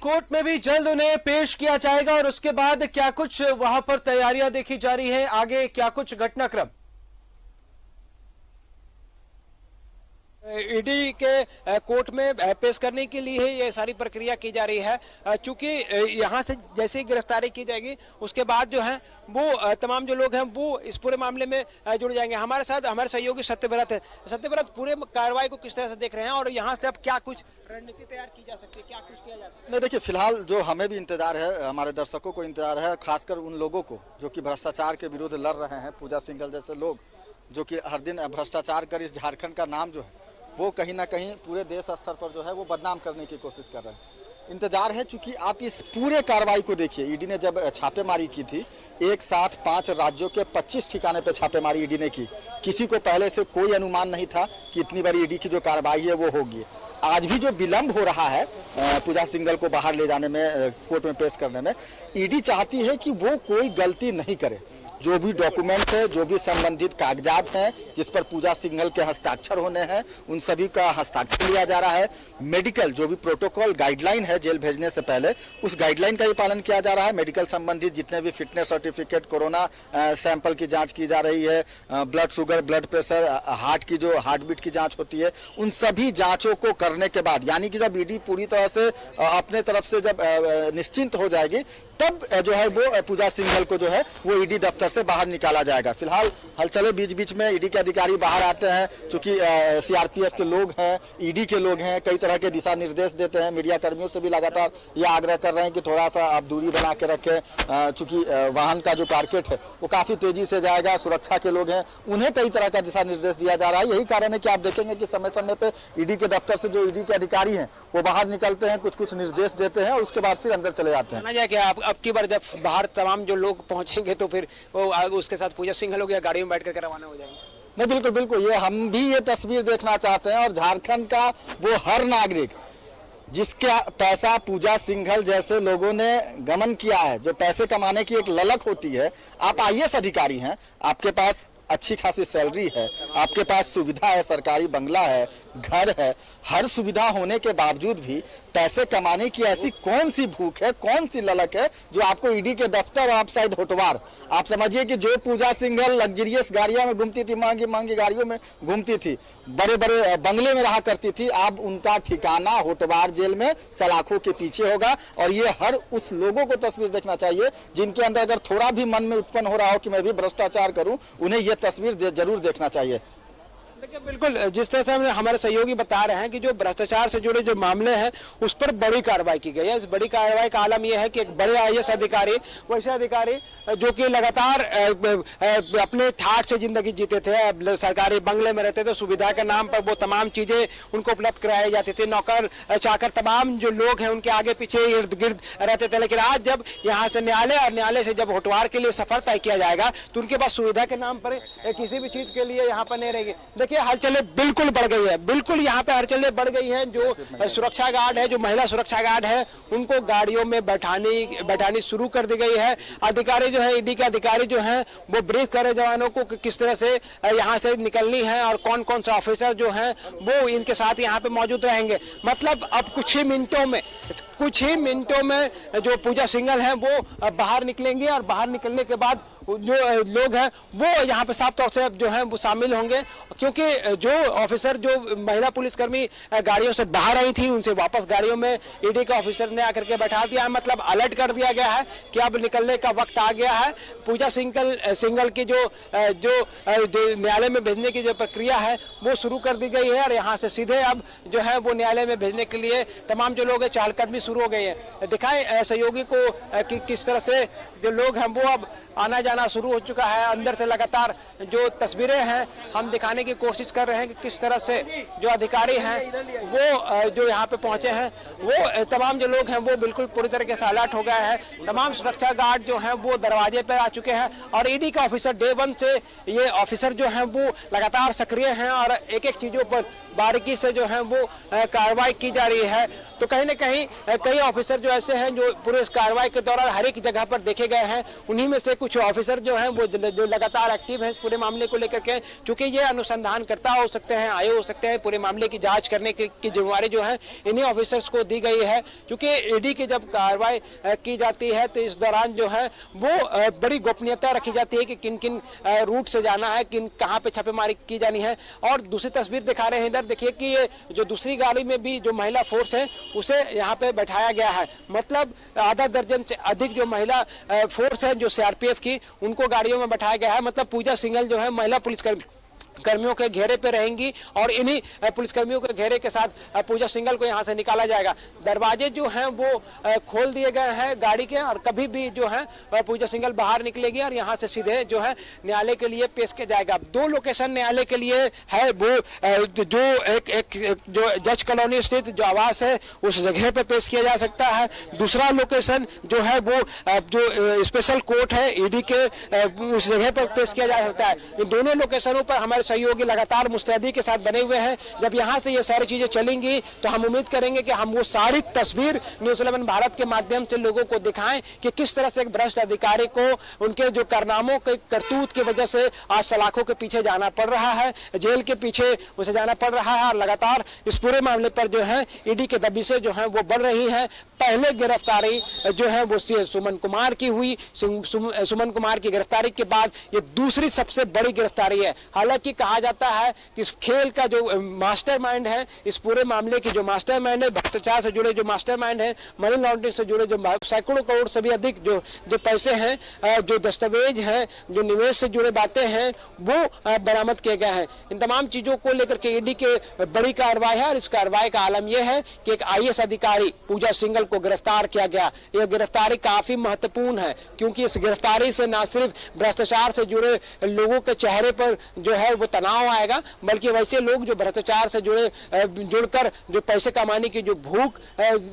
Court में भी जल्द उन्हें पेश किया जाएगा और उसके बाद क्या कुछ वहां पर तैयारियां देखी जा रही है, आगे क्या कुछ घटनाक्रम। ईडी के कोर्ट में पेश करने के लिए ये सारी प्रक्रिया की जा रही है। चूंकि यहाँ से जैसे ही गिरफ्तारी की जाएगी उसके बाद जो है वो तमाम जो लोग हैं वो इस पूरे मामले में जुड़ जाएंगे। हमारे साथ हमारे सहयोगी सत्यव्रत है। सत्यव्रत, पूरे कार्रवाई को किस तरह से देख रहे हैं और यहाँ से अब क्या कुछ रणनीति तैयार की जा सकती है, क्या कुछ किया जा सकता है? नहीं, देखिए, फिलहाल जो हमें भी इंतजार है, हमारे दर्शकों को इंतजार है, खासकर उन लोगों को जो कि भ्रष्टाचार के विरुद्ध लड़ रहे हैं, पूजा सिंघल जैसे लोग जो कि हर दिन भ्रष्टाचार कर इस झारखंड का नाम जो है वो कहीं ना कहीं पूरे देश स्तर पर जो है वो बदनाम करने की कोशिश कर रहे हैं। इंतजार है, चूंकि आप इस पूरे कार्रवाई को देखिए। ईडी ने जब छापेमारी की थी, एक साथ 5 राज्यों के 25 ठिकाने पे छापेमारी ईडी ने की। किसी को पहले से कोई अनुमान नहीं था कि इतनी बड़ी ईडी की जो कार्रवाई है वो होगी। आज भी जो विलंब हो रहा है पूजा सिंघल को बाहर ले जाने में, कोर्ट में पेश करने में, ईडी चाहती है कि वो कोई गलती नहीं करे। जो भी डॉक्यूमेंट है, जो भी संबंधित कागजात हैं जिस पर पूजा सिंघल के हस्ताक्षर होने हैं, उन सभी का हस्ताक्षर लिया जा रहा है। मेडिकल जो भी प्रोटोकॉल गाइडलाइन है जेल भेजने से पहले, उस गाइडलाइन का भी पालन किया जा रहा है। मेडिकल संबंधित जितने भी फिटनेस सर्टिफिकेट, कोरोना सैंपल की जांच की जा रही है, blood sugar, blood pressure, heart की जो हार्ट बीट की जाँच होती है, उन सभी जाँचों को करने के बाद, यानी कि जब ईडी पूरी तरह से अपने तरफ से जब निश्चिंत हो जाएगी, तब जो है वो पूजा सिंघल को जो है वो ईडी दफ्तर से बाहर निकाला जाएगा। फिलहाल हलचलें बीच बीच में, ईडी के अधिकारी बाहर आते हैं, क्योंकि सीआरपीएफ के लोग हैं, ईडी के लोग हैं, कई तरह के दिशा निर्देश देते हैं। मीडिया कर्मियों से भी लगातार यह आग्रह कर रहे हैं कि थोड़ा सा आप दूरी बना के रखें, चूंकि वाहन का जो टारगेट है वो काफी तेजी से जाएगा। सुरक्षा के लोग हैं, उन्हें कई तरह का दिशा निर्देश दिया जा रहा है। यही कारण है कि आप देखेंगे कि समय समय पे ईडी के दफ्तर से जो ईडी के अधिकारी हैं वो बाहर निकलते हैं, कुछ कुछ निर्देश देते हैं और उसके बाद फिर अंदर चले जाते हैं। अब की बार जब बाहर तमाम जो लोग पहुंचेंगे तो फिर वो उसके साथ पूजा सिंघल हो गया गाड़ी में बैठ कर रवाना हो जाएंगे। नहीं, बिल्कुल बिल्कुल, ये हम भी ये तस्वीर देखना चाहते हैं और झारखंड का वो हर नागरिक जिसका पैसा पूजा सिंघल जैसे लोगों ने गमन किया है, जो पैसे कमाने की एक ललक होती है। आप आईएएस अधिकारी हैं, आपके पास अच्छी खासी सैलरी है, आपके पास सुविधा है, सरकारी बंगला है, घर है, हर सुविधा होने के बावजूद भी पैसे कमाने की ऐसी कौन सी भूख है, कौन सी ललक है जो आपको ईडी के दफ्तर आप शायद होटवार, आप समझिए कि जो पूजा सिंघल लग्जरियस गाड़ियों में घूमती थी, महंगी महंगी गाड़ियों में घूमती थी, बड़े बड़े बंगले में रहा करती थी, अब उनका ठिकाना होटवार जेल में सलाखों के पीछे होगा। और ये हर उस लोगों को तस्वीर देखना चाहिए जिनके अंदर अगर थोड़ा भी मन में उत्पन्न हो रहा हो कि मैं भी भ्रष्टाचार करूं, उन्हें यह तस्वीर जरूर देखना चाहिए। देखिए, बिल्कुल जिस तरह से हमारे सहयोगी बता रहे हैं कि जो भ्रष्टाचार से जुड़े जो मामले हैं उस पर बड़ी कार्रवाई की गई है। इस बड़ी कार्रवाई का आलम यह है कि एक बड़े आईएएस अधिकारी, वैसे अधिकारी जो कि लगातार अपने ठाठ से जिंदगी जीते थे, सरकारी बंगले में रहते थे, सुविधा के नाम पर वो तमाम चीजें उनको उपलब्ध कराई जाती थी, नौकर चाकर तमाम जो लोग हैं उनके आगे पीछे इर्द गिर्द रहते थे। लेकिन आज जब यहाँ से न्यायालय और न्यायालय से जब होटवार के लिए सफर तय किया जाएगा तो उनके पास सुविधा के नाम पर किसी भी चीज के लिए यहाँ पर नहीं रहेगी। देखिए, हलचलें बिल्कुल बढ़ गई है, बिल्कुल यहाँ पे हलचलें बढ़ गई हैं। जो सुरक्षा गार्ड है, जो महिला सुरक्षा गार्ड है, उनको गाड़ियों में बैठानी शुरू कर दी गई है। अधिकारी जो है, ईडी के अधिकारी जो हैं वो ब्रीफ कर रहे जवानों को कि किस तरह से यहाँ से निकलनी है और कौन कौन सा ऑफिसर जो हैं वो इनके साथ यहाँ पे मौजूद रहेंगे। मतलब अब कुछ ही मिनटों में जो पूजा सिंघल हैं वो बाहर निकलेंगे और बाहर निकलने के बाद जो लोग हैं वो यहाँ पे साफ तौर से जो हैं वो शामिल होंगे, क्योंकि जो ऑफिसर, जो महिला पुलिसकर्मी गाड़ियों से बाहर आई थी, उनसे वापस गाड़ियों में ईडी के ऑफिसर ने आकर के बैठा दिया है। मतलब अलर्ट कर दिया गया है कि अब निकलने का वक्त आ गया है। पूजा सिंघल की जो न्यायालय में भेजने की जो प्रक्रिया है वो शुरू कर दी गई है और यहाँ से सीधे अब जो है वो न्यायालय में भेजने के लिए तमाम जो लोग हैं चहलकदमी शुरू हो गई है। दिखाएं सहयोगी को कि किस तरह से जो लोग हैं वो अब आना जाना शुरू हो चुका है। अंदर से लगातार जो तस्वीरें हैं हम दिखाने की कोशिश कर रहे हैं कि किस तरह से जो अधिकारी हैं वो जो यहाँ पे पहुंचे हैं, वो तमाम जो लोग हैं वो बिल्कुल पूरी तरीके से अलर्ट हो गए हैं। तमाम सुरक्षा गार्ड जो हैं वो दरवाजे पर आ चुके हैं और ईडी का ऑफिसर डे 1 से ये ऑफिसर जो हैं वो लगातार सक्रिय हैं और एक एक चीजों पर बारीकी से जो है वो कार्रवाई की जा रही है। तो कहीं न कहीं कई ऑफिसर जो ऐसे हैं जो पूरे इस कार्रवाई के दौरान हर एक जगह पर देखे गए हैं, उन्हीं में से कुछ कुछ ऑफिसर जो हैं वो जो लगातार एक्टिव हैं इस पूरे मामले को लेकर के, चूंकि ये अनुसंधानकर्ता हो सकते हैं, आए हो सकते हैं, पूरे मामले की जांच करने की जिम्मेवारी जो है इन्हीं ऑफिसर्स को दी गई है। क्योंकि ईडी की जब कार्रवाई की जाती है तो इस दौरान जो है वो बड़ी गोपनीयता रखी जाती है कि किन किन रूट से जाना है, किन कहाँ पे छापेमारी की जानी है। और दूसरी तस्वीर दिखा रहे हैं इधर, देखिए कि ये जो दूसरी गाड़ी में भी जो महिला फोर्स है उसे यहाँ पे बैठाया गया है। मतलब आधा दर्जन से अधिक जो महिला फोर्स है जो सीआरपीएफ की, उनको गाड़ियों में बैठाया गया है। मतलब पूजा सिंघल जो है महिला पुलिसकर्मियों के घेरे पे रहेंगी और इन्हीं पुलिसकर्मियों के घेरे के साथ पूजा सिंघल को यहां से निकाला जाएगा। दरवाजे जो हैं वो खोल दिए गए हैं गाड़ी के, और कभी भी जो है पूजा सिंघल बाहर निकलेगी और यहां से सीधे जो है न्यायालय के लिए पेश किया जाएगा। दो लोकेशन न्यायालय के लिए है, वो जो एक जो जज कॉलोनी स्थित जो आवास है उस जगह पे पेश किया जा सकता है। दूसरा लोकेशन जो है वो जो स्पेशल कोर्ट है ईडी के उस जगह पर पेश किया जा सकता है। इन दोनों लोकेशनों पर हमारे सहयोगी लगातार मुस्तैदी के साथ बने हुए हैं। जब यहाँ से ये सारी चीजें चलेंगी तो हम उम्मीद करेंगे कि हम वो सारी तस्वीर न्यूज़ 11 भारत के माध्यम से लोगों को दिखाएं कि किस तरह से एक भ्रष्ट अधिकारी को उनके जो कारनामों के करतूत की वजह से आज सलाखों के पीछे जाना पड़ रहा है, जेल के पीछे उसे जाना पड़ रहा है। और लगातार इस पूरे मामले पर जो है ईडी के दबिशें जो है वो बढ़ रही है। पहले गिरफ्तारी जो है वो सुमन कुमार की हुई, सुमन कुमार की गिरफ्तारी के बाद ये दूसरी सबसे बड़ी गिरफ्तारी है। हालांकि कहा जाता है कि इस खेल का जो मास्टरमाइंड है, इस पूरे मामले की जो मास्टरमाइंड है, भ्रष्टाचार से जुड़े जो मास्टरमाइंड है, मनी लॉन्ड्रिंग से जुड़े जो सैकड़ों करोड़ से भी अधिक जो पैसे हैं, जो दस्तावेज हैं, जो निवेश से जुड़े बातें हैं, वो बरामद किए गए हैं। इन तमाम चीजों को लेकर के ईडी के बड़ी कार्रवाई है और इस कार्रवाई का आलम यह है कि एक आईएएस अधिकारी पूजा सिंघल को गिरफ्तार किया गया। यह गिरफ्तारी काफी महत्वपूर्ण है क्योंकि इस गिरफ्तारी से न सिर्फ भ्रष्टाचार से जुड़े लोगों के चेहरे पर जो है वो तनाव आएगा, बल्कि वैसे लोग जो भ्रष्टाचार से जुड़कर जो पैसे कमाने की जो भूख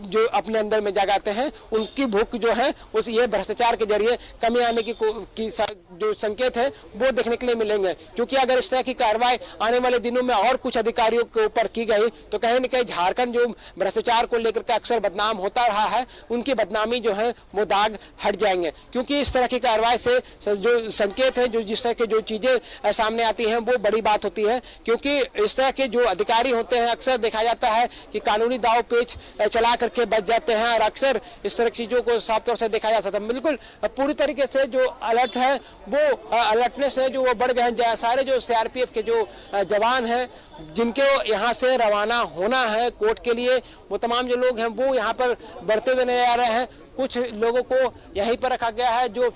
जो अपने अंदर में जगाते हैं, उनकी भूख जो है उस ये भ्रष्टाचार के जरिए कमी आने की जो संकेत है वो देखने के लिए मिलेंगे। क्योंकि अगर इस तरह की कार्रवाई आने वाले दिनों में और कुछ अधिकारियों के ऊपर की गई तो कहीं न कहीं झारखंड जो भ्रष्टाचार को लेकर के अक्सर बदनाम होता रहा है, उनकी बदनामी जो है वो दाग हट जाएंगे। क्योंकि इस तरह की कार्रवाई से जो संकेत है, जो जिस तरह की जो चीजें सामने आती हैं वो बड़ी बात होती है। क्योंकि इस तरह के जो अधिकारी होते हैं अक्सर देखा जाता है कि कानूनी दाव पेच चला करके बच जाते हैं और अक्सर इस तरह की चीजों को साफ तौर से देखा जा सकता है। बिल्कुल पूरी तरीके से जो अलर्ट है वो अलर्टनेस है जो वो बढ़ गए हैं। सारे जो सीआरपीएफ के जो जवान हैं जिनके यहाँ से रवाना होना है कोर्ट के लिए, वो तमाम जो लोग हैं वो यहाँ पर बढ़ते हुए नजर आ रहे हैं। कुछ लोगों को यहीं पर रखा गया है जो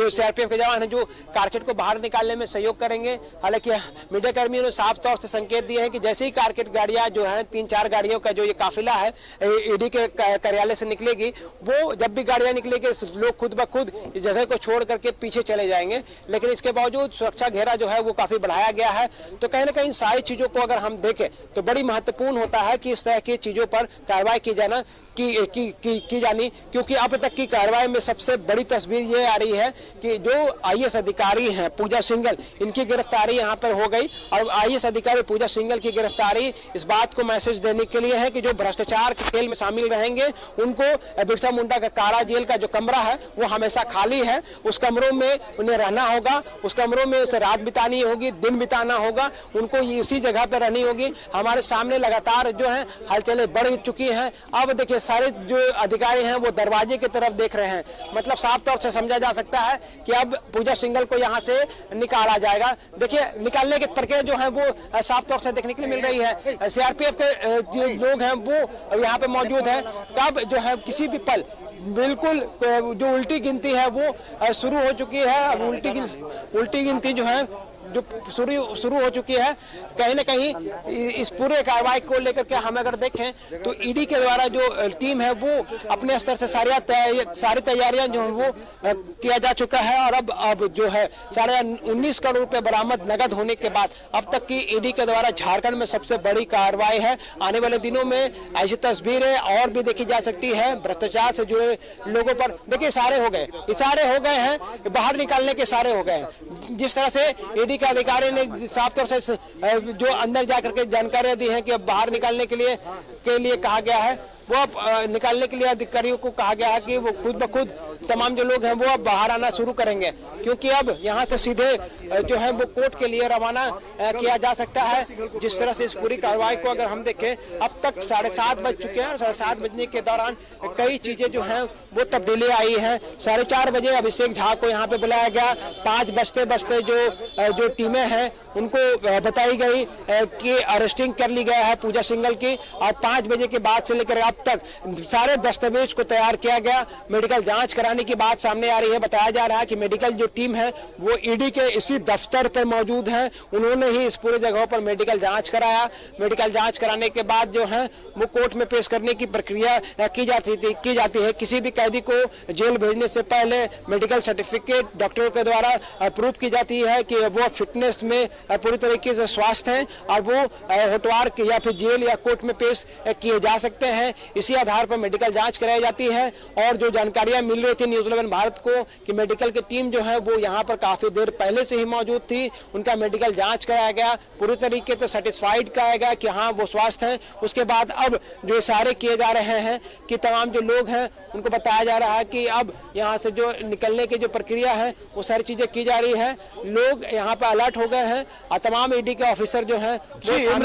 सीआरपीएफ के जवान हैं जो कारकेट को बाहर निकालने में सहयोग करेंगे। हालांकि मीडिया कर्मियों ने साफ तौर से संकेत दिए हैं कि जैसे ही कारकेट गाड़ियां जो हैं 3-4 गाड़ियों का जो ये काफिला है ईडी के कार्यालय से निकलेगी, वो जब भी गाड़ियां निकलेगी लोग खुद ब खुद इस जगह को छोड़ करके पीछे चले जाएंगे। लेकिन इसके बावजूद सुरक्षा घेरा जो है वो काफी बढ़ाया गया है। तो कहीं ना कहीं सारी चीजों को अगर हम देखें तो बड़ी महत्वपूर्ण होता है कि इस तरह की चीजों पर कार्रवाई की जाना की जानी। क्योंकि अब तक की कार्रवाई में सबसे बड़ी तस्वीर ये आ रही है कि जो आईएएस अधिकारी हैं पूजा सिंघल, इनकी गिरफ्तारी यहाँ पर हो गई। और आईएएस अधिकारी पूजा सिंघल की गिरफ्तारी इस बात को मैसेज देने के लिए है कि जो भ्रष्टाचार के खेल में शामिल रहेंगे उनको बिरसा मुंडा का कारा जेल का जो कमरा है वो हमेशा खाली है। उस कमरों में उन्हें रहना होगा, उस कमरों में उसे रात बितानी होगी, दिन बिताना होगा, उनको इसी जगह पर रहनी होगी। हमारे सामने लगातार जो है हलचलें बढ़ चुकी हैं। अब देखिए सारे जो अधिकारी हैं वो दरवाजे की तरफ देख रहे हैं। मतलब साफ तौर से समझा जा सकता है कि अब पूजा सिंघल को यहाँ से निकाला जाएगा। देखिए निकालने की प्रक्रिया जो है वो साफ तौर से देखने के लिए मिल रही है। सीआरपीएफ के जो लोग हैं वो यहाँ पे मौजूद हैं। कब जो है किसी भी पल बिल्कुल जो उल्टी गिनती है वो शुरू हो चुकी है। अब उल्टी गिनती जो है जो शुरू हो चुकी है। कहीं ना कहीं इस पूरे कार्रवाई को लेकर के हम अगर देखें तो ईडी के द्वारा जो टीम है वो अपने स्तर से सारी तैयारियां जो है वो किया जा चुका है। और अब जो है 19.5 करोड़ रुपए बरामद नगद होने के बाद अब तक की ईडी के द्वारा झारखंड में सबसे बड़ी कार्रवाई है। आने वाले दिनों में ऐसी तस्वीरें और भी देखी जा सकती है। भ्रष्टाचार से जुड़े लोगों पर देखिए इशारे हो गए हैं, बाहर निकालने के इशारे हो गए हैं। जिस तरह से ईडी के अधिकारी ने साफ तौर से जो अंदर जाकर के जानकारियां दी हैं कि बाहर निकालने के लिए कहा गया है, वो अब निकालने के लिए अधिकारियों को कहा गया है कि वो खुद ब खुद तमाम जो लोग हैं वो अब बाहर आना शुरू करेंगे, क्योंकि अब यहाँ से सीधे जो है वो कोर्ट के लिए रवाना किया जा सकता है। जिस तरह से इस पूरी कार्रवाई को अगर हम देखें, अब तक 7:30 बज चुके हैं और 7:30 बजने के दौरान कई चीजें जो हैं वो तब्दीली आई है। 4:30 बजे अभिषेक झा को यहाँ पे बुलाया गया। 5 बजते बजते जो टीमें हैं उनको बताई गई कि अरेस्टिंग कर ली गया है पूजा सिंघल की, और 5 बजे के बाद से लेकर अब तक सारे दस्तावेज को तैयार किया गया। मेडिकल जांच कराने की बात सामने आ रही है। बताया जा रहा है कि मेडिकल जो टीम है वो ईडी के इसी दफ्तर पर मौजूद है। उन्होंने ही इस पूरे जगह पर मेडिकल जांच कराया। मेडिकल जांच कराने के बाद जो है वो कोर्ट में पेश करने की प्रक्रिया की जाती है। किसी भी कैदी को जेल भेजने से पहले मेडिकल सर्टिफिकेट डॉक्टरों के द्वारा अप्रूव की जाती है कि वो फिटनेस में पूरी तरीके से स्वस्थ हैं और वो होटवार या फिर जेल या कोर्ट में पेश किए जा सकते हैं। इसी आधार पर मेडिकल जांच कराई जाती है। और जो जानकारियां मिल रही थी न्यूज़ 11 भारत को कि मेडिकल की टीम जो है वो यहाँ पर काफी देर पहले से ही मौजूद थी, उनका मेडिकल जांच कराया गया, पूरी तरीके से सेटिस्फाइड कराया गया कि हाँ वो स्वस्थ हैं। उसके बाद अब जो इशारे किए जा रहे हैं कि तमाम जो लोग हैं उनको बताया जा रहा है कि अब यहाँ से जो निकलने की जो प्रक्रिया है वो सारी चीजें की जा रही है। लोग यहाँ पर अलर्ट हो गए हैं और तमाम ईडी के ऑफिसर जो हैं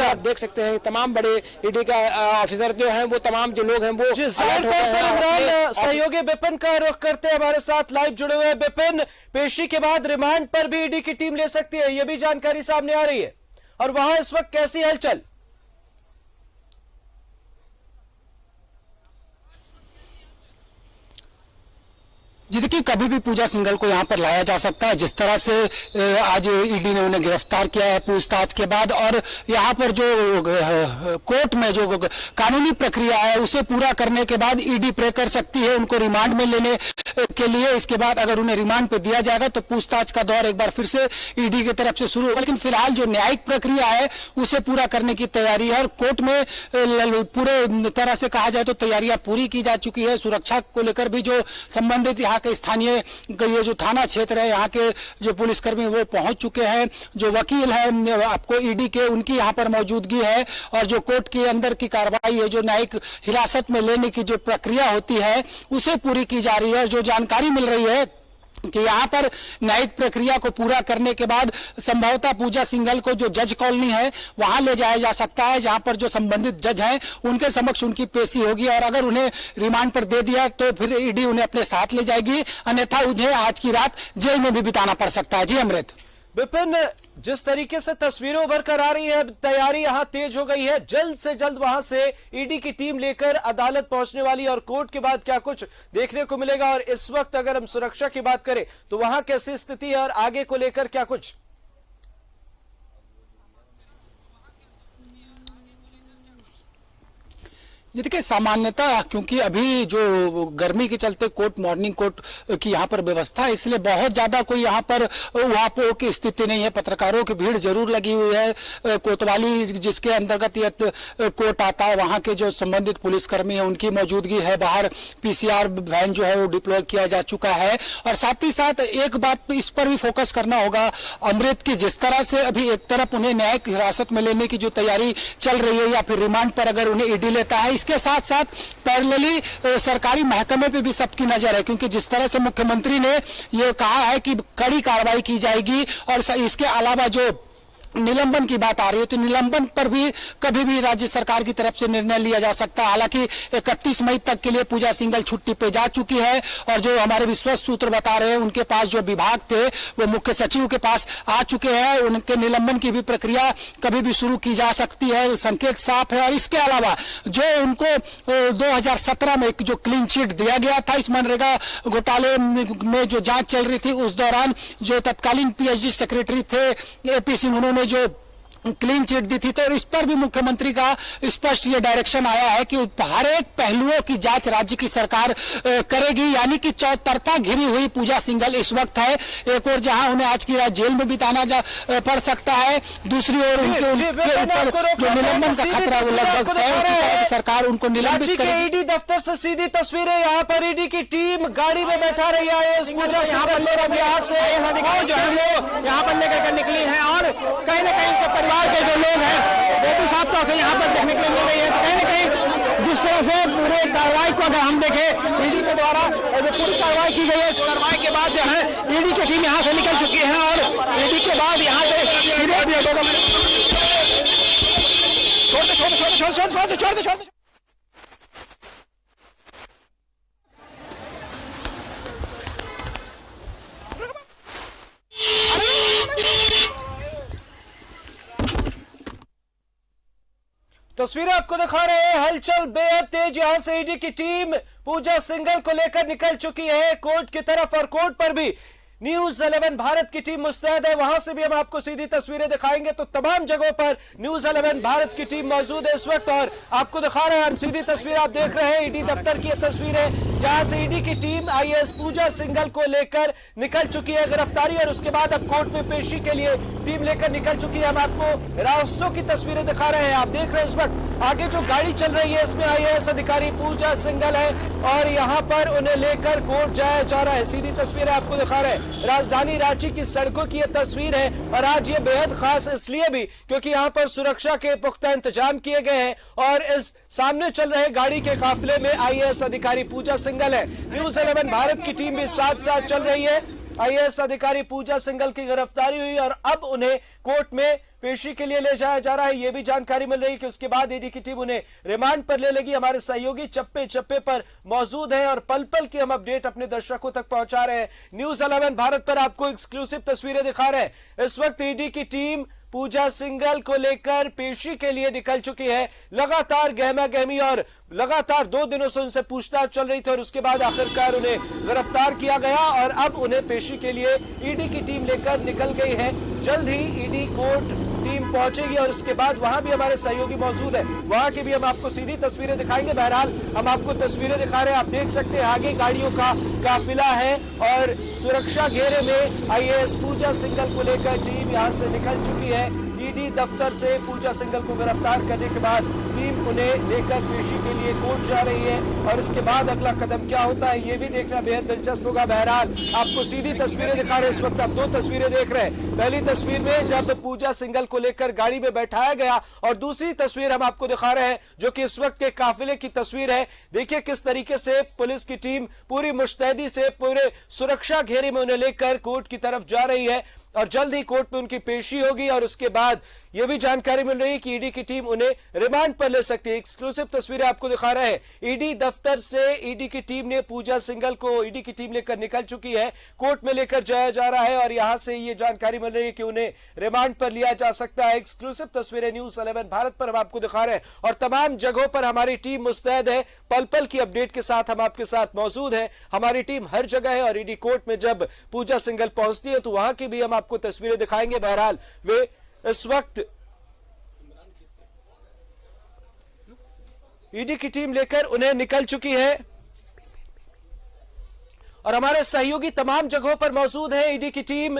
आप देख सकते हैं, तमाम बड़े ईडी का ऑफिसर जो हैं वो तमाम जो लोग हैं वो इमरान सहयोगी विपिन का रुख करते हमारे साथ लाइव जुड़े हुए हैं। विपिन, पेशी के बाद रिमांड पर भी ईडी की टीम ले सकती है, यह भी जानकारी सामने आ रही है, और वहां इस वक्त कैसी हलचल? जी देखिए, कभी भी पूजा सिंघल को यहाँ पर लाया जा सकता है। जिस तरह से आज ईडी ने उन्हें गिरफ्तार किया है पूछताछ के बाद, और यहाँ पर जो कोर्ट में जो कानूनी प्रक्रिया है उसे पूरा करने के बाद ईडी प्रे कर सकती है उनको रिमांड में लेने के लिए। इसके बाद अगर उन्हें रिमांड पे दिया जाएगा तो पूछताछ का दौर एक बार फिर से ईडी की तरफ से शुरू होगा। लेकिन फिलहाल जो न्यायिक प्रक्रिया है उसे पूरा करने की तैयारी है और कोर्ट में पूरे तरह से कहा जाए तो तैयारियां पूरी की जा चुकी है। सुरक्षा को लेकर भी जो संबंधित यहाँ के स्थानीय ये जो थाना क्षेत्र है यहाँ के जो पुलिसकर्मी वो पहुंच चुके हैं। जो वकील है आपको ईडी के उनकी यहाँ पर मौजूदगी है, और जो कोर्ट के अंदर की कार्रवाई है, जो न्यायिक हिरासत में लेने की जो प्रक्रिया होती है उसे पूरी की जा रही है। जो जानकारी मिल रही है कि यहाँ पर न्यायिक प्रक्रिया को पूरा करने के बाद संभवतः पूजा सिंघल को जो जज कॉलोनी है वहां ले जाया जा सकता है, जहां पर जो संबंधित जज हैं उनके समक्ष उनकी पेशी होगी, और अगर उन्हें रिमांड पर दे दिया तो फिर ईडी उन्हें अपने साथ ले जाएगी, अन्यथा उन्हें आज की रात जेल में भी बिताना पड़ सकता है। जी अमृत। विपिन, जिस तरीके से तस्वीरें उभर कर आ रही है, तैयारी यहां तेज हो गई है, जल्द से जल्द वहां से ईडी की टीम लेकर अदालत पहुंचने वाली, और कोर्ट के बाद क्या कुछ देखने को मिलेगा, और इस वक्त अगर हम सुरक्षा की बात करें तो वहां कैसी स्थिति है और आगे को लेकर क्या कुछ? ये देखिए, सामान्यतः क्योंकि अभी जो गर्मी के चलते कोर्ट मॉर्निंग कोर्ट की यहाँ पर व्यवस्था है, इसलिए बहुत ज्यादा कोई यहाँ पर उहापोह की स्थिति नहीं है। पत्रकारों की भीड़ जरूर लगी हुई है। कोतवाली जिसके अंतर्गत ये कोर्ट आता है वहाँ के जो संबंधित पुलिसकर्मी है उनकी मौजूदगी है। बाहर पीसीआर वैन जो है वो डिप्लॉय किया जा चुका है। और साथ ही साथ एक बात इस पर भी फोकस करना होगा अमृत की, जिस तरह से अभी एक तरफ उन्हें न्यायिक हिरासत में लेने की जो तैयारी चल रही है या फिर रिमांड पर अगर उन्हें ईडी लेता है, इसके साथ साथ पैरेलली सरकारी महकमे पे भी सबकी नजर है, क्योंकि जिस तरह से मुख्यमंत्री ने ये कहा है कि कड़ी कार्रवाई की जाएगी, और इसके अलावा जो निलंबन की बात आ रही है तो निलंबन पर भी कभी भी राज्य सरकार की तरफ से निर्णय लिया जा सकता है। हालांकि 31 मई तक के लिए पूजा सिंघल छुट्टी पे जा चुकी है, और जो हमारे विश्वस्त सूत्र बता रहे हैं उनके पास जो विभाग थे वो मुख्य सचिव के पास आ चुके हैं। उनके निलंबन की भी प्रक्रिया कभी भी शुरू की जा सकती है, संकेत साफ है। और इसके अलावा जो उनको 2017 में एक जो क्लीन चिट दिया गया था इस मनरेगा घोटाले में जो जांच चल रही थी, उस दौरान जो तत्कालीन पीएचडी सेक्रेटरी थे एपी सिंह, उन्होंने जो क्लीन चिट दी थी, तो इस पर भी मुख्यमंत्री का स्पष्ट ये डायरेक्शन आया है कि हर एक पहलुओं की जांच राज्य की सरकार करेगी। यानी कि चौतरफा घिरी हुई पूजा सिंघल इस वक्त है। एक और जहां उन्हें आज की रात जेल में बिताना पड़ सकता है, दूसरी ओर उनके ऊपर जो निलंबन का खतरा वो लगभग तय हो चुका है। सरकार उनको निलंबित करेगी। ईडी दफ्तर से सीधी तस्वीरें, यहाँ पर ईडी की टीम गाड़ी में बैठा रही है, पूजा सिंघल यहाँ से जो है वो यहाँ पर लेकर निकली है, और कहीं ना कहीं परिवार के जो लोग हैं वो भी साफ तौर से यहाँ पर देखने के लिए मिल रही है। कहीं ना कहीं जिस तरह से पूरे कार्रवाई को अगर हम देखें ईडी के द्वारा जो पूरी कार्रवाई की गई है, इस कार्रवाई के बाद जो है ईडी की टीम यहाँ से निकल चुकी है और ईडी के बाद यहाँ से छोड़ दे। तस्वीरें आपको दिखा रहे हैं, हलचल बेहद तेज। यहां से ईडी की टीम पूजा सिंघल को लेकर निकल चुकी है कोर्ट की तरफ और कोर्ट पर भी न्यूज 11 भारत की टीम मुस्तैद है। वहां से भी हम आपको सीधी तस्वीरें दिखाएंगे। तो तमाम जगहों पर न्यूज 11 भारत की टीम मौजूद है इस वक्त और आपको दिखा रहे हैं हम सीधी तस्वीर। आप देख रहे हैं ईडी दफ्तर की तस्वीर है जहां से ईडी की टीम आईएएस पूजा सिंघल को लेकर निकल चुकी है गिरफ्तारी और उसके बाद अब कोर्ट में पेशी के लिए टीम लेकर निकल चुकी है। हम आपको रास्तों की तस्वीरें दिखा रहे हैं। आप देख रहे हैं इस वक्त आगे जो गाड़ी चल रही है इसमें आईएएस अधिकारी पूजा सिंघल है और यहाँ पर उन्हें लेकर कोर्ट जाया जा रहा है। सीधी तस्वीरें आपको दिखा रहे हैं। राजधानी रांची की सड़कों की यह तस्वीर है और आज ये बेहद खास इसलिए भी क्योंकि यहाँ पर सुरक्षा के पुख्ता इंतजाम किए गए हैं और इस सामने चल रहे गाड़ी के काफिले में आईएएस अधिकारी पूजा सिंघल है। न्यूज 11 भारत की टीम भी साथ साथ चल रही है। आईएएस अधिकारी पूजा सिंघल की गिरफ्तारी हुई और अब उन्हें कोर्ट में पेशी के लिए ले जाया जा रहा है। यह भी जानकारी मिल रही है कि उसके बाद ईडी की टीम उन्हें रिमांड पर ले लेगी। हमारे सहयोगी चप्पे चप्पे पर मौजूद हैं और पल पल की हम अपडेट अपने दर्शकों तक पहुंचा रहे हैं। न्यूज 11 भारत पर आपको एक्सक्लूसिव तस्वीरें दिखा रहे हैं। इस वक्त ईडी की टीम पूजा सिंघल को लेकर पेशी के लिए निकल चुकी है। लगातार गहमा गहमी और लगातार 2 दिनों से उनसे पूछताछ चल रही थी और उसके बाद आखिरकार उन्हें गिरफ्तार किया गया और अब उन्हें पेशी के लिए ईडी की टीम लेकर निकल गई है। जल्द ही ईडी कोर्ट टीम पहुंचेगी और उसके बाद वहां भी हमारे सहयोगी मौजूद है, वहां की भी हम आपको सीधी तस्वीरें दिखाएंगे। बहरहाल हम आपको तस्वीरें दिखा रहे हैं। आप देख सकते हैं आगे गाड़ियों का काफिला है और सुरक्षा घेरे में आईएएस पूजा सिंघल को लेकर टीम यहां से निकल चुकी है। ईडी दफ्तर से पूजा सिंघल को गिरफ्तार करने के बाद टीम उन्हें लेकर पेशी के लिए कोर्ट जा रही है और इसके बाद अगला कदम क्या होता है ये भी देखना बेहद दिलचस्प होगा। बहरहाल आपको सीधी तस्वीरें दिखा रहे हैं। इस वक्त आप 2 तस्वीरें देख रहे हैं। पहली तस्वीर में जब पूजा सिंघल को लेकर गाड़ी में बैठाया गया और दूसरी तस्वीर हम आपको दिखा रहे हैं जो कि इस वक्त के काफिले की तस्वीर है। देखिए किस तरीके से पुलिस की टीम पूरी मुस्तैदी से पूरे सुरक्षा घेरे में उन्हें लेकर कोर्ट की तरफ जा रही है और जल्द ही कोर्ट में उनकी पेशी होगी और उसके बाद यह भी जानकारी मिल रही है कि ईडी की टीम उन्हें रिमांड पर ले सकती है। एक्सक्लूसिव तस्वीरें आपको दिखा रहे हैं। ईडी दफ्तर से ईडी की टीम ने पूजा सिंघल को ईडी की टीम लेकर निकल चुकी है, कोर्ट में लेकर जाया जा रहा है और यहां से ये जानकारी मिल रही है कि उन्हें रिमांड पर लिया जा सकता है। एक्सक्लूसिव तस्वीरें न्यूज 11 भारत पर हम आपको दिखा रहे हैं और तमाम जगहों पर हमारी टीम मुस्तैद है। पल पल की अपडेट के साथ हम आपके साथ मौजूद है। हमारी टीम हर जगह है और ईडी कोर्ट में जब पूजा सिंघल पहुंचती है तो वहां की भी हम आपको तस्वीरें दिखाएंगे। बहरहाल वे इस वक्त ईडी की टीम लेकर उन्हें निकल चुकी है और हमारे सहयोगी तमाम जगहों पर मौजूद है। ईडी की टीम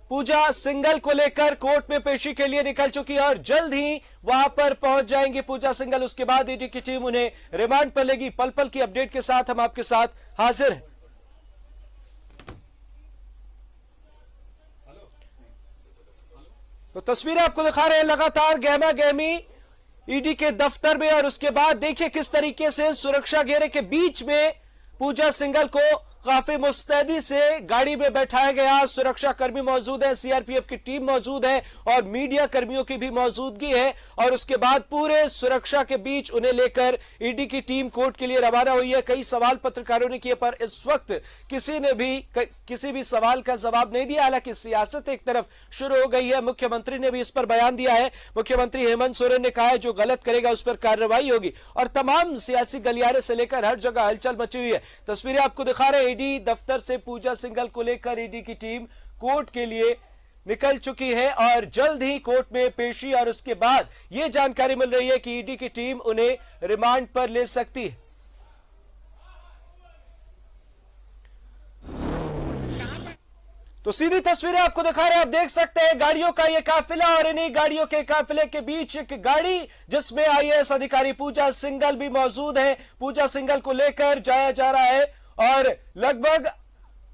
पूजा सिंघल को लेकर कोर्ट में पेशी के लिए निकल चुकी है और जल्द ही वहां पर पहुंच जाएंगी पूजा सिंघल। उसके बाद ईडी की टीम उन्हें रिमांड पर लेगी। पल पल की अपडेट के साथ हम आपके साथ हाजिर हैं। तो तस्वीरें आपको दिखा रहे हैं लगातार गहमा गहमी ईडी के दफ्तर में और उसके बाद देखिए किस तरीके से सुरक्षा घेरे के बीच में पूजा सिंघल को काफी मुस्तैदी से गाड़ी में बैठाया गया। सुरक्षा कर्मी मौजूद है, सीआरपीएफ की टीम मौजूद है और मीडिया कर्मियों की भी मौजूदगी है और उसके बाद पूरे सुरक्षा के बीच उन्हें लेकर ईडी की टीम कोर्ट के लिए रवाना हुई है। कई सवाल पत्रकारों ने किए पर इस वक्त किसी ने भी किसी भी सवाल का जवाब नहीं दिया। हालांकि सियासत एक तरफ शुरू हो गई है। मुख्यमंत्री ने भी इस पर बयान दिया है। मुख्यमंत्री हेमंत सोरेन ने कहा है जो गलत करेगा उस पर कार्रवाई होगी और तमाम सियासी गलियारे से लेकर हर जगह हलचल मची हुई है। तस्वीरें आपको दिखा रहे हैं। ईडी दफ्तर से पूजा सिंघल को लेकर ईडी की टीम कोर्ट के लिए निकल चुकी है और जल्द ही कोर्ट में पेशी और उसके बाद यह जानकारी मिल रही है कि ईडी की टीम उन्हें रिमांड पर ले सकती है। तो सीधी तस्वीरें आपको दिखा रहे हैं। आप देख सकते हैं गाड़ियों का ये काफिला और इन्हीं गाड़ियों के काफिले के बीच एक गाड़ी जिसमें आईएएस अधिकारी पूजा सिंघल भी मौजूद है। पूजा सिंघल को लेकर जाया जा रहा है और लगभग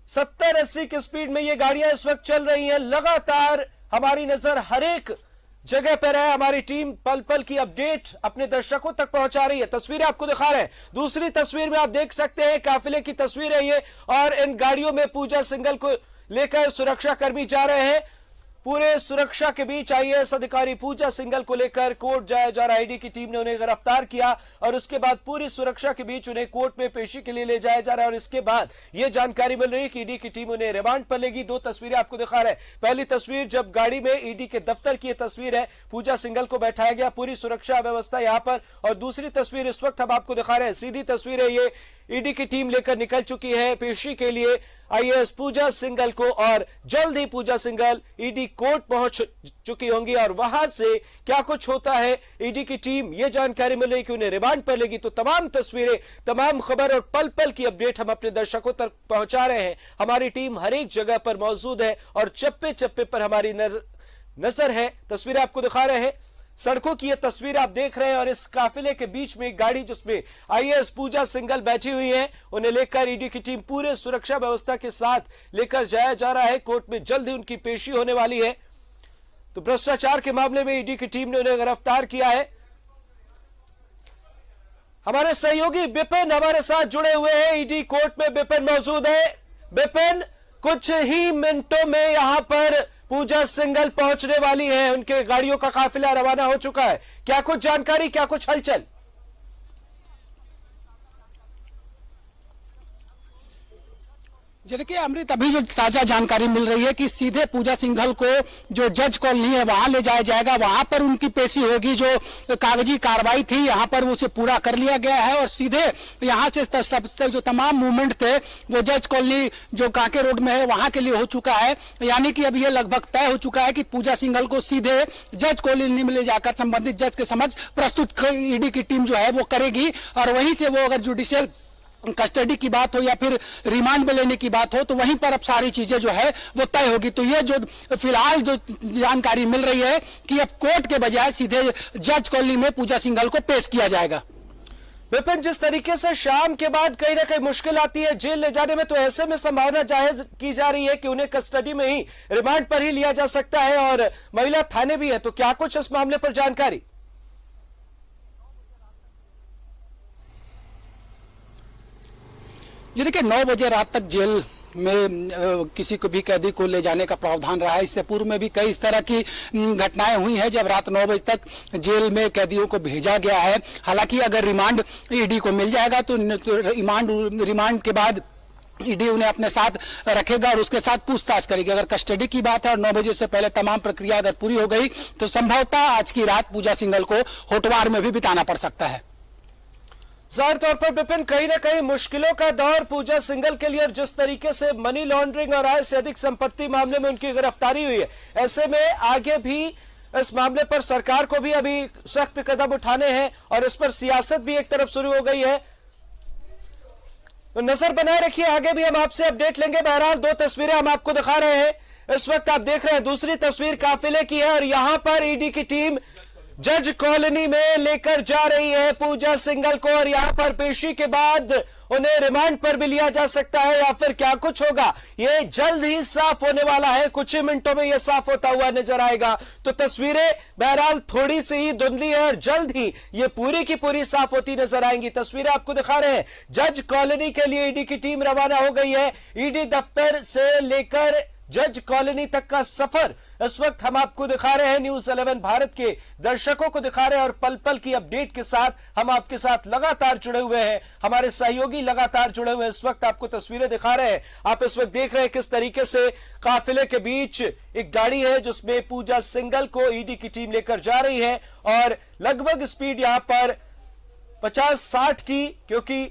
70-80 की स्पीड में ये गाड़ियां इस वक्त चल रही हैं। लगातार हमारी नजर हर एक जगह पर है। हमारी टीम पल पल की अपडेट अपने दर्शकों तक पहुंचा रही है। तस्वीरें आपको दिखा रहे हैं। दूसरी तस्वीर में आप देख सकते हैं काफिले की तस्वीर है ये, और इन गाड़ियों में पूजा सिंघल को लेकर सुरक्षा कर्मी जा रहे हैं। पूरे सुरक्षा के बीच आईएएस अधिकारी पूजा सिंघल को लेकर कोर्ट जाया जा रहा है। ईडी की टीम ने उन्हें गिरफ्तार किया और उसके बाद पूरी सुरक्षा के बीच उन्हें कोर्ट में पेशी के लिए ले जाया जा रहा है। और इसके बाद यह जानकारी मिल रही है कि ईडी की टीम उन्हें रिमांड पर लेगी। दो तस्वीरें आपको दिखा रहे हैं। पहली तस्वीर जब गाड़ी में ईडी के दफ्तर की तस्वीर है, पूजा सिंघल को बैठाया गया, पूरी सुरक्षा व्यवस्था यहां पर। और दूसरी तस्वीर इस वक्त हम आपको दिखा रहे हैं, सीधी तस्वीर है ये, ईडी की टीम लेकर निकल चुकी है पेशी के लिए आईएएस पूजा सिंघल को, और जल्द ही पूजा सिंघल ईडी कोर्ट पहुंच चुकी होंगी। और वहां से क्या कुछ होता है, ईडी की टीम ये जानकारी मिल रही कि उन्हें रिमांड पर लेगी। तो तमाम तस्वीरें, तमाम खबर और पल पल की अपडेट हम अपने दर्शकों तक पहुंचा रहे हैं। हमारी टीम हर एक जगह पर मौजूद है और चप्पे चप्पे पर हमारी नजर है। तस्वीरें आपको दिखा रहे हैं, सड़कों की ये तस्वीर आप देख रहे हैं, और इस काफिले के बीच में एक गाड़ी जिसमें आईएएस पूजा सिंघल बैठी हुई है, उन्हें लेकर ईडी की टीम पूरे सुरक्षा व्यवस्था के साथ लेकर जाया जा रहा है। कोर्ट में जल्द ही उनकी पेशी होने वाली है। तो भ्रष्टाचार के मामले में ईडी की टीम ने उन्हें गिरफ्तार किया है। हमारे सहयोगी बिपिन हमारे साथ जुड़े हुए हैं। ईडी कोर्ट में बिपिन मौजूद है। बिपिन, कुछ ही मिनटों में यहां पर पूजा सिंघल पहुंचने वाली है, उनके गाड़ियों का काफिला रवाना हो चुका है। क्या कुछ जानकारी, क्या कुछ हलचल? देखिए अमृत, अभी जो ताजा जानकारी मिल रही है कि सीधे पूजा सिंघल को जो जज कॉलोनी है वहां ले जाया जाएगा। वहां पर उनकी पेशी होगी। जो कागजी कार्रवाई थी यहां पर उसे पूरा कर लिया गया है और सीधे यहां से सब जो तमाम मूवमेंट थे वो जज कॉलोनी जो कांके रोड में है वहां के लिए हो चुका है। यानी कि अब ये लगभग तय हो चुका है कि पूजा सिंघल को सीधे जज कॉलोनी में ले जाकर संबंधित जज के समक्ष प्रस्तुत ईडी की टीम जो है वो करेगी। और वहीं से वो अगर जुडिशियल कस्टडी की बात हो या फिर रिमांड में लेने की बात हो तो वहीं पर अब सारी चीजें जो है वो तय होगी। तो ये जो फिलहाल जो जानकारी मिल रही है कि अब कोर्ट के बजाय सीधे जज कॉलोनी में पूजा सिंघल को पेश किया जाएगा। विपिन, जिस तरीके से शाम के बाद कहीं ना कहीं मुश्किल आती है जेल ले जाने में, तो ऐसे में संभावना जायज की जा रही है कि उन्हें कस्टडी में ही, रिमांड पर ही लिया जा सकता है, और महिला थाने भी है। तो क्या कुछ इस मामले पर जानकारी? ये देखिए 9 बजे रात तक जेल में किसी को भी कैदी को ले जाने का प्रावधान रहा है। इससे पूर्व में भी कई इस तरह की घटनाएं हुई हैं जब रात 9 बजे तक जेल में कैदियों को भेजा गया है। हालांकि अगर रिमांड ईडी को मिल जाएगा तो रिमांड के बाद ईडी उन्हें अपने साथ रखेगा और उसके साथ पूछताछ करेगी। अगर कस्टडी की बात है और 9 बजे से पहले तमाम प्रक्रिया अगर पूरी हो गई तो संभवतः आज की रात पूजा सिंघल को होटवार में भी बिताना पड़ सकता है। जाहिर तौर पर विपिन, कहीं ना कहीं मुश्किलों का दौर पूजा सिंघल के लिए, जिस तरीके से मनी लॉन्ड्रिंग और आय से अधिक संपत्ति मामले में उनकी गिरफ्तारी हुई है, ऐसे में आगे भी इस मामले पर सरकार को भी अभी सख्त कदम उठाने हैं और इस पर सियासत भी एक तरफ शुरू हो गई है। तो नजर बनाए रखिए, आगे भी हम आपसे अपडेट लेंगे। बहरहाल दो तस्वीरें हम आपको दिखा रहे हैं। इस वक्त आप देख रहे हैं दूसरी तस्वीर काफिले की है और यहां पर ईडी की टीम जज कॉलोनी में लेकर जा रही है पूजा सिंघल को, और यहां पर पेशी के बाद उन्हें रिमांड पर भी लिया जा सकता है या फिर क्या कुछ होगा ये जल्द ही साफ होने वाला है। कुछ ही मिनटों में यह साफ होता हुआ नजर आएगा। तो तस्वीरें बहरहाल थोड़ी सी ही धुंधली है और जल्द ही ये पूरी की पूरी साफ होती नजर आएंगी। तस्वीरें आपको दिखा रहे हैं, जज कॉलोनी के लिए ईडी की टीम रवाना हो गई है। ईडी दफ्तर से लेकर जज कॉलोनी तक का सफर इस वक्त हम आपको दिखा रहे हैं, न्यूज 11 भारत के दर्शकों को दिखा रहे हैं और पल पल की अपडेट के साथ हम आपके साथ लगातार जुड़े हुए हैं। हमारे सहयोगी लगातार जुड़े हुए हैं। इस वक्त आपको तस्वीरें दिखा रहे हैं। आप इस वक्त देख रहे हैं किस तरीके से काफिले के बीच एक गाड़ी है जिसमें पूजा सिंघल को ईडी की टीम लेकर जा रही है और लगभग स्पीड यहां पर 50-60 की, क्योंकि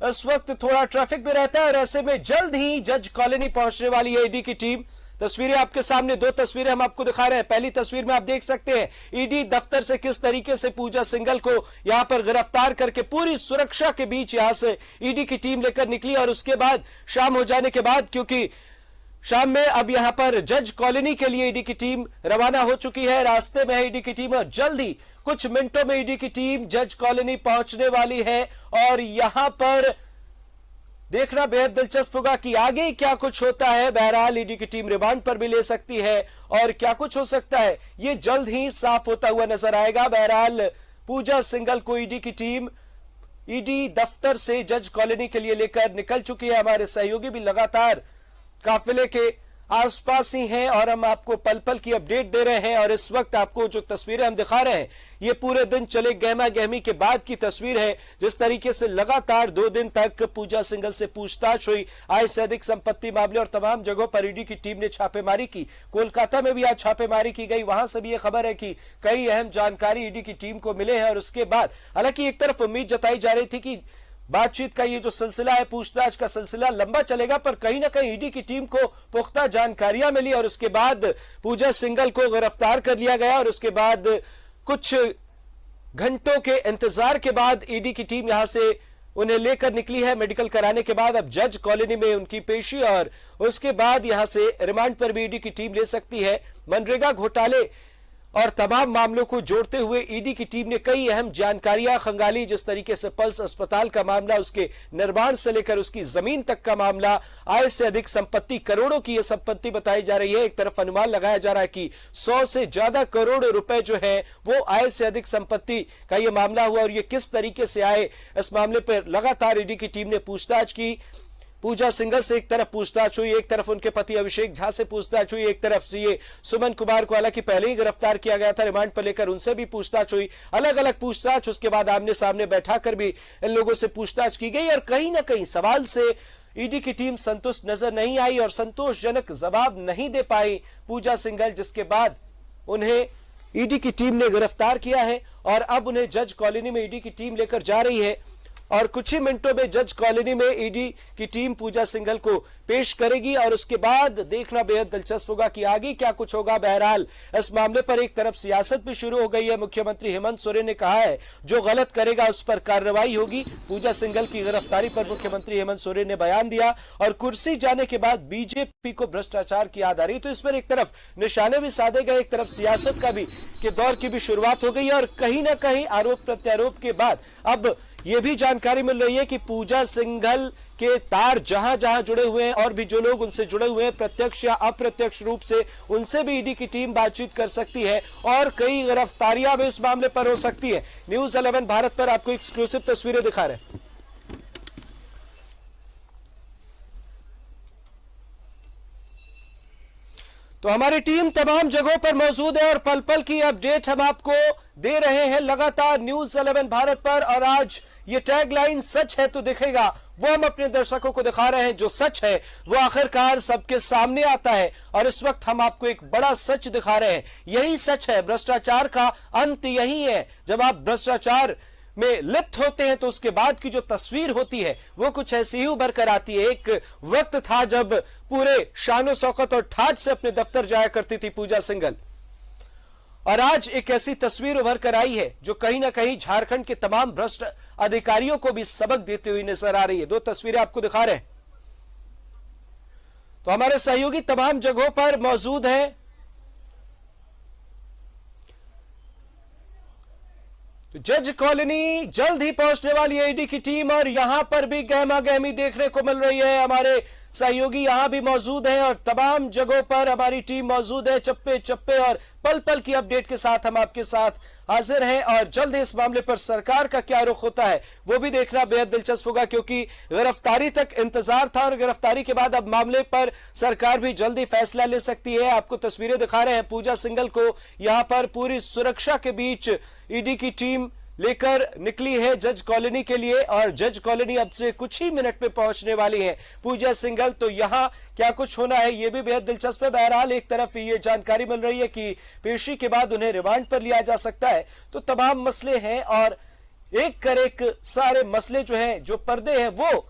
इस वक्त थोड़ा ट्रैफिक भी रहता है और ऐसे में जल्द ही जज कॉलोनी पहुंचने वाली है ईडी की टीम। तस्वीरें आपके सामने, दो तस्वीरें हम आपको दिखा रहे हैं। पहली तस्वीर में आप देख सकते हैं ईडी दफ्तर से किस तरीके से पूजा सिंघल को यहां पर गिरफ्तार करके पूरी सुरक्षा के बीच यहां से ईडी की टीम लेकर निकली। और उसके बाद शाम हो जाने के बाद, क्योंकि शाम में अब यहां पर जज कॉलोनी के लिए ईडी की टीम रवाना हो चुकी है, रास्ते में है ईडी की टीम और जल्द ही कुछ मिनटों में ईडी की टीम जज कॉलोनी पहुंचने वाली है। और यहां पर देखना बेहद दिलचस्प होगा कि आगे क्या कुछ होता है। बहरहाल ईडी की टीम रिमांड पर भी ले सकती है और क्या कुछ हो सकता है ये जल्द ही साफ होता हुआ नजर आएगा। बहरहाल पूजा सिंघल को ईडी की टीम ईडी दफ्तर से जज कॉलोनी के लिए लेकर निकल चुकी है। हमारे सहयोगी भी लगातार काफिले के आसपास ही हैं और हम आपको पल पल की अपडेट दे रहे हैं। और इस वक्त आपको जो तस्वीरें हम दिखा रहे हैं ये पूरे दिन चले गहमा गहमी के बाद की तस्वीर है। जिस तरीके से लगातार 2 दिन तक पूजा सिंघल से पूछताछ हुई, आय से अधिक संपत्ति मामले और तमाम जगहों पर ईडी की टीम ने छापेमारी की। कोलकाता में भी आज छापेमारी की गई, वहां से भी ये खबर है कि कई अहम जानकारी ईडी की टीम को मिले हैं। और उसके बाद हालांकि एक तरफ उम्मीद जताई जा रही थी कि बातचीत का ये जो सिलसिला है, पूछताछ का सिलसिला लंबा चलेगा, पर कहीं ना कहीं ईडी की टीम को पुख्ता जानकारियां मिली और उसके बाद पूजा सिंघल को गिरफ्तार कर लिया गया। और उसके बाद कुछ घंटों के इंतजार के बाद ईडी की टीम यहां से उन्हें लेकर निकली है। मेडिकल कराने के बाद अब जज कॉलोनी में उनकी पेशी और उसके बाद यहां से रिमांड पर भी ईडी की टीम ले सकती है। मनरेगा घोटाले और तमाम मामलों को जोड़ते हुए ईडी की टीम ने कई अहम जानकारियां खंगाली। जिस तरीके से पल्स अस्पताल का मामला, उसके निर्माण से लेकर उसकी जमीन तक का मामला, आय से अधिक संपत्ति, करोड़ों की यह संपत्ति बताई जा रही है। एक तरफ अनुमान लगाया जा रहा है कि 100 से ज्यादा करोड़ रुपए जो है वो आय से अधिक संपत्ति का यह मामला हुआ। और ये किस तरीके से आए, इस मामले पर लगातार ईडी की टीम ने पूछताछ की। पूजा सिंघल से एक तरफ पूछताछ हुई, एक तरफ उनके पति अभिषेक झा से पूछताछ हुई, एक तरफ से ये सुमन कुमार को हालांकि पहले ही गिरफ्तार किया गया था, रिमांड पर लेकर उनसे भी पूछताछ हुई। अलग अलग पूछताछ, उसके बाद आमने सामने बैठाकर भी इन लोगों से पूछताछ की गई। और कहीं ना कहीं सवाल से ईडी की टीम संतुष्ट नजर नहीं आई और संतोषजनक जवाब नहीं दे पाई पूजा सिंघल, जिसके बाद उन्हें ईडी की टीम ने गिरफ्तार किया है और अब उन्हें जज कॉलोनी में ईडी की टीम लेकर जा रही है। और कुछ ही मिनटों में जज कॉलोनी में ईडी की टीम पूजा सिंघल को पेश करेगी और उसके बाद देखना बेहद दिलचस्प होगा कि आगे क्या कुछ होगा। बहरहाल इस मामले पर एक तरफ सियासत भी शुरू हो गई है। मुख्यमंत्री हेमंत सोरेन ने कहा है जो गलत करेगा उस पर कार्रवाई होगी। पूजा सिंघल की गिरफ्तारी पर मुख्यमंत्री हेमंत सोरेन ने बयान दिया और कुर्सी जाने के बाद बीजेपी को भ्रष्टाचार की याद आ रही। तो इस पर एक तरफ निशाने भी साधे गए, एक तरफ सियासत का भी के दौर की भी शुरुआत हो गई और कहीं ना कहीं आरोप प्रत्यारोप के बाद अब यह भी जानकारी मिल रही है कि पूजा सिंघल के तार जहां जहां जुड़े हुए हैं और भी जो लोग उनसे जुड़े हुए हैं प्रत्यक्ष या अप्रत्यक्ष रूप से, उनसे भी ईडी की टीम बातचीत कर सकती है और कई गिरफ्तारियां भी इस मामले पर हो सकती है। न्यूज़ 11 भारत पर आपको एक्सक्लूसिव तस्वीरें दिखा रहे हैं। तो हमारी टीम तमाम जगहों पर मौजूद है और पल पल की अपडेट हम आपको दे रहे हैं लगातार न्यूज़ 11 भारत पर। और आज ये टैगलाइन सच है तो दिखेगा, वो हम अपने दर्शकों को दिखा रहे हैं। जो सच है वो आखिरकार सबके सामने आता है और इस वक्त हम आपको एक बड़ा सच दिखा रहे हैं। यही सच है, भ्रष्टाचार का अंत यही है। जब आप भ्रष्टाचार में लिप्त होते हैं तो उसके बाद की जो तस्वीर होती है वो कुछ ऐसी ही उभर कर आती है। एक वक्त था जब पूरे शानो शौकत और ठाठ से अपने दफ्तर जाया करती थी पूजा सिंघल, और आज एक ऐसी तस्वीर उभर कर आई है जो कहीं ना कहीं झारखंड के तमाम भ्रष्ट अधिकारियों को भी सबक देती हुई नजर आ रही है। 2 तस्वीरें आपको दिखा रहे हैं। तो हमारे सहयोगी तमाम जगहों पर मौजूद हैं। जज कॉलोनी जल्द ही पहुंचने वाली है ईडी की टीम और यहां पर भी गहमा गहमी देखने को मिल रही है। हमारे सहयोगी यहां भी मौजूद हैं और तमाम जगहों पर हमारी टीम मौजूद है। चप्पे चप्पे और पल पल की अपडेट के साथ हम आपके साथ हाजिर हैं और जल्द इस मामले पर सरकार का क्या रुख होता है वो भी देखना बेहद दिलचस्प होगा, क्योंकि गिरफ्तारी तक इंतजार था और गिरफ्तारी के बाद अब मामले पर सरकार भी जल्दी फैसला ले सकती है। आपको तस्वीरें दिखा रहे हैं पूजा सिंघल को यहां पर पूरी सुरक्षा के बीच ईडी की टीम लेकर निकली है जज कॉलोनी के लिए और जज कॉलोनी अब से कुछ ही मिनट में पहुंचने वाली है पूजा सिंघल। तो यहां क्या कुछ होना है ये भी बेहद दिलचस्प है। बहरहाल एक तरफ ये जानकारी मिल रही है कि पेशी के बाद उन्हें रिमांड पर लिया जा सकता है। तो तमाम मसले हैं और एक कर एक सारे मसले जो हैं, जो पर्दे हैं वो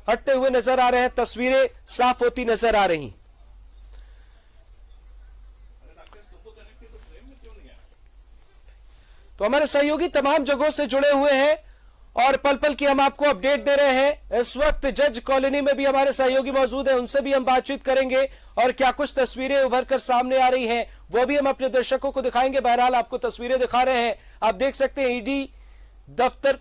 हटते हुए नजर आ रहे हैं, तस्वीरें साफ होती नजर आ रही। तो हमारे सहयोगी तमाम जगहों से जुड़े हुए हैं और पल पल की हम आपको अपडेट दे रहे हैं। इस वक्त जज कॉलोनी में भी हमारे सहयोगी मौजूद हैं, उनसे भी हम बातचीत करेंगे और क्या कुछ तस्वीरें उभर कर सामने आ रही हैं वो भी हम अपने दर्शकों को दिखाएंगे। बहरहाल आपको तस्वीरें दिखा रहे हैं, आप देख सकते हैं ईडी दफ्तर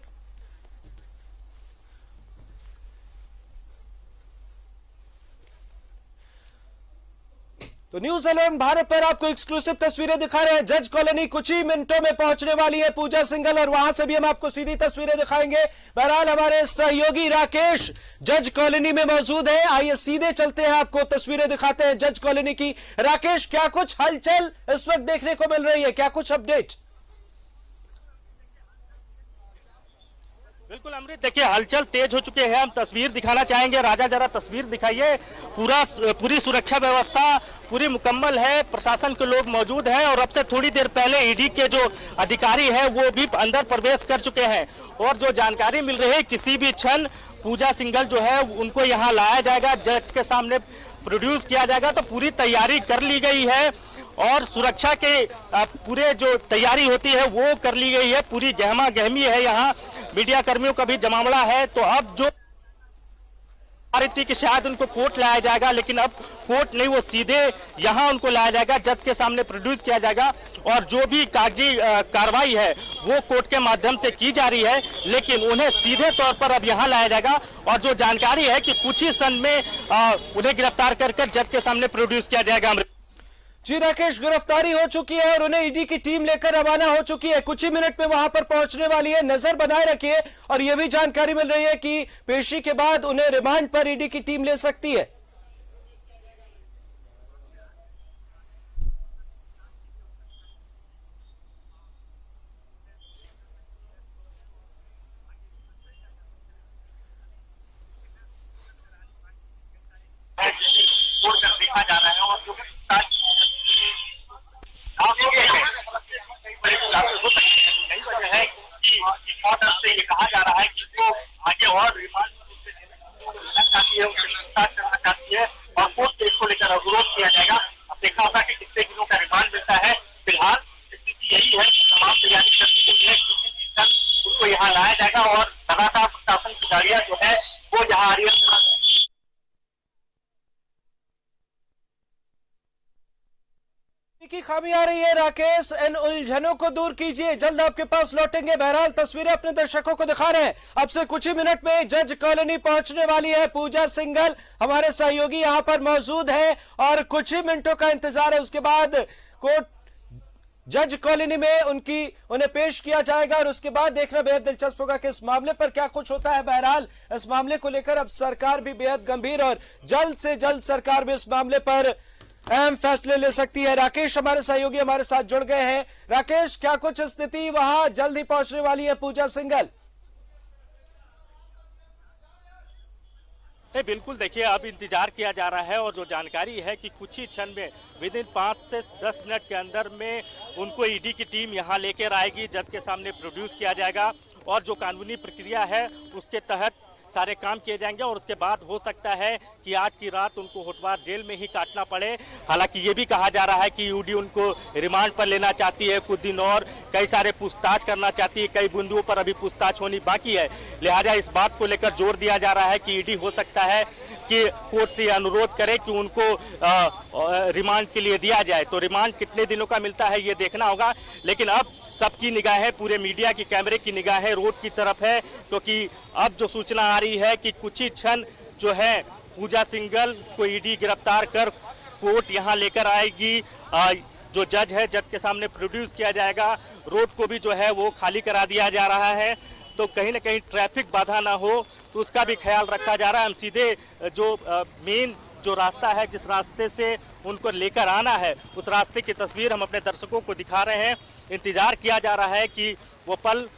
तो न्यूज 11 भारत पर आपको एक्सक्लूसिव तस्वीरें दिखा रहे हैं। जज कॉलोनी कुछ ही मिनटों में पहुंचने वाली है पूजा सिंघल, और वहां से भी हम आपको सीधी तस्वीरें दिखाएंगे। बहरहाल हमारे सहयोगी राकेश जज कॉलोनी में मौजूद है, आइए सीधे चलते हैं, आपको तस्वीरें दिखाते हैं जज कॉलोनी की। राकेश, क्या कुछ हलचल इस वक्त देखने को मिल रही है, क्या कुछ अपडेट? बिल्कुल अमृत, देखिए हलचल तेज हो चुके हैं। हम तस्वीर दिखाना चाहेंगे। राजा जरा तस्वीर दिखाइए। पूरी सुरक्षा व्यवस्था पूरी मुकम्मल है, प्रशासन के लोग मौजूद हैं और अब से थोड़ी देर पहले ईडी के जो अधिकारी हैं वो भी अंदर प्रवेश कर चुके हैं। और जो जानकारी मिल रही है, किसी भी क्षण पूजा सिंघल जो है उनको यहाँ लाया जाएगा, जज के सामने प्रोड्यूस किया जाएगा। तो पूरी तैयारी कर ली गई है और सुरक्षा के पूरे जो तैयारी होती है वो कर ली गई है। पूरी गहमा गहमी है, यहाँ मीडिया कर्मियों का भी जमावड़ा है। तो अब जो थी कि शायद उनको कोर्ट लाया जाएगा, लेकिन अब कोर्ट नहीं, वो सीधे यहाँ उनको लाया जाएगा, जज के सामने प्रोड्यूस किया जाएगा और जो भी कागजी कार्रवाई है वो कोर्ट के माध्यम से की जा रही है, लेकिन उन्हें सीधे तौर पर अब यहाँ लाया जाएगा। और जो जानकारी है कि कुछ ही क्षण में उन्हें गिरफ्तार कर जज के सामने प्रोड्यूस किया जाएगा। जी राकेश, गिरफ्तारी हो चुकी है और उन्हें ईडी की टीम लेकर रवाना हो चुकी है, कुछ ही मिनट में वहां पर पहुंचने वाली है। नजर बनाए रखिए। और यह भी जानकारी मिल रही है कि पेशी के बाद उन्हें रिमांड पर ईडी की टीम ले सकती है। देखा जा रहा है और जो यही वजह है कि ऑर्डर से ये कहा जा रहा है कि वो आगे और रिमांड चाहती है, उनसे पूछताछ करना चाहती है और कोर्ट से इसको लेकर अनुरोध किया जाएगा। अब देखा होगा कि कितने दिनों का रिमांड मिलता है। फिलहाल स्थिति यही है कि तमाम तैयारी कर दी गई है, उनको यहाँ लाया जाएगा और लगातार प्रशासन की गाड़ियां जो है वो यहाँ आ रही है। की खामी आ रही है राकेश, इन उलझनों को दूर कीजिए, जल्द आपके पास लौटेंगे। बहरहाल तस्वीरें अपने दर्शकों को दिखा रहे हैं। अब से कुछ ही मिनट में जज कॉलोनी पहुंचने वाली है पूजा सिंघल, हमारे सहयोगी यहां पर मौजूद है और कुछ ही मिनटों का इंतजार है। उसके बाद कोर्ट जज कॉलोनी में उन्हें पेश किया जाएगा और उसके बाद देखना बेहद दिलचस्प होगा कि इस मामले पर क्या कुछ होता है। बहरहाल इस मामले को लेकर अब सरकार भी बेहद गंभीर और जल्द से जल्द सरकार भी इस मामले पर अहम फैसले ले सकती है। राकेश हमारे सहयोगी हमारे साथ जुड़ गए हैं। राकेश, क्या कुछ स्थिति वहां जल्द ही पहुंचने वाली है पूजा सिंघल? बिल्कुल, देखिए अब इंतजार किया जा रहा है और जो जानकारी है कि कुछ ही क्षण में विदिन 5 से 10 मिनट के अंदर में उनको ईडी की टीम यहां लेकर आएगी, जज के सामने प्रोड्यूस किया जाएगा और जो कानूनी प्रक्रिया है उसके तहत सारे काम किए जाएंगे और उसके बाद हो सकता है कि आज की रात उनको होटवार जेल में ही काटना पड़े। हालांकि ये भी कहा जा रहा है कि ईडी उनको रिमांड पर लेना चाहती है, कुछ दिन और कई सारे पूछताछ करना चाहती है, कई बिंदुओं पर अभी पूछताछ होनी बाकी है। लिहाजा इस बात को लेकर जोर दिया जा रहा है कि ईडी हो सकता है कि कोर्ट से अनुरोध करे कि उनको रिमांड के लिए दिया जाए। तो रिमांड कितने दिनों का मिलता है ये देखना होगा, लेकिन अब सबकी निगाहें, पूरे मीडिया की कैमरे की निगाहें रोड की तरफ है, क्योंकि अब जो सूचना आ रही है कि कुछ ही क्षण जो है पूजा सिंघल को ईडी गिरफ्तार कर कोर्ट यहां लेकर आएगी। जो जज है, जज के सामने प्रोड्यूस किया जाएगा। रोड को भी जो है वो खाली करा दिया जा रहा है, तो कहीं ना कहीं ट्रैफिक बाधा ना हो तो उसका भी ख्याल रखा जा रहा है। हम सीधे जो मेन जो रास्ता है, जिस रास्ते से उनको लेकर आना है, उस रास्ते की तस्वीर हम अपने दर्शकों को दिखा रहे हैं। इंतजार किया जा रहा है कि वो पल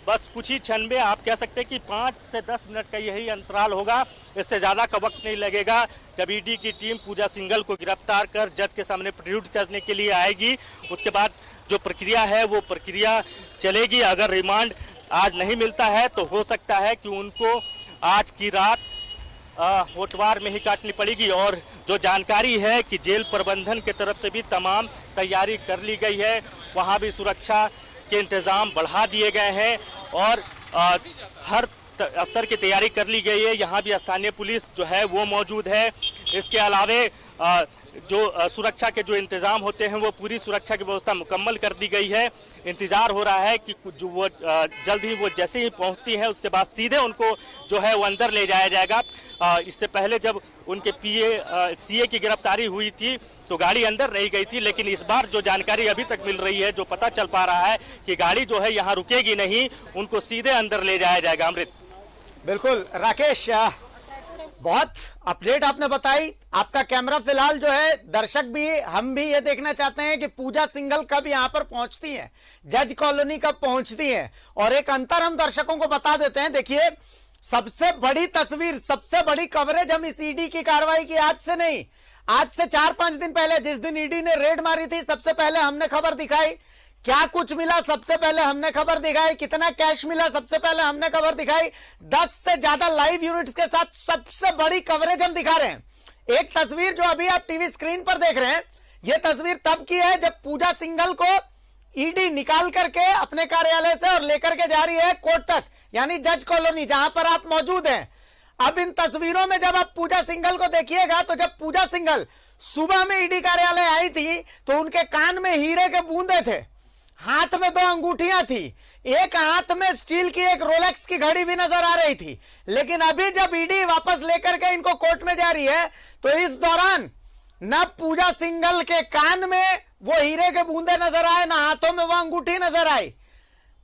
बस कुछ ही क्षण में, आप कह सकते हैं कि 5 से 10 मिनट का यही अंतराल होगा, इससे ज़्यादा का वक्त नहीं लगेगा जब ईडी की टीम पूजा सिंघल को गिरफ्तार कर जज के सामने प्रोड्यूस करने के लिए आएगी। उसके बाद जो प्रक्रिया है वो प्रक्रिया चलेगी। अगर रिमांड आज नहीं मिलता है तो हो सकता है कि उनको आज की रात होटवार में ही काटनी पड़ेगी। और जो जानकारी है कि जेल प्रबंधन की तरफ से भी तमाम तैयारी कर ली गई है, वहाँ भी सुरक्षा के इंतज़ाम बढ़ा दिए गए हैं और हर स्तर की तैयारी कर ली गई है। यहाँ भी स्थानीय पुलिस जो है वो मौजूद है। इसके अलावे जो सुरक्षा के जो इंतजाम होते हैं वो पूरी सुरक्षा की व्यवस्था मुकम्मल कर दी गई है। इंतजार हो रहा है कि जो वो जल्द ही वो जैसे ही पहुंचती है उसके बाद सीधे उनको जो है वो अंदर ले जाया जाएगा। इससे पहले जब उनके सीए की गिरफ्तारी हुई थी तो गाड़ी अंदर नहीं गई थी, लेकिन इस बार जो जानकारी अभी तक मिल रही है, जो पता चल पा रहा है कि गाड़ी जो है यहाँ रुकेगी नहीं, उनको सीधे अंदर ले जाया जाएगा। अमृत। बिल्कुल राकेश, बहुत अपडेट आपने बताई। आपका कैमरा फिलहाल जो है, दर्शक भी हम भी ये देखना चाहते हैं कि पूजा सिंघल कब यहां पर पहुंचती है, जज कॉलोनी कब पहुंचती है। और एक अंतर हम दर्शकों को बता देते हैं। देखिए, सबसे बड़ी तस्वीर, सबसे बड़ी कवरेज हम इस ईडी की कार्रवाई की आज से नहीं, आज से 4-5 दिन पहले, जिस दिन ईडी ने रेड मारी थी, सबसे पहले हमने खबर दिखाई। क्या कुछ मिला सबसे पहले हमने खबर दिखाई, कितना कैश मिला सबसे पहले हमने खबर दिखाई। 10 से ज्यादा लाइव यूनिट्स के साथ सबसे बड़ी कवरेज हम दिखा रहे हैं। एक तस्वीर जो अभी आप टीवी स्क्रीन पर देख रहे हैं, यह तस्वीर तब की है जब पूजा सिंघल को ईडी निकाल करके अपने कार्यालय से और लेकर के जा रही है कोर्ट तक, यानी जज कॉलोनी, जहां पर आप मौजूद हैं। अब इन तस्वीरों में जब आप पूजा सिंघल को देखिएगा, तो जब पूजा सिंघल सुबह में ईडी कार्यालय आई थी तो उनके कान में हीरे के बूंदे थे, हाथ में 2 अंगूठियां थी, एक हाथ में स्टील की एक रोलेक्स की घड़ी भी नजर आ रही थी। लेकिन अभी जब ईडी वापस लेकर के इनको कोर्ट में जा रही है, तो इस दौरान न पूजा सिंघल के कान में वो हीरे के बूंदे नजर आए, ना हाथों में वो अंगूठी नजर आई।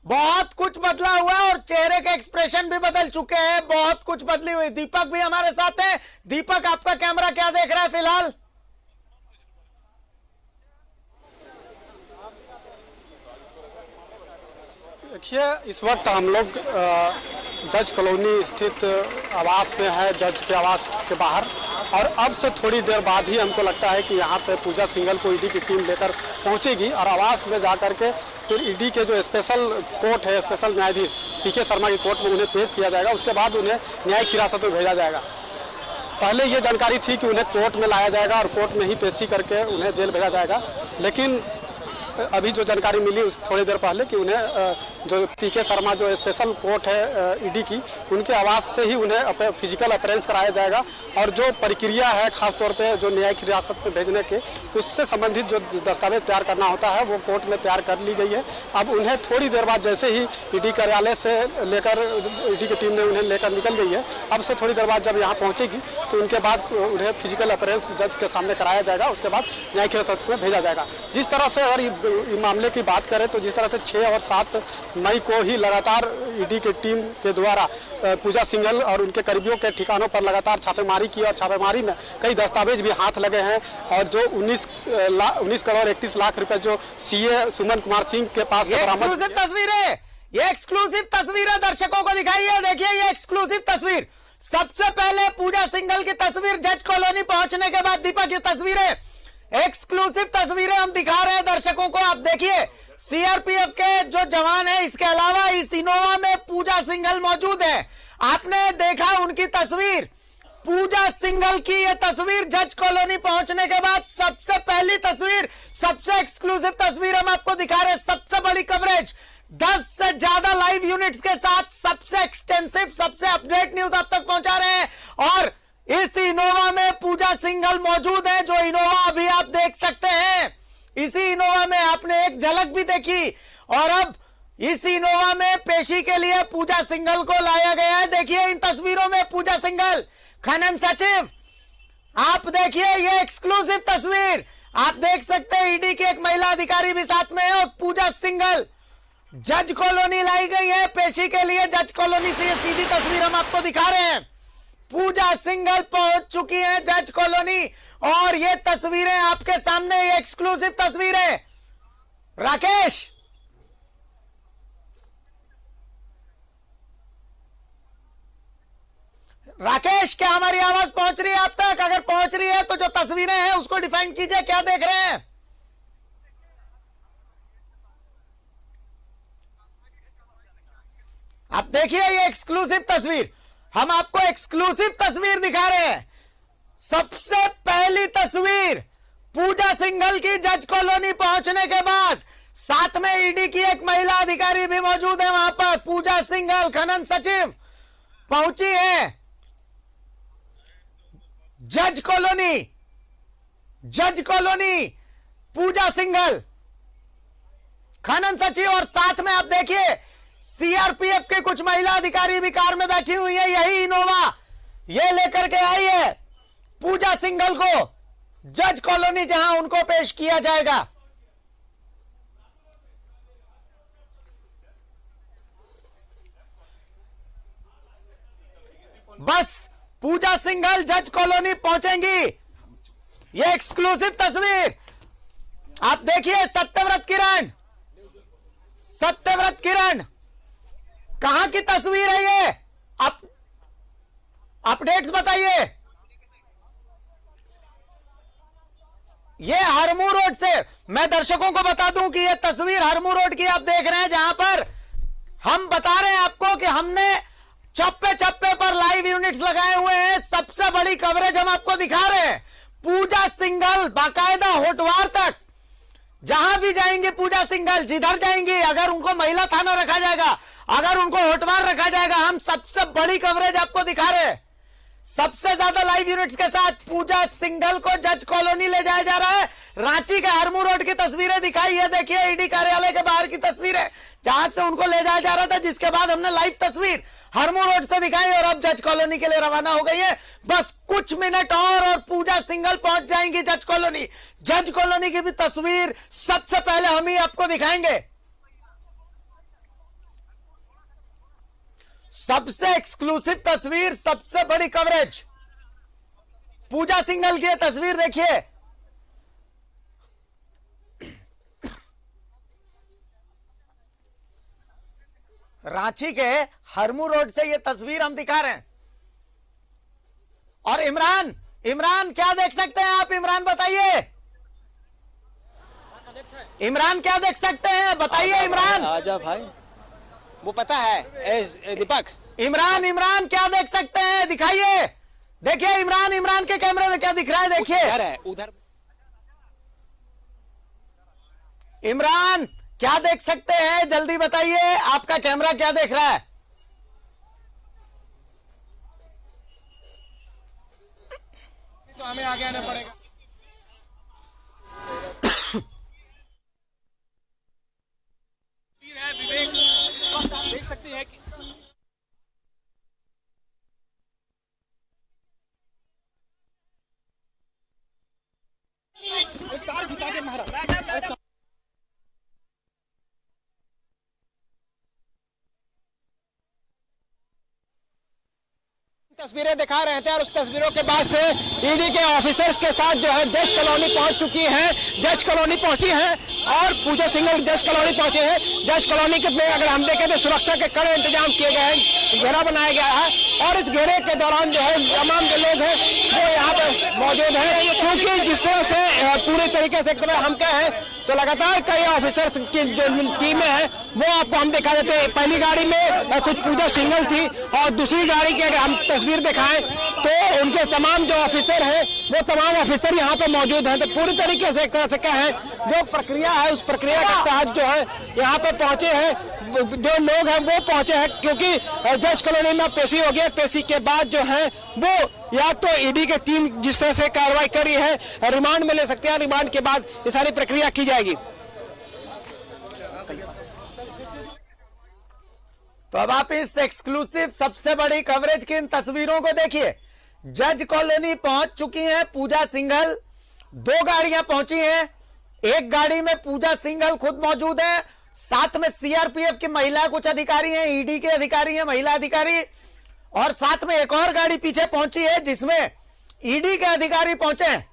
बहुत कुछ बदला हुआ और चेहरे के एक्सप्रेशन भी बदल चुके हैं, बहुत कुछ बदली हुई। दीपक भी हमारे साथ है। दीपक, आपका कैमरा क्या देख रहा है फिलहाल? देखिए, इस वक्त हम लोग जज कॉलोनी स्थित आवास में है, जज के आवास के बाहर। और अब से थोड़ी देर बाद ही हमको लगता है कि यहाँ पे पूजा सिंघल को ईडी की टीम लेकर पहुँचेगी और आवास में जाकर के फिर ईडी के जो स्पेशल कोर्ट है, स्पेशल न्यायाधीश पीके शर्मा की कोर्ट में उन्हें पेश किया जाएगा। उसके बाद उन्हें न्यायिक हिरासत में भेजा जाएगा। पहले ये जानकारी थी कि उन्हें कोर्ट में लाया जाएगा और कोर्ट में ही पेशी करके उन्हें जेल भेजा जाएगा, लेकिन अभी जो जानकारी मिली उस थोड़ी देर पहले कि उन्हें जो पीके शर्मा जो स्पेशल कोर्ट है ईडी की, उनके आवास से ही उन्हें फिजिकल अपीयरेंस कराया जाएगा। और जो प्रक्रिया है खासतौर पे जो न्यायिक हिरासत में भेजने के, उससे संबंधित जो दस्तावेज तैयार करना होता है वो कोर्ट में तैयार कर ली गई है। अब उन्हें थोड़ी देर बाद जैसे ही ईडी कार्यालय से लेकर ईडी की टीम ने उन्हें लेकर निकल गई है, अब से थोड़ी देर बाद जब यहाँ पहुँचेगी तो उनके बाद उन्हें फिजिकल अपीयरेंस जज के सामने कराया जाएगा। उसके बाद न्यायिक हिरासत में भेजा जाएगा। जिस तरह से अगर मामले की बात करें तो जिस तरह से 6 और 7 मई को ही लगातार ईडी की टीम के द्वारा पूजा सिंघल और उनके करीबियों के ठिकानों पर लगातार छापेमारी की और छापेमारी में कई दस्तावेज भी हाथ लगे हैं। और जो 19 करोड़ 31 लाख रुपए जो सीए सुमन कुमार सिंह के पास से बरामद तस्वीरें, ये एक्सक्लूसिव तस्वीरें दर्शकों को दिखाई है। देखिए, ये एक्सक्लूसिव तस्वीर, सबसे पहले पूजा सिंघल की तस्वीर जज कॉलोनी पहुंचने के बाद दीपक, ये तस्वीरें एक्सक्लूसिव तस्वीरें हम दिखा रहे हैं दर्शकों को। आप देखिए, सीआरपीएफ के जो जवान हैं, इसके अलावा इस इनोवा में पूजा सिंघल मौजूद है। आपने देखा उनकी तस्वीर, पूजा सिंघल की ये तस्वीर जज कॉलोनी पहुंचने के बाद सबसे पहली तस्वीर, सबसे एक्सक्लूसिव तस्वीर हम आपको दिखा रहे हैं। सबसे बड़ी कवरेज, 10 से ज्यादा लाइव यूनिट्स के साथ सबसे एक्सटेंसिव, सबसे अपडेट न्यूज आप तक पहुंचा रहे हैं। और इस इनोवा में पूजा सिंघल मौजूद है, जो इनोवा अभी आप देख सकते हैं। इसी इनोवा में आपने एक झलक भी देखी और अब इस इनोवा में पेशी के लिए पूजा सिंघल को लाया गया है। देखिए इन तस्वीरों में पूजा सिंघल, खनन सचिव, आप देखिए ये एक्सक्लूसिव तस्वीर आप देख सकते हैं। ईडी की एक महिला अधिकारी भी साथ में है और पूजा सिंघल जज कॉलोनी लाई गई है पेशी के लिए। जज कॉलोनी से ये सीधी तस्वीर हम आपको दिखा रहे हैं। पूजा सिंघल पहुंच चुकी है जज कॉलोनी और ये तस्वीरें आपके सामने, ये एक्सक्लूसिव तस्वीरें। राकेश, राकेश, क्या हमारी आवाज पहुंच रही है आप तक? अगर पहुंच रही है तो जो तस्वीरें हैं उसको डिफाइन कीजिए, क्या देख रहे हैं? आप देखिए ये एक्सक्लूसिव तस्वीर, हम आपको एक्सक्लूसिव तस्वीर दिखा रहे हैं। सबसे पहली तस्वीर पूजा सिंघल की जज कॉलोनी पहुंचने के बाद, साथ में ईडी की एक महिला अधिकारी भी मौजूद है वहां पर। पूजा सिंघल खनन सचिव पहुंची है जज कॉलोनी। जज कॉलोनी, पूजा सिंघल, खनन सचिव, और साथ में आप देखिए सीआरपीएफ के कुछ महिला अधिकारी भी कार में बैठी हुई है। यही इनोवा ये लेकर के आई है पूजा सिंघल को जज कॉलोनी, जहां उनको पेश किया जाएगा। बस पूजा सिंघल जज कॉलोनी पहुंचेंगी। ये एक्सक्लूसिव तस्वीर आप देखिए। सत्यव्रत किरण, सत्यव्रत किरण कहां की तस्वीर है ये? अपडेट्स बताइए। ये हरमू रोड से, मैं दर्शकों को बता दूं कि ये तस्वीर हरमू रोड की आप देख रहे हैं, जहां पर हम बता रहे हैं आपको कि हमने चप्पे चप्पे पर लाइव यूनिट्स लगाए हुए हैं। सबसे बड़ी कवरेज हम आपको दिखा रहे हैं। पूजा सिंघल बाकायदा होटवार तक, जहां भी जाएंगे पूजा सिंघल, जिधर जाएंगी, अगर उनको महिला थाना रखा जाएगा, अगर उनको होटवार रखा जाएगा, हम सबसे बड़ी कवरेज आपको दिखा रहे हैं। सबसे ज्यादा लाइव यूनिट्स के साथ पूजा सिंघल को जज कॉलोनी ले जाया जा रहा है। रांची के हरमू रोड की तस्वीरें दिखाई है, देखिए ईडी कार्यालय के बाहर की तस्वीरें, जहां से उनको ले जाया जा रहा था, जिसके बाद हमने लाइव तस्वीर हरमू रोड से दिखाई और अब जज कॉलोनी के लिए रवाना हो गई है। बस कुछ मिनट और पूजा सिंघल पहुंच जाएंगी जज कॉलोनी। जज कॉलोनी की भी तस्वीर सबसे पहले हम ही आपको दिखाएंगे। सबसे एक्सक्लूसिव तस्वीर, सबसे बड़ी कवरेज, पूजा सिंघल की तस्वीर देखिए। रांची के हरमू रोड से ये तस्वीर हम दिखा रहे हैं। और इमरान, इमरान क्या देख सकते हैं आप? इमरान बताइए, इमरान क्या देख सकते हैं? बताइए इमरान। आजा भाई, वो पता है दीपक। इमरान, इमरान क्या देख सकते हैं? दिखाइए। देखिए इमरान, इमरान के कैमरे में क्या दिख रहा है? देखिए उधर इमरान क्या देख सकते हैं? जल्दी बताइए, आपका कैमरा क्या देख रहा है? तो हमें आगे आना पड़ेगा। देख सकते हैं कि तस्वीरें दिखा रहे थे और उस तस्वीरों के बाद से ईडी के ऑफिसर्स के साथ जो है जज कॉलोनी पहुंच चुकी हैं। जज कॉलोनी पहुंची हैं और पूजा सिंघल जज कॉलोनी पहुंचे हैं। जज कॉलोनी के में अगर हम देखें तो सुरक्षा के कड़े इंतजाम किए गए हैं, घेरा बनाया गया है और इस घेरे के दौरान जो है तमाम जो लोग हैं वो यहाँ पर मौजूद हैं, क्योंकि जिस तरह से पूरी तरीके से एकदम हम कहें तो लगातार कई ऑफिसर्स की जो टीमें हैं वो आपको हम दिखा देते हैं। पहली गाड़ी में कुछ पूजा सिंघल थी और दूसरी गाड़ी की अगर हम तस्वीर दिखाएं तो उनके तमाम जो ऑफिसर हैं वो तमाम ऑफिसर यहाँ पे मौजूद हैं। तो पूरी तरीके से एक तरह से कहें जो प्रक्रिया है उस प्रक्रिया के तहत जो है यहाँ पे पहुंचे हैं, जो लोग हैं वो पहुंचे हैं, क्योंकि जज कॉलोनी में पेशी हो गया। पेशी के बाद जो है वो या तो ईडी की टीम जिस तरह से कार्रवाई कर रही है रिमांड में ले सकते हैं, रिमांड के बाद ये सारी प्रक्रिया की जाएगी। तो अब आप इस एक्सक्लूसिव सबसे बड़ी कवरेज की इन तस्वीरों को देखिए। जज कॉलोनी पहुंच चुकी हैं पूजा सिंघल, 2 गाड़ियां पहुंची हैं। एक गाड़ी में पूजा सिंघल खुद मौजूद है, साथ में सीआरपीएफ की महिला कुछ अधिकारी हैं, ईडी के अधिकारी हैं, महिला अधिकारी, और साथ में एक और गाड़ी पीछे पहुंची है जिसमें ईडी के अधिकारी पहुंचे हैं।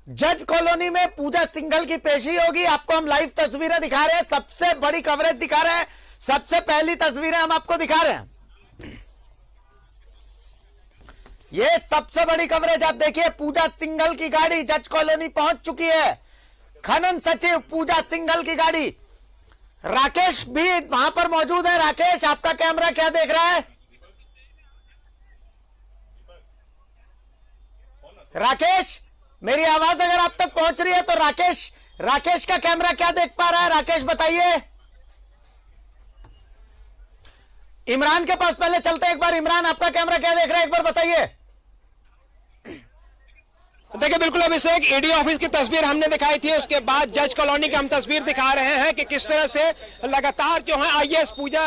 जज कॉलोनी में पूजा सिंघल की पेशी होगी। आपको हम लाइव तस्वीरें दिखा रहे हैं, सबसे बड़ी कवरेज दिखा रहे हैं। सबसे पहली तस्वीरें हम आपको दिखा रहे हैं, ये सबसे बड़ी कवरेज आप देखिए। पूजा सिंघल की गाड़ी जज कॉलोनी पहुंच चुकी है। खनन सचिव पूजा सिंघल की गाड़ी, राकेश भी वहां पर मौजूद है। राकेश, आपका कैमरा क्या देख रहा है? राकेश, मेरी आवाज अगर आप तक पहुंच रही है तो राकेश का कैमरा क्या देख पा रहा है? राकेश बताइए। इमरान के पास पहले चलते हैं एक बार। इमरान, आपका कैमरा क्या देख रहा है? एक बार बताइए। देखिए बिल्कुल अभिषेक, ईडी ऑफिस की तस्वीर हमने दिखाई थी, उसके बाद जज कॉलोनी की हम तस्वीर दिखा रहे हैं कि किस तरह से लगातार जो है आईएएस पूजा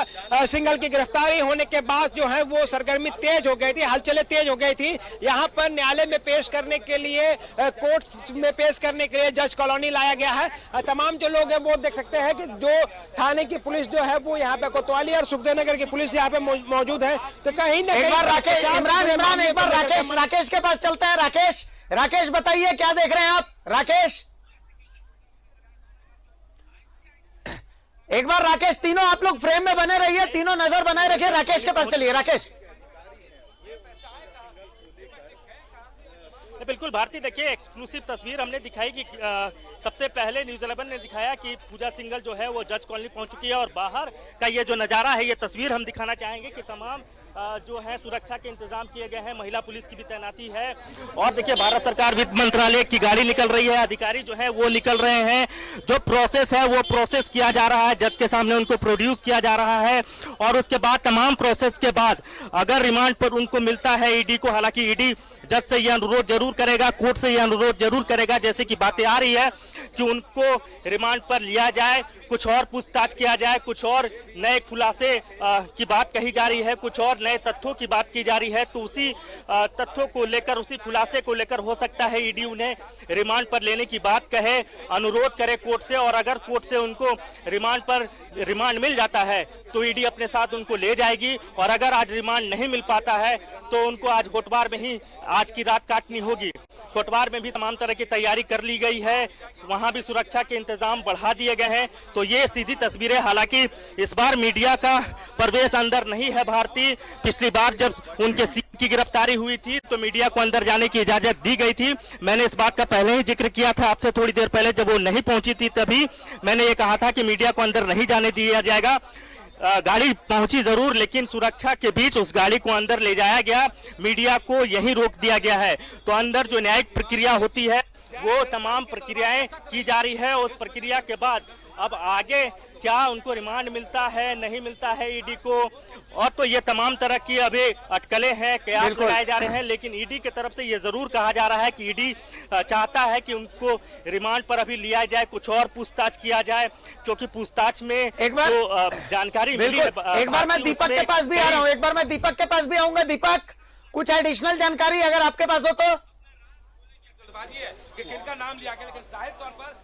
सिंघल की गिरफ्तारी होने के बाद जो है वो सरगर्मी तेज हो गई थी, हलचलें तेज हो गई थी। यहाँ पर न्यायालय में पेश करने के लिए, कोर्ट में पेश करने के लिए जज कॉलोनी लाया गया है। तमाम जो लोग हैं वो देख सकते हैं कि जो थाने की पुलिस जो है वो यहाँ पे कोतवाली और सुखदेव नगर की पुलिस यहाँ पे मौजूद है। तो कहीं ना कहीं इमरान एक बार राकेश के पास चलते हैं। राकेश बताइए क्या देख रहे हैं आप? राकेश, एक बार राकेश, तीनों आप लोग फ्रेम में बने रहिए, तीनों नजर बनाए रखिए। राकेश के पास चलिए। राकेश, बिल्कुल भारती, देखिए एक्सक्लूसिव तस्वीर हमने दिखाई कि सबसे पहले न्यूज़ 11 ने दिखाया कि पूजा सिंघल जो है वो जज कॉलोनी पहुंच चुकी है और बाहर का ये जो नज़ारा है, ये तस्वीर हम दिखाना चाहेंगे कि तमाम जो है सुरक्षा के इंतजाम किए गए हैं, महिला पुलिस की भी तैनाती है। और देखिए भारत सरकार वित्त मंत्रालय की गाड़ी निकल रही है, अधिकारी जो है वो निकल रहे हैं, जो प्रोसेस है वो प्रोसेस किया जा रहा है, जज के सामने उनको प्रोड्यूस किया जा रहा है। और उसके बाद तमाम प्रोसेस के बाद अगर रिमांड पर उनको मिलता है ईडी को, हालांकि ईडी जज से यह अनुरोध जरूर करेगा, कोर्ट से यह अनुरोध जरूर करेगा, जैसे कि बातें आ रही है कि उनको रिमांड पर लिया जाए, कुछ और पूछताछ किया जाए, कुछ और नए खुलासे की बात कही जा रही है, कुछ और नए तथ्यों की बात की जा रही है। तो उसी तथ्यों को लेकर, उसी खुलासे को लेकर हो सकता है ईडी उन्हें रिमांड पर लेने की बात कहे, अनुरोध करे कोर्ट से। और अगर कोर्ट से उनको रिमांड मिल जाता है तो ईडी अपने साथ उनको ले जाएगी। और अगर आज रिमांड नहीं मिल पाता है तो उनको आज होटवार में ही आज की रात काटनी होगी। होटवार में भी तमाम तरह की तैयारी कर ली गई है, वहां भी सुरक्षा के इंतजाम बढ़ा दिए गए हैं। तो ये सीधी तस्वीरें, हालांकि इस बार मीडिया का प्रवेश अंदर नहीं है भारती। पिछली बार जब उनके सीएम की गिरफ्तारी हुई थी तो मीडिया को अंदर जाने की इजाजत दी गई थी। मैंने इस बात का पहले ही जिक्र किया था आपसे थोड़ी देर पहले, जब वो नहीं पहुंची थी तभी मैंने ये कहा था कि मीडिया को अंदर नहीं जाने दिया जाएगा। गाड़ी पहुंची जरूर, लेकिन सुरक्षा के बीच उस गाड़ी को अंदर ले जाया गया, मीडिया को यहीं रोक दिया गया है। तो अंदर जो न्यायिक प्रक्रिया होती है वो तमाम प्रक्रियाएं की जा रही है। उस प्रक्रिया के बाद अब आगे क्या उनको रिमांड मिलता है, नहीं मिलता है ईडी को, और तो ये तमाम तरह की अभी अटकलें हैं, कयास लगाए जा रहे हैं। लेकिन ईडी की तरफ से ये जरूर कहा जा रहा है कि ईडी चाहता है कि उनको रिमांड पर अभी लिया जाए, कुछ और पूछताछ किया जाए, क्योंकि पूछताछ में एक बार जो जानकारी मिली है। एक बार मैं दीपक के पास भी आ रहा हूँ, एक बार मैं दीपक के पास भी आऊंगा। दीपक, कुछ एडिशनल जानकारी अगर आपके पास हो तो। किनका नाम लिया गया, लेकिन जाहिर तौर पर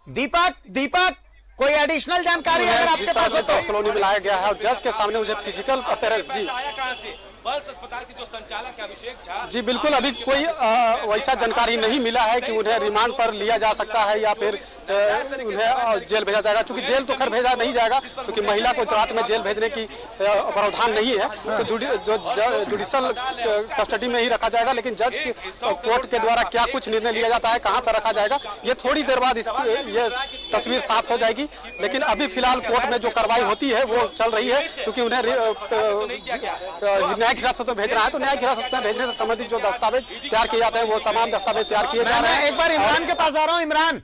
दीपक, कोई एडिशनल जानकारी अगर आपके पास हो तो। जज कॉलोनी में लाया गया है और जज के सामने मुझे फिजिकल अपीयरेंस जी पल्स अस्पताल के जो संचालक अभिषेक झा जी बिल्कुल, अभी कोई वैसा जानकारी नहीं मिला है कि उन्हें रिमांड पर लिया जा सकता है या फिर उन्हें जेल भेजा जाएगा। क्योंकि जेल तो खैर भेजा नहीं जाएगा, क्योंकि महिला को रात में जेल भेजने की प्रावधान नहीं है, तो जुडिशल कस्टडी में ही रखा जाएगा। लेकिन जज कोर्ट के द्वारा क्या कुछ निर्णय लिया जाता है, कहाँ पर रखा जाएगा, ये थोड़ी देर बाद ये तस्वीर साफ हो जाएगी। लेकिन अभी फिलहाल कोर्ट में जो कार्रवाई होती है वो चल रही है, क्योंकि उन्हें न्यायिक हिरासत में भेजना है, तो न्यायिक हिरासत में भेजने से संबंधित जो दस्तावेज तैयार किए जाते हैं वो तमाम दस्तावेज तैयार किए जा रहे हैं। एक बार इमरान के पास आ रहा हूं। इमरान,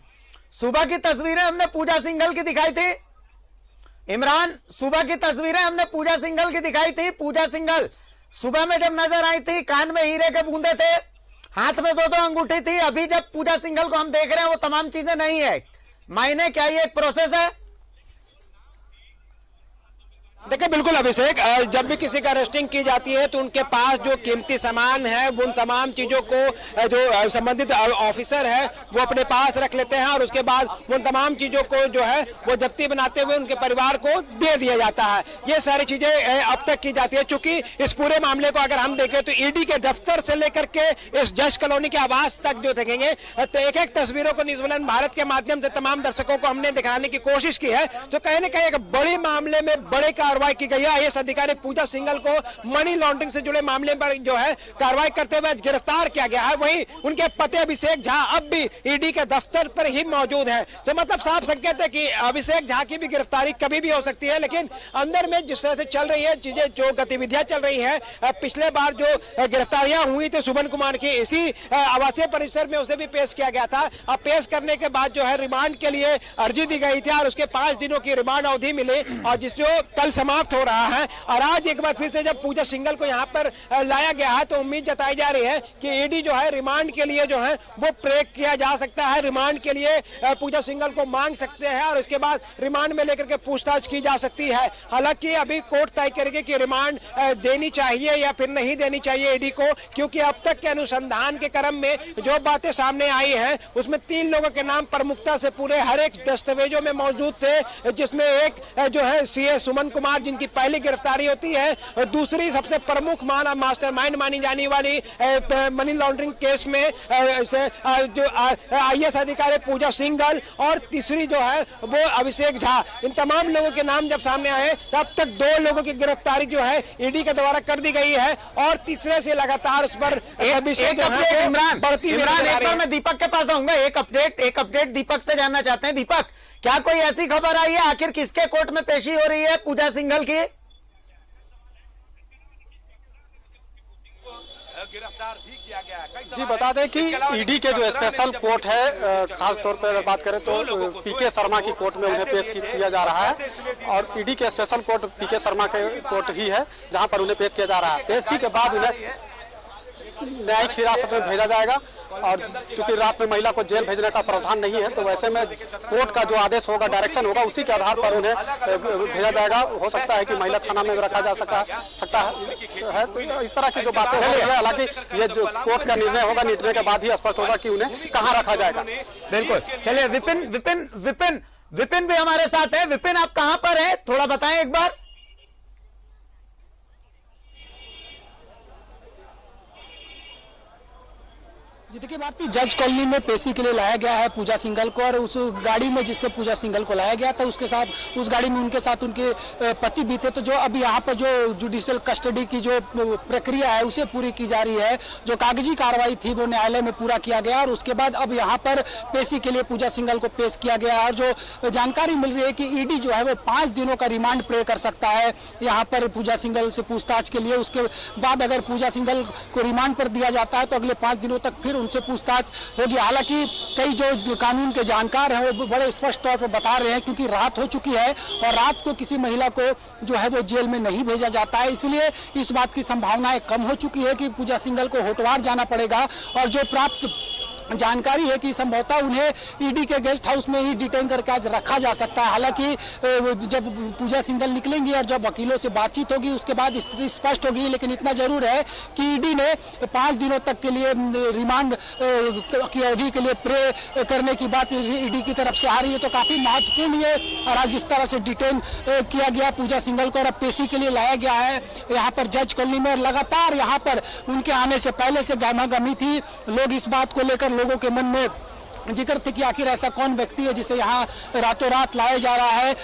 सुबह की तस्वीरें हमने पूजा सिंघल की दिखाई थी। इमरान, सुबह की तस्वीरें हमने पूजा सिंघल की दिखाई थी। पूजा सिंघल सुबह में जब नजर आई थी, कान में हीरे के बूंदे थे, हाथ में दो अंगूठी थी। अभी जब पूजा सिंघल को हम देख रहे हैं वो तमाम चीजें नहीं है। मायने क्या ये एक प्रोसेस है? देखिए बिल्कुल अभिषेक, जब भी किसी का अरेस्टिंग की जाती है तो उनके पास जो कीमती सामान है उन तमाम चीजों को जो संबंधित ऑफिसर है वो अपने पास रख लेते हैं और उसके बाद उन तमाम चीजों को जो है वो जब्ती बनाते हुए उनके परिवार को दे दिया जाता है। ये सारी चीजें अब तक की जाती है। चूंकि इस पूरे मामले को अगर हम देखें तो ईडी के दफ्तर से लेकर के इस जज कॉलोनी के आवास तक जो देखेंगे तो एक एक तस्वीरों को न्यूज़ 11 भारत के माध्यम से तमाम दर्शकों को हमने दिखाने की कोशिश की है। तो कहीं ना कहीं एक बड़े मामले में बड़े कार्रवाई की गई है। आईएएस अधिकारी पूजा सिंघल को मनी लॉन्ड्रिंग से जुड़े मामले पर जो है कार्रवाई करते हुए गिरफ्तार किया गया है। वहीं उनके पति अभिषेक झा अब भी ईडी के दफ्तर पर ही मौजूद है। तो मतलब साफ संकेत है कि अभिषेक झा की भी गिरफ्तारी कभी भी हो सकती है। लेकिन अंदर में जिस तरह से चल रही है चीजें, जो गतिविधियां चल रही है, पिछले बार जो गिरफ्तारियां हुई थी सुमन कुमार की इसी आवासीय परिसर में उसे भी पेश किया गया था। अब पेश करने के बाद जो है रिमांड के लिए अर्जी दी गई थी और उसके 5 दिनों की रिमांड अवधि मिली और जिस जो कल समाप्त हो रहा है। और आज एक बार फिर से जब पूजा सिंघल को यहाँ पर लाया गया है तो उम्मीद जताई जा रही है कि ईडी जो है रिमांड के लिए जो है वो प्रेक किया जा सकता है, रिमांड के लिए पूजा सिंघल को मांग सकते हैं और उसके बाद रिमांड में लेकर के पूछताछ की जा सकती है। हालांकि अभी कोर्ट तय करेगी कि रिमांड देनी चाहिए या फिर नहीं देनी चाहिए ईडी को, क्योंकि अब तक के अनुसंधान के क्रम में जो बातें सामने आई हैं उसमें 3 लोगों के नाम प्रमुखता से पूरे हर एक दस्तावेजों में मौजूद थे, जिसमें एक जो है सीए सुमन कुमार जिनकी पहली गिरफ्तारी होती है, और दूसरी सबसे प्रमुख मास्टरमाइंड मानी जाने वाली मनी लॉन्ड्रिंग केस में जो आईएएस अधिकारी पूजा सिंघल, और तीसरी जो है वो अभिषेक झा। इन तमाम लोगों के नाम जब सामने आए तब तक 2 लोगों की गिरफ्तारी जो है ईडी के द्वारा कर दी गई है और तीसरे से लगातार उस पर इमरान एक बार मैं दीपक के पास आऊंगा। एक अपडेट दीपक से जानना चाहते हैं। दीपक, क्या कोई ऐसी खबर आई है आखिर किसके कोर्ट में पेशी हो रही है पूजा सिंघल की? गिरफ्तार भी किया गया। जी बता दें कि ईडी के जो स्पेशल कोर्ट है, खास तौर पर अगर बात करें तो पीके शर्मा की कोर्ट में उन्हें पेश किया जा रहा है और ईडी के स्पेशल कोर्ट पीके शर्मा के कोर्ट ही है जहां पर उन्हें पेश किया जा रहा है। पेशी के बाद उन्हें न्यायिक हिरासत में भेजा जाएगा और चूंकि रात में महिला को जेल भेजने का प्रावधान नहीं है तो वैसे में कोर्ट का जो आदेश होगा, डायरेक्शन होगा, उसी के आधार पर उन्हें भेजा जाएगा। हो सकता है कि महिला थाना में रखा जा सकता है। तो इस तरह की जो बातें हो रही है, हालांकि ये जो कोर्ट का निर्णय होगा, निर्णय के बाद ही स्पष्ट होगा कि उन्हें कहाँ रखा जाएगा। बिल्कुल। चलिए विपिन भी हमारे साथ है। विपिन, आप कहां पर हैं, थोड़ा बताएं एक बार। जी देखिए भारती, जज कॉलोनी में पेशी के लिए लाया गया है पूजा सिंघल को और उस गाड़ी में जिससे पूजा सिंघल को लाया गया था उसके साथ उस गाड़ी में उनके साथ उनके पति भी थे। तो जो अब यहाँ पर जो जुडिशियल कस्टडी की जो प्रक्रिया है उसे पूरी की जा रही है। जो कागजी कार्रवाई थी वो न्यायालय में पूरा किया गया और उसके बाद अब यहाँ पर पेशी के लिए पूजा सिंघल को पेश किया गया। और जो जानकारी मिल रही है कि ईडी जो है वो 5 दिनों का रिमांड प्ले कर सकता है यहाँ पर पूजा सिंघल से पूछताछ के लिए। उसके बाद अगर पूजा सिंघल को रिमांड पर दिया जाता है तो अगले 5 दिनों तक फिर उनसे पूछताछ होगी। हालांकि कई जो कानून के जानकार हैं वो बड़े स्पष्ट तौर पर बता रहे हैं, क्योंकि रात हो चुकी है और रात को किसी महिला को जो है वो जेल में नहीं भेजा जाता है, इसलिए इस बात की संभावनाएं कम हो चुकी है कि पूजा सिंघल को होटवार जाना पड़ेगा। और जो प्राप्त जानकारी है कि संभवतः उन्हें ईडी के गेस्ट हाउस में ही डिटेन करके आज रखा जा सकता है। हालांकि जब पूजा सिंघल निकलेंगी और जब वकीलों से बातचीत होगी उसके बाद स्थिति स्पष्ट होगी, लेकिन इतना जरूर है कि ईडी ने 5 दिनों तक के लिए रिमांड की अवधि के लिए प्रे करने की बात ईडी की तरफ से आ रही है। तो काफी महत्वपूर्ण ये और आज इस तरह से डिटेन किया गया पूजा सिंघल को और अब पेशी के लिए लाया गया है यहाँ पर जज कॉलोनी में। और लगातार यहाँ पर उनके आने से पहले से गहमागहमी थी। लोग इस बात को लेकर लोगों के मन में जिक्र थे कि आखिर ऐसा कौन व्यक्ति है जिसे यहाँ रातों रात लाया जा रहा है।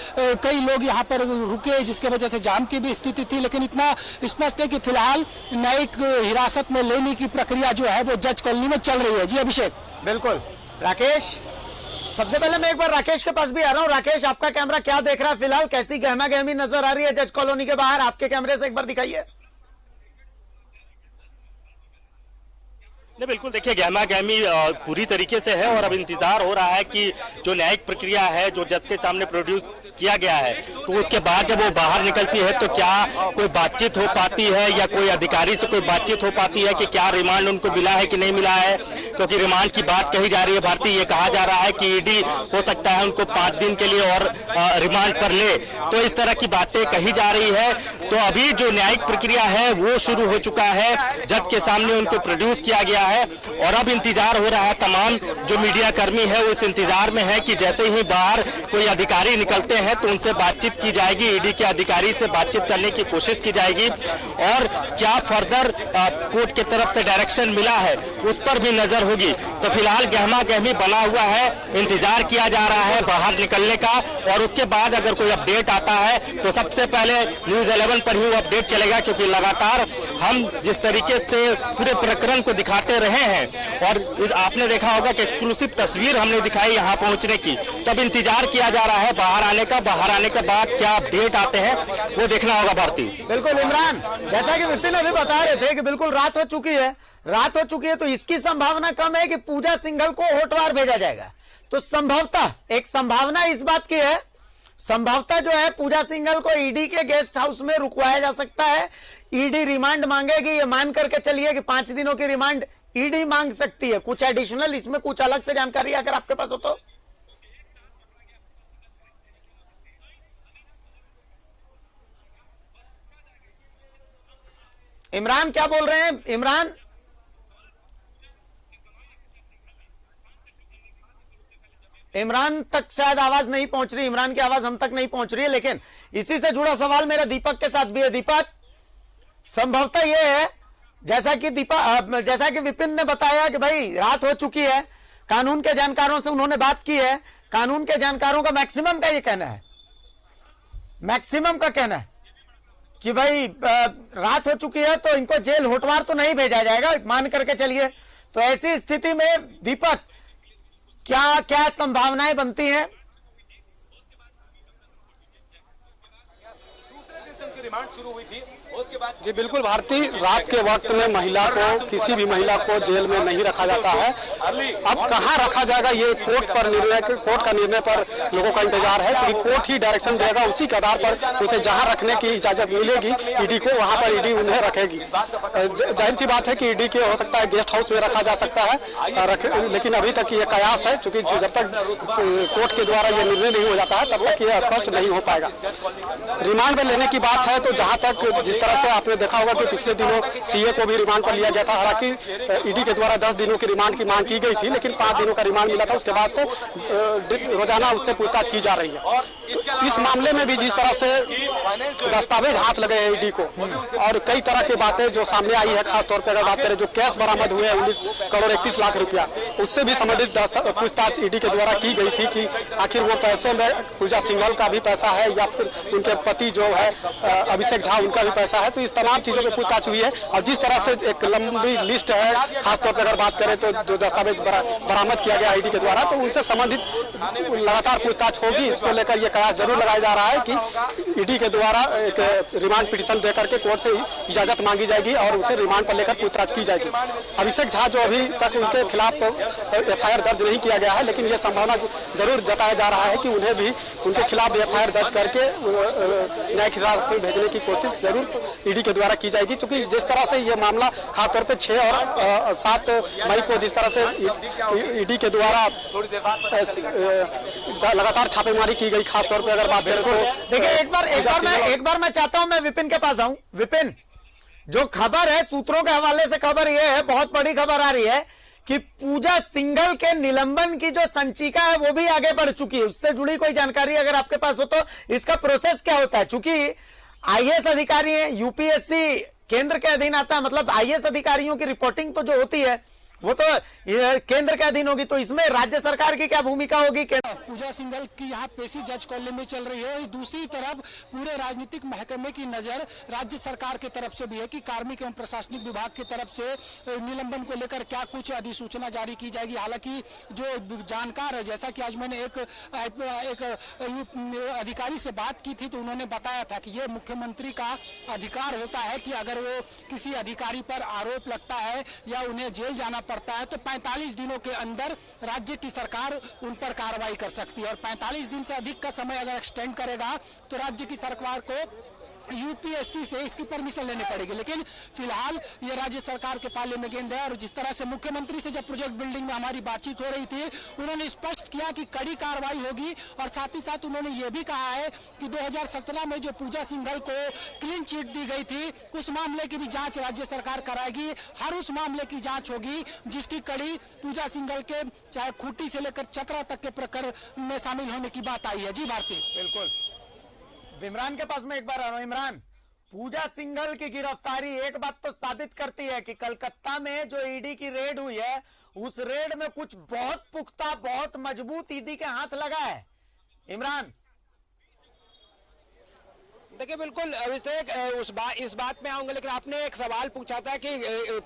कई लोग यहाँ पर रुके जिसके वजह से जाम की भी स्थिति थी, लेकिन इतना स्पष्ट है कि फिलहाल न्यायिक हिरासत में लेने की प्रक्रिया जो है वो जज कॉलोनी में चल रही है। जी अभिषेक। बिल्कुल। राकेश, सबसे पहले मैं एक बार राकेश के पास भी आ रहा हूँ। राकेश, आपका कैमरा क्या देख रहा है फिलहाल, कैसी गहमा-गहमी नजर आ रही है जज कॉलोनी के बाहर? आपके कैमरे से एक बार दिखाइए। नहीं, बिल्कुल देखिए गहमा गहमी पूरी तरीके से है और अब इंतजार हो रहा है कि जो न्यायिक प्रक्रिया है जो जज के सामने प्रोड्यूस किया गया है तो उसके बाद जब वो बाहर निकलती है तो क्या कोई बातचीत हो पाती है या कोई अधिकारी से कोई बातचीत हो पाती है कि क्या रिमांड उनको मिला है कि नहीं मिला है, क्योंकि रिमांड की बात कही जा रही है। भारतीय ये कहा जा रहा है कि ईडी हो सकता है उनको 5 दिन के लिए और रिमांड पर ले, तो इस तरह की बातें कही जा रही है। तो अभी जो न्यायिक प्रक्रिया है वो शुरू हो चुका है, जज के सामने उनको प्रोड्यूस किया गया है और अब इंतजार हो रहा है। तमाम जो मीडिया कर्मी है उस इंतजार में है कि जैसे ही बाहर कोई अधिकारी निकलते हैं तो उनसे बातचीत की जाएगी, ईडी के अधिकारी से बातचीत करने की कोशिश की जाएगी और क्या फर्दर कोर्ट की तरफ से डायरेक्शन मिला है उस पर भी नजर होगी। तो फिलहाल गहमा गहमी बना हुआ है, इंतजार किया जा रहा है बाहर निकलने का और उसके बाद अगर कोई अपडेट आता है तो सबसे पहले न्यूज 11 पर ही वो अपडेट चलेगा, क्योंकि लगातार हम जिस तरीके से पूरे प्रकरण को दिखाते रहे हैं और आपने देखा होगा कि एक्सक्लूसिव तस्वीर हमने दिखाई यहाँ पहुंचने की, तब इंतजार किया जा रहा है बाहर आने का। बाहर आने के बाद क्या अपडेट आते हैं वो देखना होगा। भारती बिल्कुल इमरान, जैसा कि विपिन अभी बता रहे थे कि बिल्कुल रात हो चुकी है तो इसकी संभावना कम है कि पूजा सिंघल को होटवार भेजा जाएगा। तो संभवतः एक संभावना इस बात की है संभवतः जो है पूजा सिंघल को ईडी के गेस्ट हाउस में रुकवाया जा सकता है। ईडी रिमांड मांगेगी, ये मान करके चलिए कि 5 दिनों की रिमांड ईडी मांग सकती है। कुछ एडिशनल इसमें कुछ अलग से जानकारी अगर आपके पास हो तो। इमरान क्या बोल रहे हैं? इमरान तक शायद आवाज नहीं पहुंच रही, इमरान की आवाज हम तक नहीं पहुंच रही है। लेकिन इसी से जुड़ा सवाल मेरा दीपक के साथ भी है। दीपक, संभवतः यह है जैसा कि विपिन ने बताया कि भाई रात हो चुकी है, कानून के जानकारों से उन्होंने बात की है, कानून के जानकारों का मैक्सिमम का ये कहना है, मैक्सिमम का कहना है कि भाई रात हो चुकी है तो इनको जेल होटवार तो नहीं भेजा जाएगा, मान करके चलिए। तो ऐसी स्थिति में दीपक क्या क्या संभावनाएं बनती हैं? दूसरे दिन से उनकी रिमांड शुरू हुई थी, उसके बाद जी बिल्कुल भारती, रात के वक्त में महिला को, किसी भी महिला को जेल में नहीं रखा जाता है। अब कहाँ रखा जाएगा ये कोर्ट का निर्णय पर लोगों का इंतजार है, क्योंकि कोर्ट ही डायरेक्शन देगा, उसी के आधार पर उसे जहाँ रखने की इजाजत मिलेगी ईडी को, वहाँ पर ईडी उन्हें रखेगी। जाहिर सी बात है कि ईडी के हो सकता है गेस्ट हाउस में रखा जा सकता है, लेकिन अभी तक ये कयास है, क्योंकि जब तक कोर्ट के द्वारा ये निर्णय नहीं हो जाता है तब तक ये स्पष्ट नहीं हो पाएगा। रिमांड में लेने की बात है तो जहाँ तक जिस तरह से आपने देखा होगा कि पिछले दिनों सीए को भी रिमांड पर लिया गया था। हालांकि ईडी के द्वारा 10 दिनों की रिमांड की मांग की गई थी, लेकिन 5 दिनों का रिमांड मिला था। उसके बाद से रोजाना उससे पूछताछ की जा रही है। तो इस मामले में भी जिस तरह से दस्तावेज हाथ लगे हैं ईडी को, और कई तरह की बातें जो सामने आई है, खासतौर पर अगर बात करें जो कैश बरामद हुए 19 करोड़ 31 लाख रुपया, उससे भी संबंधित पूछताछ ईडी के द्वारा की गई थी कि आखिर वो पैसे में पूजा सिंघल का भी पैसा है या फिर उनके पति जो है अभिषेक झा उनका भी पैसा है। तो इस तमाम चीजों पर पूछताछ हुई है। और जिस तरह से एक लंबी लिस्ट है, खासतौर पर अगर बात करें तो जो दस्तावेज बरामद किया गया ईडी के द्वारा, तो उनसे संबंधित लगातार पूछताछ होगी। इसको लेकर यह कयास जरूर लगाया जा रहा है कि ईडी के द्वारा एक रिमांड पिटीशन देकर के कोर्ट से इजाजत मांगी जाएगी और उसे रिमांड पर लेकर पूछताछ की जाएगी। अभिषेक झा जो अभी तक उनके खिलाफ एफआईआर दर्ज नहीं किया गया है, लेकिन यह संभावना जरूर जताया जा रहा है कि उन्हें भी उनके खिलाफ एफआईआर दर्ज करके न्यायिक हिरासत में भेजने की कोशिश जरूर ईडी के द्वारा की जाएगी। क्योंकि जिस तरह से ये मामला खासतौर पे 6 और 7 मई को जिस तरह से ईडी के द्वारा लगातार छापेमारी की गई, खासतौर पे अगर बात करें तो देखिए एक बार मैं चाहता हूं मैं विपिन के पास आऊं। विपिन, जो खबर है सूत्रों के हवाले से, खबर यह है, बहुत बड़ी खबर आ रही है कि पूजा सिंघल के निलंबन की जो संचिका है वो भी आगे बढ़ चुकी है। उससे जुड़ी कोई जानकारी अगर आपके पास हो तो इसका प्रोसेस क्या होता है? चूंकि आईएएस अधिकारी हैं, यूपीएससी केंद्र के अधीन आता है, मतलब आईएएस अधिकारियों की रिपोर्टिंग तो जो होती है वो तो केंद्र के अधीन होगी, तो इसमें राज्य सरकार की क्या भूमिका होगी? पूजा सिंघल की यहाँ पेशी जज कॉलेज में चल रही है और दूसरी तरफ पूरे राजनीतिक महकमे की नजर राज्य सरकार की तरफ से भी है कि कार्मिक एवं प्रशासनिक विभाग की तरफ से निलंबन को लेकर क्या कुछ अधिसूचना जारी की जाएगी। हालांकि जो जानकार है, जैसा कि आज मैंने एक अधिकारी से बात की थी तो उन्होंने बताया था कि यह मुख्यमंत्री का अधिकार होता है कि अगर वो किसी अधिकारी पर आरोप लगता है या उन्हें जेल जाना पड़ता है तो 45 दिनों के अंदर राज्य की सरकार उन पर कार्रवाई कर सकती है। और 45 दिन से अधिक का समय अगर एक्सटेंड करेगा तो राज्य की सरकार को यूपीएससी से इसकी परमिशन लेनी पड़ेगी। लेकिन फिलहाल ये राज्य सरकार के पाले में गेंद है। और जिस तरह से मुख्यमंत्री से जब प्रोजेक्ट बिल्डिंग में हमारी बातचीत हो रही थी, उन्होंने स्पष्ट किया कि कड़ी कार्रवाई होगी और साथ ही साथ उन्होंने ये भी कहा है कि 2017 में जो पूजा सिंघल को क्लीन चिट दी गई थी उस मामले की भी जांच राज्य सरकार कराएगी। हर उस मामले की जांच होगी जिसकी कड़ी पूजा सिंघल के चाहे खूंटी से लेकर चतरा तक के प्रकरण में शामिल होने की बात आई है। जी भारती, बिल्कुल। इमरान के पास में एक बार आ रहा हूं। इमरान, पूजा सिंघल की गिरफ्तारी एक बात तो साबित करती है कि कलकत्ता में जो ईडी की रेड हुई है उस रेड में कुछ बहुत पुख्ता, बहुत मजबूत ईडी के हाथ लगा है। इमरान, देखिए बिल्कुल अभिषेक इस बात में आऊंगा, लेकिन आपने एक सवाल पूछा था कि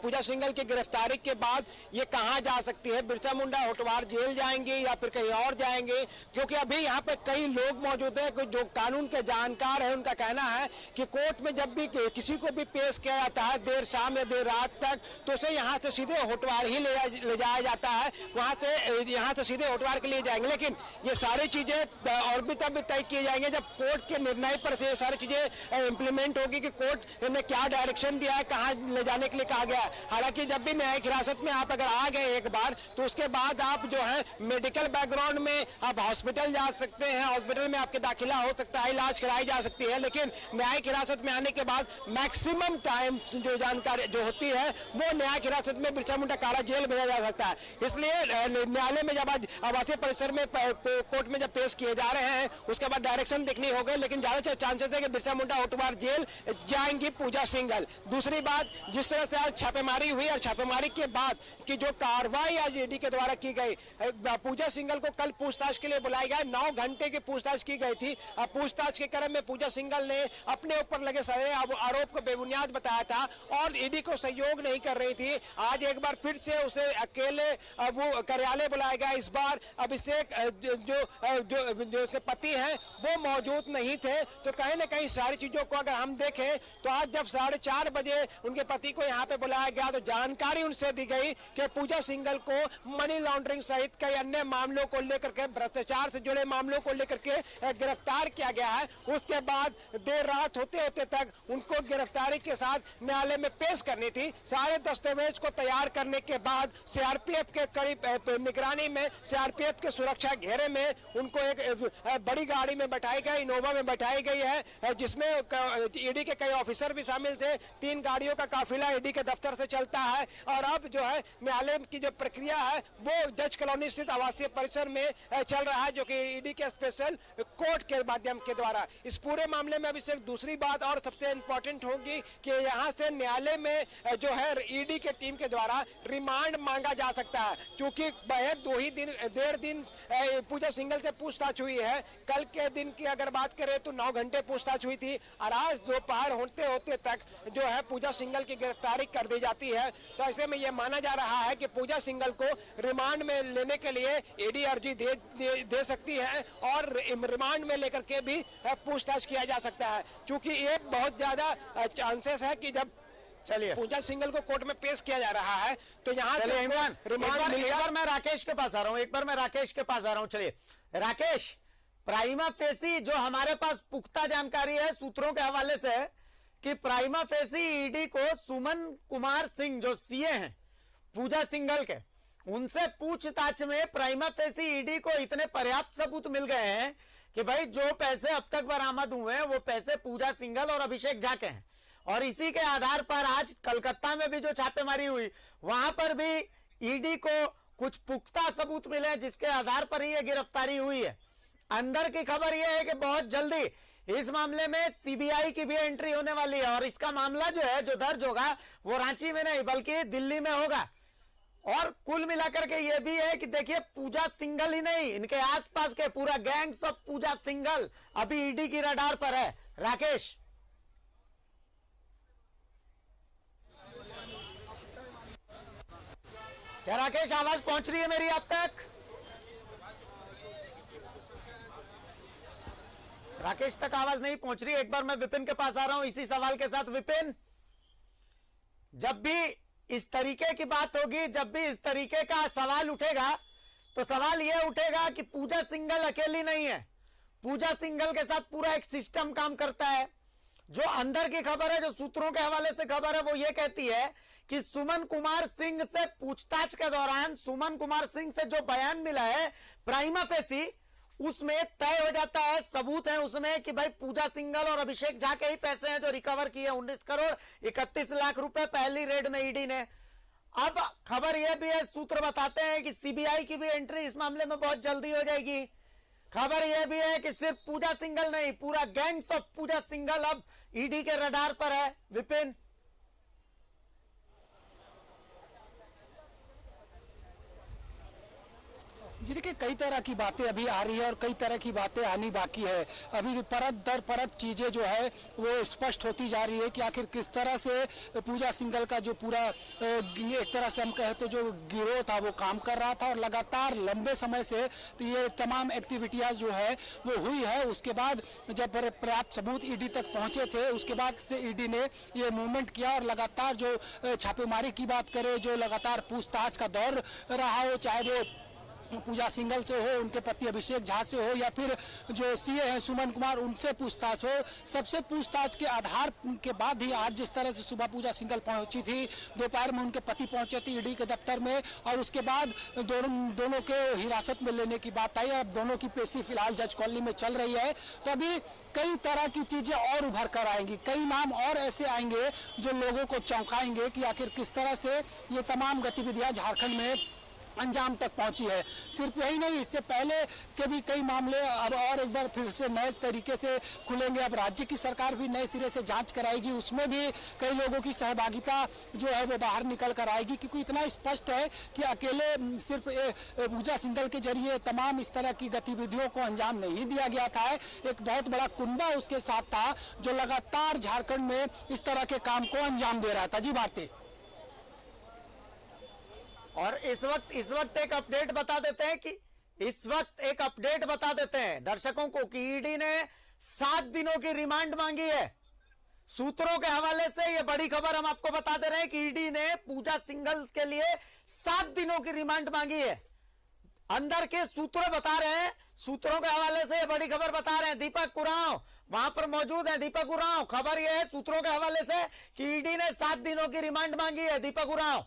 पूजा सिंघल की गिरफ्तारी के बाद ये कहां जा सकती है, बिरसा मुंडा होटवार जेल जाएंगे या फिर कहीं और जाएंगे, क्योंकि अभी यहाँ पे कई लोग मौजूद हैं जो कानून के जानकार हैं। उनका कहना है कि कोर्ट में जब भी किसी को भी पेश किया जाता है देर शाम या देर रात तक, तो उसे यहाँ से सीधे होटवार ही ले जाया जाता है, वहां से यहाँ से सीधे होटवार के लिए जाएंगे। लेकिन ये सारी चीजें और भी तब तय किए जाएंगे जब कोर्ट के निर्णय पर से ये सारी चीजें इंप्लीमेंट होगी कि कोर्ट ने क्या डायरेक्शन दिया है, कहां ले जाने के लिए कहा गया है। हालांकि जब भी न्यायिक हिरासत में आप अगर आ गए एक बार, तो उसके बाद आप जो है मेडिकल बैकग्राउंड में आप हॉस्पिटल जा सकते हैं, हॉस्पिटल में आपके दाखिला हो सकता है, इलाज कराई जा सकती है। लेकिन न्यायिक हिरासत में आने के बाद मैक्सिमम टाइम जो जानकारी जो होती है वो न्यायिक हिरासत में बिरसा मुंडा कारा जेल भेजा जा सकता है। इसलिए न्यायालय में जब आज आवासीय परिसर में कोर्ट में जब पेश किए जा रहे हैं, उसके बाद डायरेक्शन देखनी हो गई, लेकिन ज्यादा चांसेस है कि बिरसा मुंडा होटवार जेल जाएंगी पूजा सिंघल। दूसरी बात, जिस तरह से आज छापेमारी हुई और छापेमारी के बाद की जो कार्रवाई आज ईडी के द्वारा की गई, पूजा सिंघल को कल पूछताछ के लिए बुलाया गया, 9 घंटे की पूछताछ की गई थी। पूछताछ के क्रम में पूजा सिंघल ने अपने ऊपर लगे सारे आरोप को बेबुनियाद बताया था और ईडी को सहयोग नहीं कर रही थी। आज एक बार फिर से उसे अकेले वो कार्यालय बुलाया गया। इस बार अभिषेक जो उसके पति हैं वो मौजूद नहीं थे। तो कहीं ना कहीं सारी चीजों को अगर हम देखें तो आज जब 4:30 बजे उनके पति को यहाँ पे बुलाया गया तो जानकारी उनसे दी गई कि पूजा सिंघल को मनी लॉन्ड्रिंग सहित कई अन्य मामलों को लेकर के, भ्रष्टाचार से जुड़े मामलों को लेकर के गिरफ्तार किया गया है। उसके बाद देर रात होते होते तक उनको गिरफ्तारी के साथ न्यायालय में पेश करनी थी। सारे दस्तावेज को तैयार करने के बाद सीआरपीएफ के करीब निगरानी में, सीआरपीएफ के सुरक्षा घेरे में उनको एक बड़ी गाड़ी में बैठाई गई, इनोवा में बैठाई गई है, जिसमें ईडी के कई ऑफिसर भी शामिल थे। 3 गाड़ियों का काफिला ईडी के दफ्तर से चलता है और अब जो है न्यायालय की जो प्रक्रिया है वो जज कॉलोनी स्थित आवासीय परिसर में चल रहा है, जो कि ईडी के स्पेशल कोर्ट के माध्यम के द्वारा। इस पूरे मामले में अभी से दूसरी बात और सबसे इंपॉर्टेंट होगी कि यहाँ से न्यायालय में जो है ईडी के टीम के द्वारा रिमांड मांगा जा सकता है, क्योंकि बेहद 1.5 दिन पूजा सिंघल से पूछताछ हुई है। कल के दिन की अगर बात करें तो 9 घंटे पूछताछ हुई थी और आज दोपहर होते होते तक जो है पूजा सिंघल की गिरफ्तारी कर दी जाती है। तो ऐसे में यह माना जा रहा है कि पूजा सिंघल को रिमांड में लेने के लिए ईडी अर्जी दे सकती है और रिमांड में लेकर के भी पूछताछ किया जा सकता है, क्योंकि ये बहुत ज्यादा चांसेस है कि जब चलिए पूजा सिंघल को कोर्ट में पेश किया जा रहा है तो यहाँ रिमांड। एक बार मैं राकेश के पास आ रहा हूं, चलिए राकेश, प्राइमा फेसी जो हमारे पास पुख्ता जानकारी है सूत्रों के हवाले से कि प्राइमा फेसी ईडी को सुमन कुमार सिंह जो सीए हैं पूजा सिंघल के, उनसे पूछताछ में प्राइमा फेसी ईडी को इतने पर्याप्त सबूत मिल गए हैं कि भाई जो पैसे अब तक बरामद हुए हैं वो पैसे पूजा सिंघल और अभिषेक झा के हैं। और इसी के आधार पर आज कलकत्ता में भी जो छापेमारी हुई वहां पर भी ईडी को कुछ पुख्ता सबूत मिले जिसके आधार पर ही ये गिरफ्तारी हुई है। अंदर की खबर यह है कि बहुत जल्दी इस मामले में सीबीआई की भी एंट्री होने वाली है और इसका मामला जो है जो दर्ज होगा वो रांची में नहीं बल्कि दिल्ली में होगा। और कुल मिलाकर के ये भी है कि देखिए पूजा सिंघल ही नहीं, इनके आसपास के पूरा गैंग्स ऑफ पूजा सिंघल अभी ईडी की रडार पर है। राकेश, क्या राकेश आवाज पहुंच रही है मेरी आप तक? राकेश तक आवाज नहीं पहुंच रही। एक बार मैं विपिन के पास आ रहा हूं इसी सवाल के साथ। विपिन, जब भी इस तरीके की बात होगी, जब भी इस तरीके का सवाल उठेगा तो सवाल यह उठेगा कि पूजा सिंघल अकेली नहीं है, पूजा सिंघल के साथ पूरा एक सिस्टम काम करता है। जो अंदर की खबर है, जो सूत्रों के हवाले से खबर है, वो ये कहती है कि सुमन कुमार सिंह से पूछताछ के दौरान सुमन कुमार सिंह से जो बयान मिला है प्राइमा फेसी, उसमें तय हो जाता है, सबूत है उसमें कि भाई पूजा सिंघल और अभिषेक झा के ही पैसे हैं जो रिकवर किए 19 करोड़ 31 लाख रुपए पहली रेड में ईडी ने। अब खबर यह भी है, सूत्र बताते हैं कि सीबीआई की भी एंट्री इस मामले में बहुत जल्दी हो जाएगी। खबर यह भी है कि सिर्फ पूजा सिंघल नहीं, पूरा गैंग्स ऑफ पूजा सिंघल अब ईडी के रडार पर है। विपिन, जी देखिए, कई तरह की बातें अभी आ रही है और कई तरह की बातें आनी बाकी है। अभी परत दर परत चीजें जो है वो स्पष्ट होती जा रही है कि आखिर किस तरह से पूजा सिंघल का जो पूरा एक तरह से हम कहें तो जो गिरोह था वो काम कर रहा था और लगातार लंबे समय से तो ये तमाम एक्टिविटीज जो है वो हुई है। उसके बाद जब पर्याप्त सबूत ईडी तक पहुंचे थे उसके बाद से ईडी ने ये मूवमेंट किया और लगातार जो छापेमारी की बात करें, जो लगातार पूछताछ का दौर रहा हो, चाहे वो पूजा सिंघल से हो, उनके पति अभिषेक झा से हो या फिर जो सीए हैं सुमन कुमार उनसे पूछताछ हो, सबसे पूछताछ के आधार के बाद ही आज जिस तरह से सुबह पूजा सिंघल पहुंची थी, दोपहर में उनके पति पहुंचे थे ईडी के दफ्तर में और उसके बाद दोनों के हिरासत में लेने की बात आई। अब दोनों की पेशी फिलहाल जज कॉलोनी में चल रही है। तो अभी कई तरह की चीजें और उभर कर आएंगी, कई नाम और ऐसे आएंगे जो लोगों को चौंकाएंगे कि आखिर किस तरह से ये तमाम गतिविधियां झारखंड में अंजाम तक पहुंची है। सिर्फ यही नहीं, इससे पहले के भी कई मामले अब और एक बार फिर से नए तरीके से खुलेंगे। अब राज्य की सरकार भी नए सिरे से जांच कराएगी, उसमें भी कई लोगों की सहभागिता जो है वो बाहर निकल कर आएगी, क्योंकि इतना स्पष्ट है कि अकेले सिर्फ पूजा सिंघल के जरिए तमाम इस तरह की गतिविधियों को अंजाम नहीं दिया गया था। एक बहुत बड़ा कुंबा उसके साथ था जो लगातार झारखंड में इस तरह के काम को अंजाम दे रहा था। जी भारती। और इस वक्त एक अपडेट बता देते हैं दर्शकों को कि ईडी ने 7 दिनों की रिमांड मांगी है। सूत्रों के हवाले से यह बड़ी खबर हम आपको बता दे रहे हैं कि ईडी ने पूजा सिंघल के लिए 7 दिनों की रिमांड मांगी है। अंदर के सूत्र बता रहे हैं, सूत्रों के हवाले से यह बड़ी खबर बता रहे हैं। दीपक उरांव वहां पर मौजूद है। दीपक उरांव, खबर यह है सूत्रों के हवाले से कि ईडी ने 7 दिनों की रिमांड मांगी है। दीपक उरांव।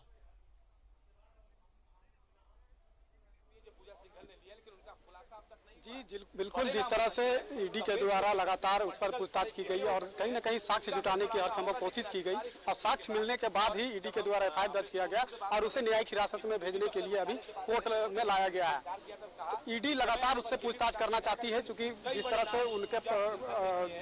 जी बिल्कुल, जिस तरह से ईडी के द्वारा लगातार उस पर पूछताछ की गई और कहीं न कहीं साक्ष्य जुटाने की हर संभव कोशिश की गई और साक्ष्य मिलने के बाद ही ईडी के द्वारा एफआईआर दर्ज किया गया और उसे न्यायिक हिरासत में भेजने के लिए अभी कोर्ट में लाया गया है। तो ईडी लगातार उससे पूछताछ करना चाहती है, क्योंकि जिस तरह से उनके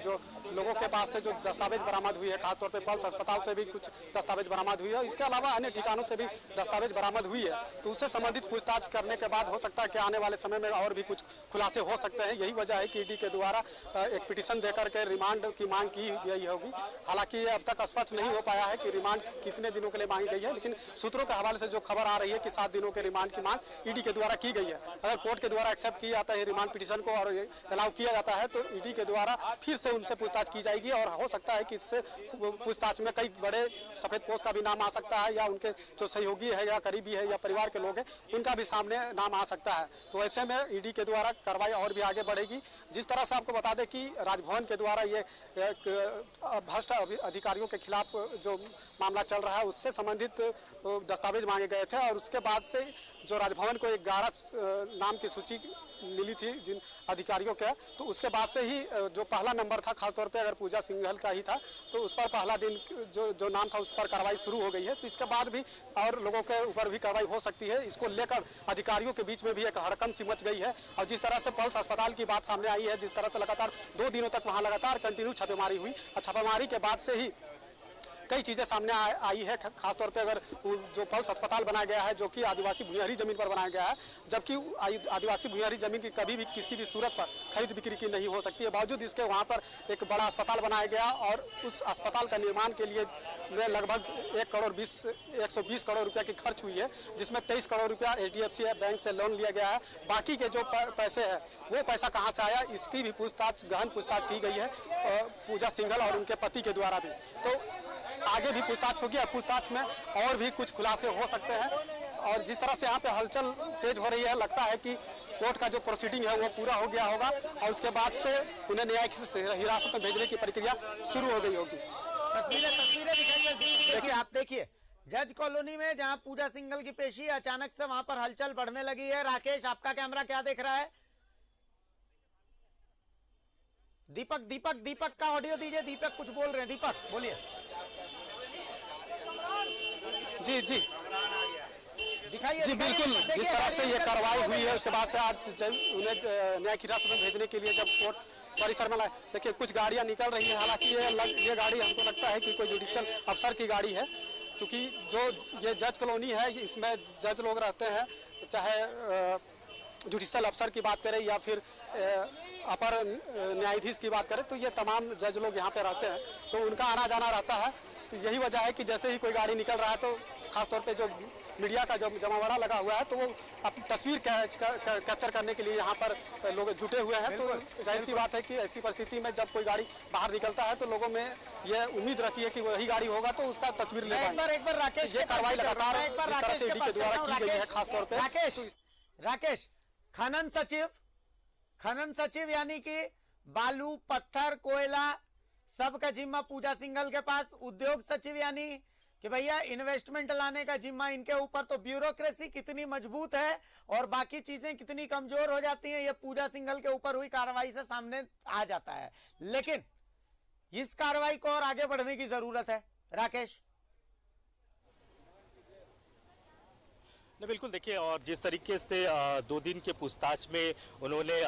जो लोगों के पास से जो दस्तावेज बरामद हुई है, खासतौर पर पल्स अस्पताल से भी कुछ दस्तावेज बरामद हुई है, इसके अलावा अन्य ठिकानों से भी दस्तावेज बरामद हुई है। तो उससे संबंधित पूछताछ करने के बाद हो सकता है कि आने वाले समय में और भी कुछ खुलासे हो सकते हैं। यही वजह है कि ईडी के द्वारा एक पिटीशन देकर के रिमांड की मांग की गई होगी। हालांकि ये अब तक स्पष्ट नहीं हो पाया है कि रिमांड कितने दिनों के लिए मांगी गई है, लेकिन सूत्रों के हवाले से जो खबर आ रही है कि 7 दिनों के रिमांड की मांग ईडी के द्वारा की गई है। अगर कोर्ट के द्वारा एक्सेप्ट किया जाता है रिमांड पिटीशन को और अलाउ किया जाता है तो ईडी के द्वारा फिर से उनसे पूछताछ की जाएगी और हो सकता है कि इससे पूछताछ में कई बड़े सफेद पोश का भी नाम आ सकता है या उनके जो सहयोगी है या करीबी है या परिवार के लोग हैं उनका भी सामने नाम आ सकता है। तो ऐसे में ईडी के द्वारा कार्रवाई और भी आगे बढ़ेगी। जिस तरह से आपको बता दें कि राजभवन के द्वारा ये भ्रष्ट अधिकारियों के खिलाफ जो मामला चल रहा है उससे संबंधित दस्तावेज मांगे गए थे और उसके बाद से जो राजभवन को 11 नाम की सूची मिली थी जिन अधिकारियों के, तो उसके बाद से ही जो पहला नंबर था, खासतौर पे अगर पूजा सिंघल का ही था, तो उस पर पहला दिन जो नाम था उस पर कार्रवाई शुरू हो गई है। तो इसके बाद भी और लोगों के ऊपर भी कार्रवाई हो सकती है। इसको लेकर अधिकारियों के बीच में भी एक हड़कंप सी मच गई है और जिस तरह से पल्स अस्पताल की बात सामने आई है, जिस तरह से लगातार 2 दिनों तक वहाँ लगातार कंटिन्यू छापेमारी हुई और छापेमारी के बाद से ही कई चीज़ें सामने आई है। खासतौर पे अगर जो पल्स अस्पताल बनाया गया है जो कि आदिवासी भूमिहारी जमीन पर बनाया गया है, जबकि आदिवासी भूमिहारी जमीन की कभी भी किसी भी सूरत पर खरीद बिक्री की नहीं हो सकती है। बावजूद इसके वहाँ पर एक बड़ा अस्पताल बनाया गया और उस अस्पताल का निर्माण के लिए लगभग 120 करोड़ रुपये की खर्च हुई है, जिसमें 23 करोड़ रुपया HDFC बैंक से लोन लिया गया है। बाकी के जो पैसे है वो पैसा कहाँ से आया, इसकी भी गहन पूछताछ की गई है पूजा सिंघल और उनके पति के द्वारा भी। तो आगे भी पूछताछ होगी और पूछताछ में और भी कुछ खुलासे हो सकते हैं। और जिस तरह से यहाँ पे हलचल तेज हो रही है, लगता है कि कोर्ट का जो प्रोसीडिंग है वो पूरा हो गया होगा और उसके बाद से उन्हें न्यायिक हिरासत में भेजने की प्रक्रिया शुरू हो गई होगी। तस्वीरें दिखाइए। आप देखिए जज कॉलोनी में जहां पूजा सिंघल की पेशी, अचानक से वहां पर हलचल बढ़ने लगी है। राकेश, आपका कैमरा क्या देख रहा है? दीपक का ऑडियो दीजिए। दीपक कुछ बोल रहे हैं। दीपक बोलिए। जी दिखाइए। जी बिल्कुल, जिस तरह से ये कार्रवाई हुई है उसके बाद से आज उन्हें न्यायिक हिरासत में भेजने के लिए जब कोर्ट परिसर में लाए, देखिए कुछ गाड़ियां निकल रही हैं। हालांकि ये गाड़ी हमको लगता है कि कोई जुडिशियल अफसर की गाड़ी है, क्योंकि जो ये जज कॉलोनी है इसमें जज लोग रहते हैं, चाहे जुडिशल अफसर की बात करें या फिर अपर न्यायाधीश की बात करें, तो ये तमाम जज लोग यहाँ पे रहते हैं, तो उनका आना जाना रहता है। तो यही वजह है कि जैसे ही कोई गाड़ी निकल रहा है तो खासतौर पे जो मीडिया का जब जमावड़ा लगा हुआ है तो वो अपनी तस्वीर कैप्चर करने के लिए यहाँ पर लोग जुटे हुए हैं। तो जाहिर सी बात है कि ऐसी परिस्थिति में जब कोई गाड़ी बाहर निकलता है तो लोगों में ये उम्मीद रहती है कि वही गाड़ी होगा तो उसका तस्वीर ले पाएंगे। एक बार राकेश, ये कार्रवाई लगातार एक बार जिस तरह से ईडी के द्वारा की गई है खासतौर पे। राकेश, खनन सचिव यानी कि बालू, पत्थर, कोयला सब का जिम्मा पूजा सिंघल के पास, उद्योग सचिव यानी कि भैया इन्वेस्टमेंट लाने का जिम्मा इनके ऊपर। तो ब्यूरोक्रेसी कितनी मजबूत है और बाकी चीजें कितनी कमजोर हो जाती हैं, ये पूजा सिंघल के ऊपर हुई कार्रवाई से सामने आ जाता है। लेकिन इस कार्रवाई को और आगे बढ़ने की जरूरत है। राकेश, नहीं बिल्कुल, देखिए, और जिस तरीके से 2 दिन के पूछताछ में उन्होंने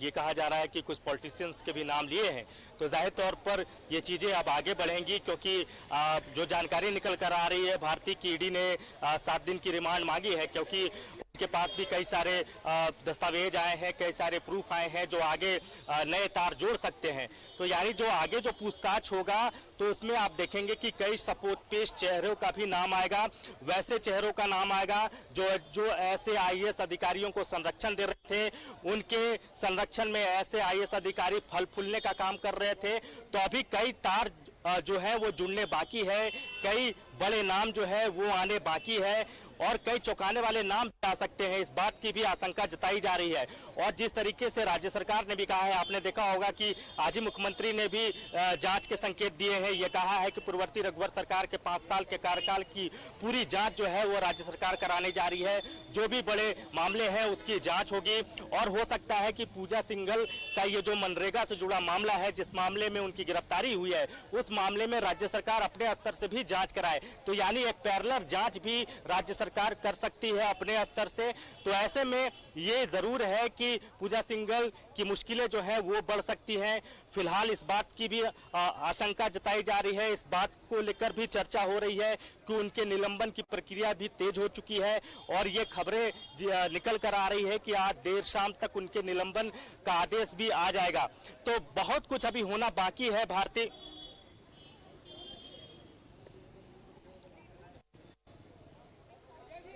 ये कहा जा रहा है कि कुछ पॉलिटिशियंस के भी नाम लिए हैं, तो जाहिर तौर पर ये चीज़ें अब आगे बढ़ेंगी, क्योंकि जो जानकारी निकल कर आ रही है, भारतीय की ईडी ने 7 दिन की रिमांड मांगी है, क्योंकि उनके पास भी कई सारे दस्तावेज आए हैं, कई सारे प्रूफ आए हैं जो आगे नए तार जोड़ सकते हैं। तो यानी जो आगे जो पूछताछ होगा तो उसमें आप देखेंगे कि कई सपोर्टेज चेहरों का भी नाम आएगा, वैसे चेहरों का नाम आएगा जो ऐसे आईएएस अधिकारियों को संरक्षण दे रहे थे, उनके संरक्षण में ऐसे आईएएस अधिकारी फल फूलने का काम कर रहे थे। तो अभी कई तार जो है वो जुड़ने बाकी है, कई बड़े नाम जो है वो आने बाकी है और कई चौंकाने वाले नाम आ सकते हैं, इस बात की भी आशंका जताई जा रही है। और जिस तरीके से राज्य सरकार ने भी कहा है, आपने देखा होगा कि आज ही मुख्यमंत्री ने भी जांच के संकेत दिए हैं। ये कहा है कि पूर्ववर्ती रघुवर सरकार के 5 साल के कार्यकाल की पूरी जांच जो है वो राज्य सरकार कराने जा रही है। जो भी बड़े मामले हैं उसकी जांच होगी और हो सकता है कि पूजा सिंघल का ये जो मनरेगा से जुड़ा मामला है, जिस मामले में उनकी गिरफ्तारी हुई है, उस मामले में राज्य सरकार अपने स्तर से भी जांच कराए। तो यानी एक पैरेलल जांच भी राज्य सरकार कर सकती है अपने स्तर से। तो ऐसे में ये जरूर है कि पूजा सिंघल की मुश्किलें जो है वो बढ़ सकती हैं। फिलहाल इस बात की भी आशंका जताई जा रही है, इस बात को लेकर भी चर्चा हो रही है कि उनके निलंबन की प्रक्रिया भी तेज हो चुकी है और ये खबरें निकल कर आ रही है कि आज देर शाम तक उनके निलंबन का आदेश भी आ जाएगा। तो बहुत कुछ अभी होना बाकी है। भारतीय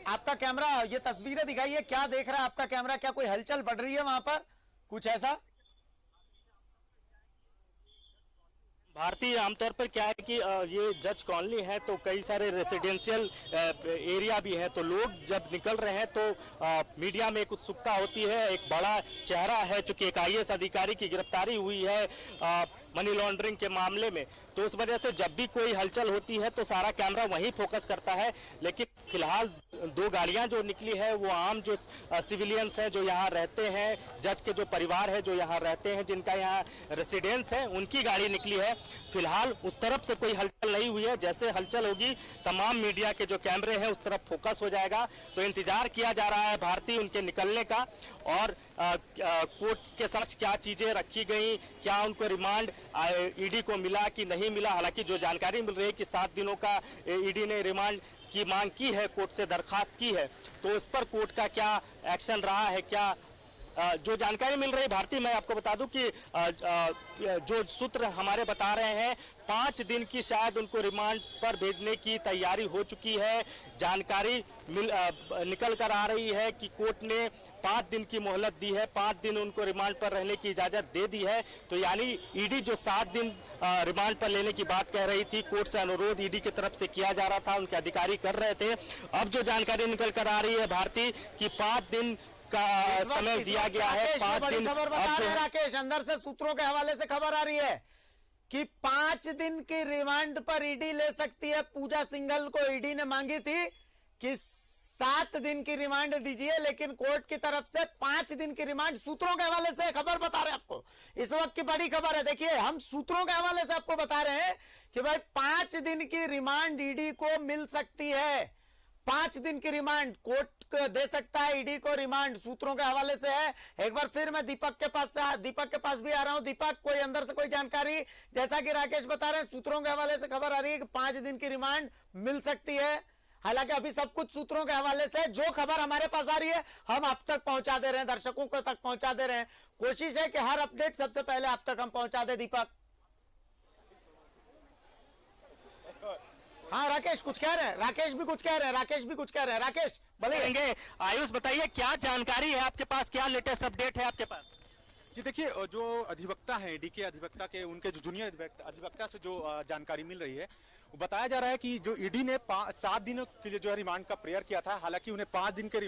आपका कैमरा ये तस्वीरें दिखाइए, क्या देख रहा है आपका कैमरा? क्या कोई हलचल बढ़ रही है वहां पर, कुछ ऐसा? भारतीय आमतौर पर क्या है कि ये जज कॉलोनी है तो कई सारे रेसिडेंशियल एरिया भी है, तो लोग जब निकल रहे हैं तो मीडिया में एक उत्सुकता होती है। एक बड़ा चेहरा है, चूंकि एक आईएएस अधिकारी की गिरफ्तारी हुई है मनी लॉन्ड्रिंग के मामले में, तो उस वजह से जब भी कोई हलचल होती है तो सारा कैमरा वहीं फोकस करता है। लेकिन फिलहाल 2 गाड़ियां जो निकली है वो आम जो सिविलियंस हैं जो यहाँ रहते हैं, जज के जो परिवार है जो यहाँ रहते हैं, जिनका यहाँ रेसिडेंस है, उनकी गाड़ी निकली है। फिलहाल उस तरफ से कोई हलचल नहीं हुई है। जैसे हलचल होगी तमाम मीडिया के जो कैमरे हैं उस तरफ फोकस हो जाएगा। तो इंतजार किया जा रहा है भारतीय उनके निकलने का और कोर्ट के समक्ष क्या चीजें रखी गई, क्या उनको रिमांड ईडी को मिला कि नहीं मिला। हालांकि जो जानकारी मिल रही है कि 7 दिनों का ईडी ने रिमांड की मांग की है, कोर्ट से दरखास्त की है, तो उस पर कोर्ट का क्या एक्शन रहा है, क्या जो जानकारी मिल रही है भारतीय, मैं आपको बता दूं कि जो सूत्र हमारे बता रहे हैं 5 दिन की शायद उनको रिमांड पर भेजने की तैयारी हो चुकी है। जानकारी निकल कर आ रही है कि कोर्ट ने 5 दिन की मोहलत दी है, 5 दिन उनको रिमांड पर रहने की इजाजत दे दी है। तो यानी ईडी जो 7 दिन रिमांड पर लेने की बात कह रही थी, कोर्ट से अनुरोध ईडी की तरफ से किया जा रहा था, उनके अधिकारी कर रहे थे। अब जो जानकारी निकल कर आ रही है भारतीय कि 5 दिन का समय दिया गया है। 5 दिन खबर बता रहे हैं राकेश, अंदर से सूत्रों के हवाले से खबर आ रही है कि 5 दिन की रिमांड पर ईडी ले सकती है। पूजा सिंघल को ईडी ने मांगी थी कि 7 दिन की रिमांड दीजिए, लेकिन कोर्ट की तरफ से 5 दिन की रिमांड। सूत्रों के हवाले से खबर बता रहे हैं आपको, इस वक्त की बड़ी खबर है। देखिए, हम सूत्रों के हवाले से आपको बता रहे हैं कि भाई 5 दिन की रिमांड ईडी को मिल सकती है। 5 दिन की रिमांड कोर्ट दे सकता है ईडी को रिमांड, सूत्रों के हवाले से है। एक बार फिर मैं दीपक के पास भी आ रहा हूं। दीपक, कोई अंदर से कोई जानकारी? जैसा कि राकेश बता रहे हैं, सूत्रों के हवाले से खबर आ रही है कि 5 दिन की रिमांड मिल सकती है। हालांकि अभी सब कुछ सूत्रों के हवाले से जो खबर हमारे पास आ रही है हम आप तक पहुंचा दे रहे हैं, दर्शकों को तक पहुंचा दे रहे हैं। कोशिश है कि हर अपडेट सबसे पहले आप तक हम पहुंचा दे। दीपक, हाँ राकेश कुछ कह रहे हैं, राकेश भी कुछ कह रहे हैं। राकेश बोलेंगे। आयुष बताइए क्या जानकारी है आपके पास, क्या लेटेस्ट अपडेट है आपके पास? जी देखिए, जो अधिवक्ता हैं ईडी के अधिवक्ता के, उनके जो जूनियर अधिवक्ता से जो जानकारी मिल रही है वो बताया जा रहा है कि जो ईडी ने 7 दिनों के लिए जो है रिमांड का प्रेयर किया था, हालांकि उन्हें 5 दिन के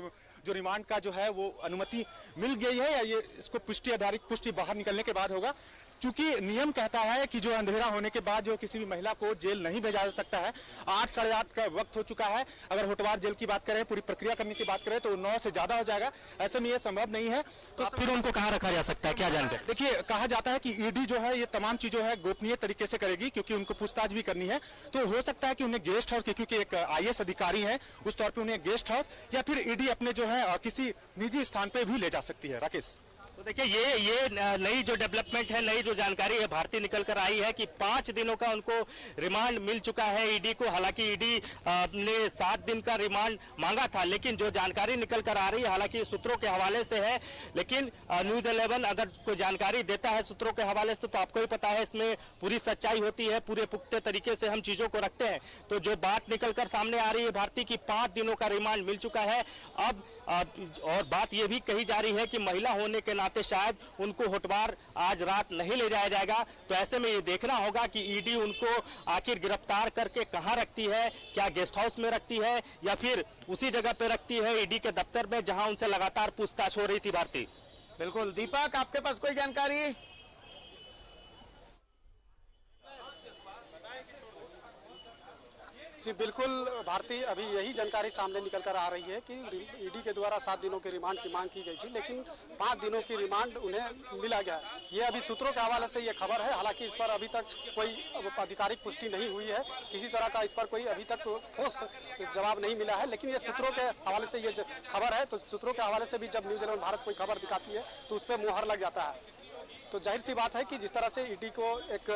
जो रिमांड का जो है वो अनुमति मिल गई है, या ये इसको पुष्टि बाहर निकलने के बाद होगा। चूंकि नियम कहता है कि जो अंधेरा होने के बाद जो किसी भी महिला को जेल नहीं भेजा जा सकता है। 8 साढ़े 8 का वक्त हो चुका है। अगर होटवार जेल की बात करें, पूरी प्रक्रिया करने की बात करें तो 9 से ज्यादा हो जाएगा। ऐसे में ये संभव नहीं है, तो फिर उनको कहाँ रखा जा सकता है, क्या जानकारी? देखिए, कहा जाता है कि ईडी जो है ये तमाम चीजों है गोपनीय तरीके से करेगी, क्योंकि उनको पूछताछ भी करनी है। तो हो सकता है कि उन्हें गेस्ट हाउस, क्योंकि एक IAS अधिकारी है, उस तौर पर उन्हें गेस्ट हाउस या फिर ईडी अपने जो है किसी निजी स्थान पर भी ले जा सकती है। राकेश, तो देखिए ये नई जो डेवलपमेंट है, नई जो जानकारी है भारतीय निकल कर आई है कि 5 दिनों का उनको रिमांड मिल चुका है ईडी को। हालांकि ईडी ने 7 दिन का रिमांड मांगा था, लेकिन जो जानकारी निकल कर आ रही है, हालांकि सूत्रों के हवाले से है, लेकिन न्यूज़ 11 अगर कोई जानकारी देता है सूत्रों के हवाले से तो आपको ही पता है इसमें पूरी सच्चाई होती है, पूरे पुख्ते तरीके से हम चीजों को रखते हैं। तो जो बात निकल कर सामने आ रही है भारतीय की 5 दिनों का रिमांड मिल चुका है। अब और बात यह भी कही जा रही है कि महिला होने के नाते शायद उनको होटवार आज रात नहीं ले जाया जाएगा। तो ऐसे में ये देखना होगा कि ईडी उनको आखिर गिरफ्तार करके कहां रखती है, क्या गेस्ट हाउस में रखती है या फिर उसी जगह पे रखती है ईडी के दफ्तर में जहां उनसे लगातार पूछताछ हो रही थी। भारती, बिल्कुल। दीपक, आपके पास कोई जानकारी? जी बिल्कुल भारती, अभी यही जानकारी सामने निकल कर आ रही है कि ईडी के द्वारा 7 दिनों के रिमांड की मांग की गई थी, लेकिन 5 दिनों की रिमांड उन्हें मिला गया। ये अभी सूत्रों के हवाले से ये खबर है। हालांकि इस पर अभी तक कोई आधिकारिक पुष्टि नहीं हुई है, किसी तरह का इस पर कोई अभी तक ठोस जवाब नहीं मिला है, लेकिन ये सूत्रों के हवाले से ये खबर है। तो सूत्रों के हवाले से भी जब न्यूज़ 11 भारत कोई खबर दिखाती है तो उस पर मुहर लग जाता है। तो जाहिर सी बात है कि जिस तरह से ईडी को एक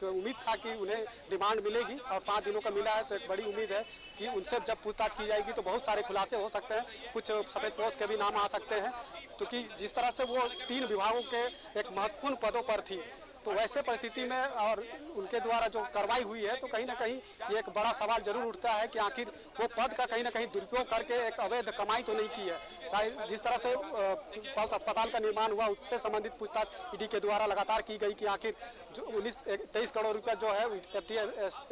उम्मीद था कि उन्हें रिमांड मिलेगी और 5 दिनों का मिला है, तो एक बड़ी उम्मीद है कि उनसे जब पूछताछ की जाएगी तो बहुत सारे खुलासे हो सकते हैं, कुछ सफेदपोश के भी नाम आ सकते हैं, क्योंकि जिस तरह से वो 3 विभागों के एक महत्वपूर्ण पदों पर थी, तो वैसे परिस्थिति में और उनके द्वारा जो कार्रवाई हुई है तो कहीं ना कहीं ये एक बड़ा सवाल जरूर उठता है कि आखिर वो पद का कहीं ना कहीं दुरुपयोग करके एक अवैध कमाई तो नहीं की है। शायद जिस तरह से पल्स अस्पताल का निर्माण हुआ उससे संबंधित पूछताछ ईडी के द्वारा लगातार की गई कि आखिर जो 23 करोड़ रुपया जो है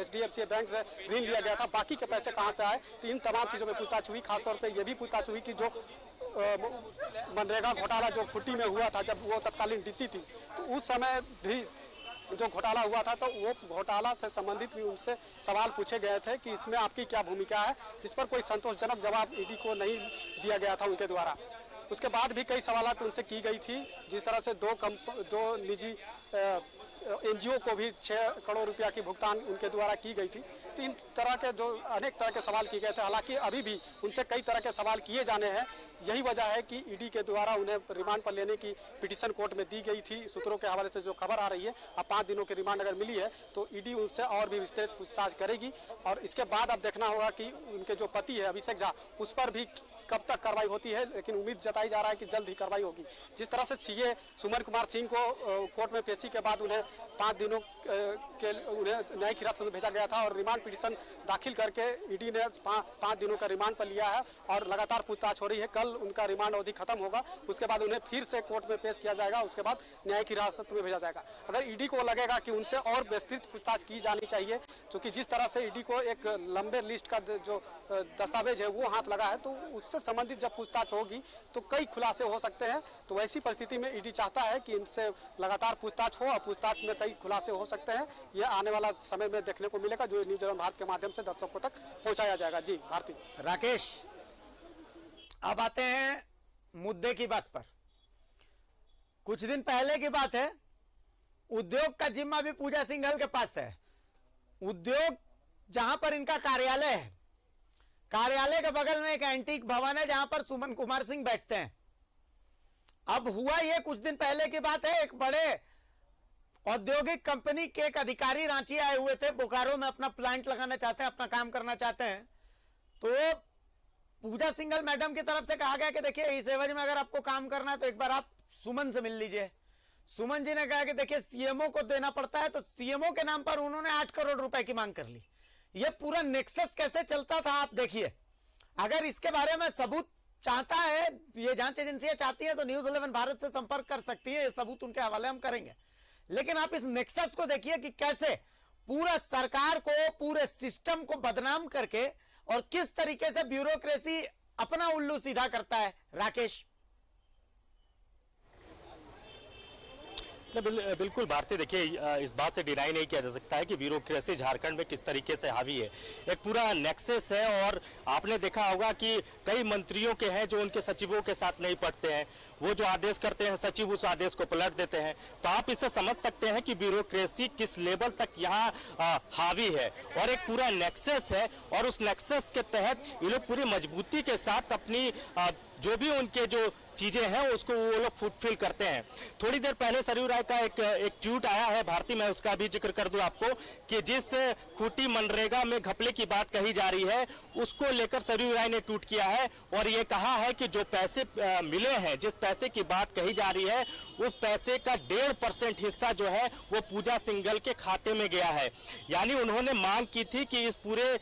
HDFC बैंक से ऋण लिया गया था, बाकी के पैसे कहाँ से आए। तो इन तमाम चीज़ों में पूछताछ हुई। खासतौर पर यह भी पूछताछ हुई कि जो मनरेगा घोटाला जो खुट्टी में हुआ था जब वो तत्कालीन DC थी, तो उस समय भी जो घोटाला हुआ था तो वो घोटाला से संबंधित भी उनसे सवाल पूछे गए थे कि इसमें आपकी क्या भूमिका है, जिस पर कोई संतोषजनक जवाब ईडी को नहीं दिया गया था उनके द्वारा। उसके बाद भी कई सवालात उनसे की गई थी, जिस तरह से दो निजी NGO को भी 6 करोड़ रुपया की भुगतान उनके द्वारा की गई थी। तो इन तरह के जो अनेक तरह के सवाल किए गए थे, हालांकि अभी भी उनसे कई तरह के सवाल किए जाने हैं। यही वजह है कि ईडी के द्वारा उन्हें रिमांड पर लेने की पिटीशन कोर्ट में दी गई थी। सूत्रों के हवाले से जो खबर आ रही है, अब 5 दिनों की रिमांड अगर मिली है तो ईडी उनसे और भी विस्तृत पूछताछ करेगी। और इसके बाद अब देखना होगा कि उनके जो पति है अभिषेक झा, उस पर भी कब तक कार्रवाई होती है, लेकिन उम्मीद जताई जा रहा है कि जल्द ही कार्रवाई होगी। जिस तरह से CA सुमन कुमार सिंह को कोर्ट में पेशी के बाद उन्हें 5 दिनों के उन्हें न्यायिक हिरासत में भेजा गया था और रिमांड पिटीशन दाखिल करके ईडी ने 5 दिनों का रिमांड पर लिया है और लगातार पूछताछ हो रही है। कल उनका रिमांड अवधि खत्म होगा, उसके बाद उन्हें फिर से कोर्ट में पेश किया जाएगा, उसके बाद न्यायिक हिरासत में भेजा जाएगा। अगर ईडी को लगेगा कि उनसे और विस्तृत पूछताछ की जानी चाहिए, क्योंकि जिस तरह से ईडी को एक लंबे लिस्ट का जो दस्तावेज है वो हाथ लगा है, तो उससे संबंधित जब पूछताछ होगी तो कई खुलासे हो सकते हैं। तो वैसी परिस्थिति में ईडी चाहता है कि इनसे लगातार पूछताछ हो और पूछताछ में कई खुलासे हो सकते हैं। यह आने वाला समय में देखने को मिलेगा, जो न्यूज़ 11 भारत के माध्यम से दर्शकों तक पहुंचाया जाएगा। जी भारती। राकेश, अब आते हैं मुद्दे की बात पर। कुछ दिन पहले की बात है, उद्योग का जिम्मा भी पूजा सिंघल के पास है। उद्योग जहां पर इनका कार्यालय है, कार्यालय के बगल में एक एंटीक भवन है जहां पर सुमन कुमार सिंह बैठते हैं। अब हुआ ये कुछ दिन पहले की बात है, एक बड़े औद्योगिक कंपनी के एक अधिकारी रांची आए हुए थे, बोकारो में अपना प्लांट लगाना चाहते हैं, अपना काम करना चाहते हैं। तो पूजा सिंघल मैडम की तरफ से कहा गया कि देखिए इस एवज में अगर आपको काम करना है तो एक बार आप सुमन से मिल लीजिए। सुमन जी ने कहा कि देखिए सीएमओ को देना पड़ता है, तो सीएमओ के नाम पर उन्होंने 8 करोड़ रुपए की मांग कर ली। यह पूरा नेक्सस कैसे चलता था आप देखिए। अगर इसके बारे में सबूत चाहता है, ये जांच एजेंसियां चाहती है, तो न्यूज 11 भारत से संपर्क कर सकती है, ये सबूत उनके हवाले हम करेंगे। लेकिन आप इस नेक्सस को देखिए कि कैसे पूरा सरकार को, पूरे सिस्टम को बदनाम करके और किस तरीके से ब्यूरोक्रेसी अपना उल्लू सीधा करता है। राकेश। बिल्कुल भारती, देखिए इस बात से डिनाई नहीं किया जा सकता है कि ब्यूरोक्रेसी झारखंड में किस तरीके से हावी है। एक पूरा नेक्सस है और आपने देखा होगा कि कई मंत्रियों के हैं जो उनके सचिवों के साथ नहीं पढ़ते हैं, वो जो आदेश करते हैं सचिव उस आदेश को पलट देते हैं। तो आप इससे समझ सकते हैं कि ब्यूरोक्रेसी किस लेवल तक यहाँ हावी है और एक पूरा नेक्सस है। और उस नेक्सस के तहत ये लोग पूरी मजबूती के साथ अपनी जो भी उनके जो चीजें हैं उसको वो लोग फुलफिल करते हैं। थोड़ी देर पहले सरयू राय का एक ट्वीट आया है भारती, मैं उसका भी जिक्र कर दूं आपको कि जिस खूंटी मनरेगा में घपले की बात कही जा रही है उसको लेकर सरयू राय ने ट्वीट किया है और ये कहा है कि जो पैसे मिले हैं, जिस पैसे की बात कही जा रही है उस पैसे का 1.5% हिस्सा जो है वो पूजा सिंघल के खाते में गया है। यानी उन्होंने मांग की थी कि इस पूरे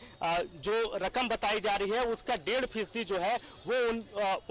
जो रकम बताई जा रही है उसका 1.5% जो है वो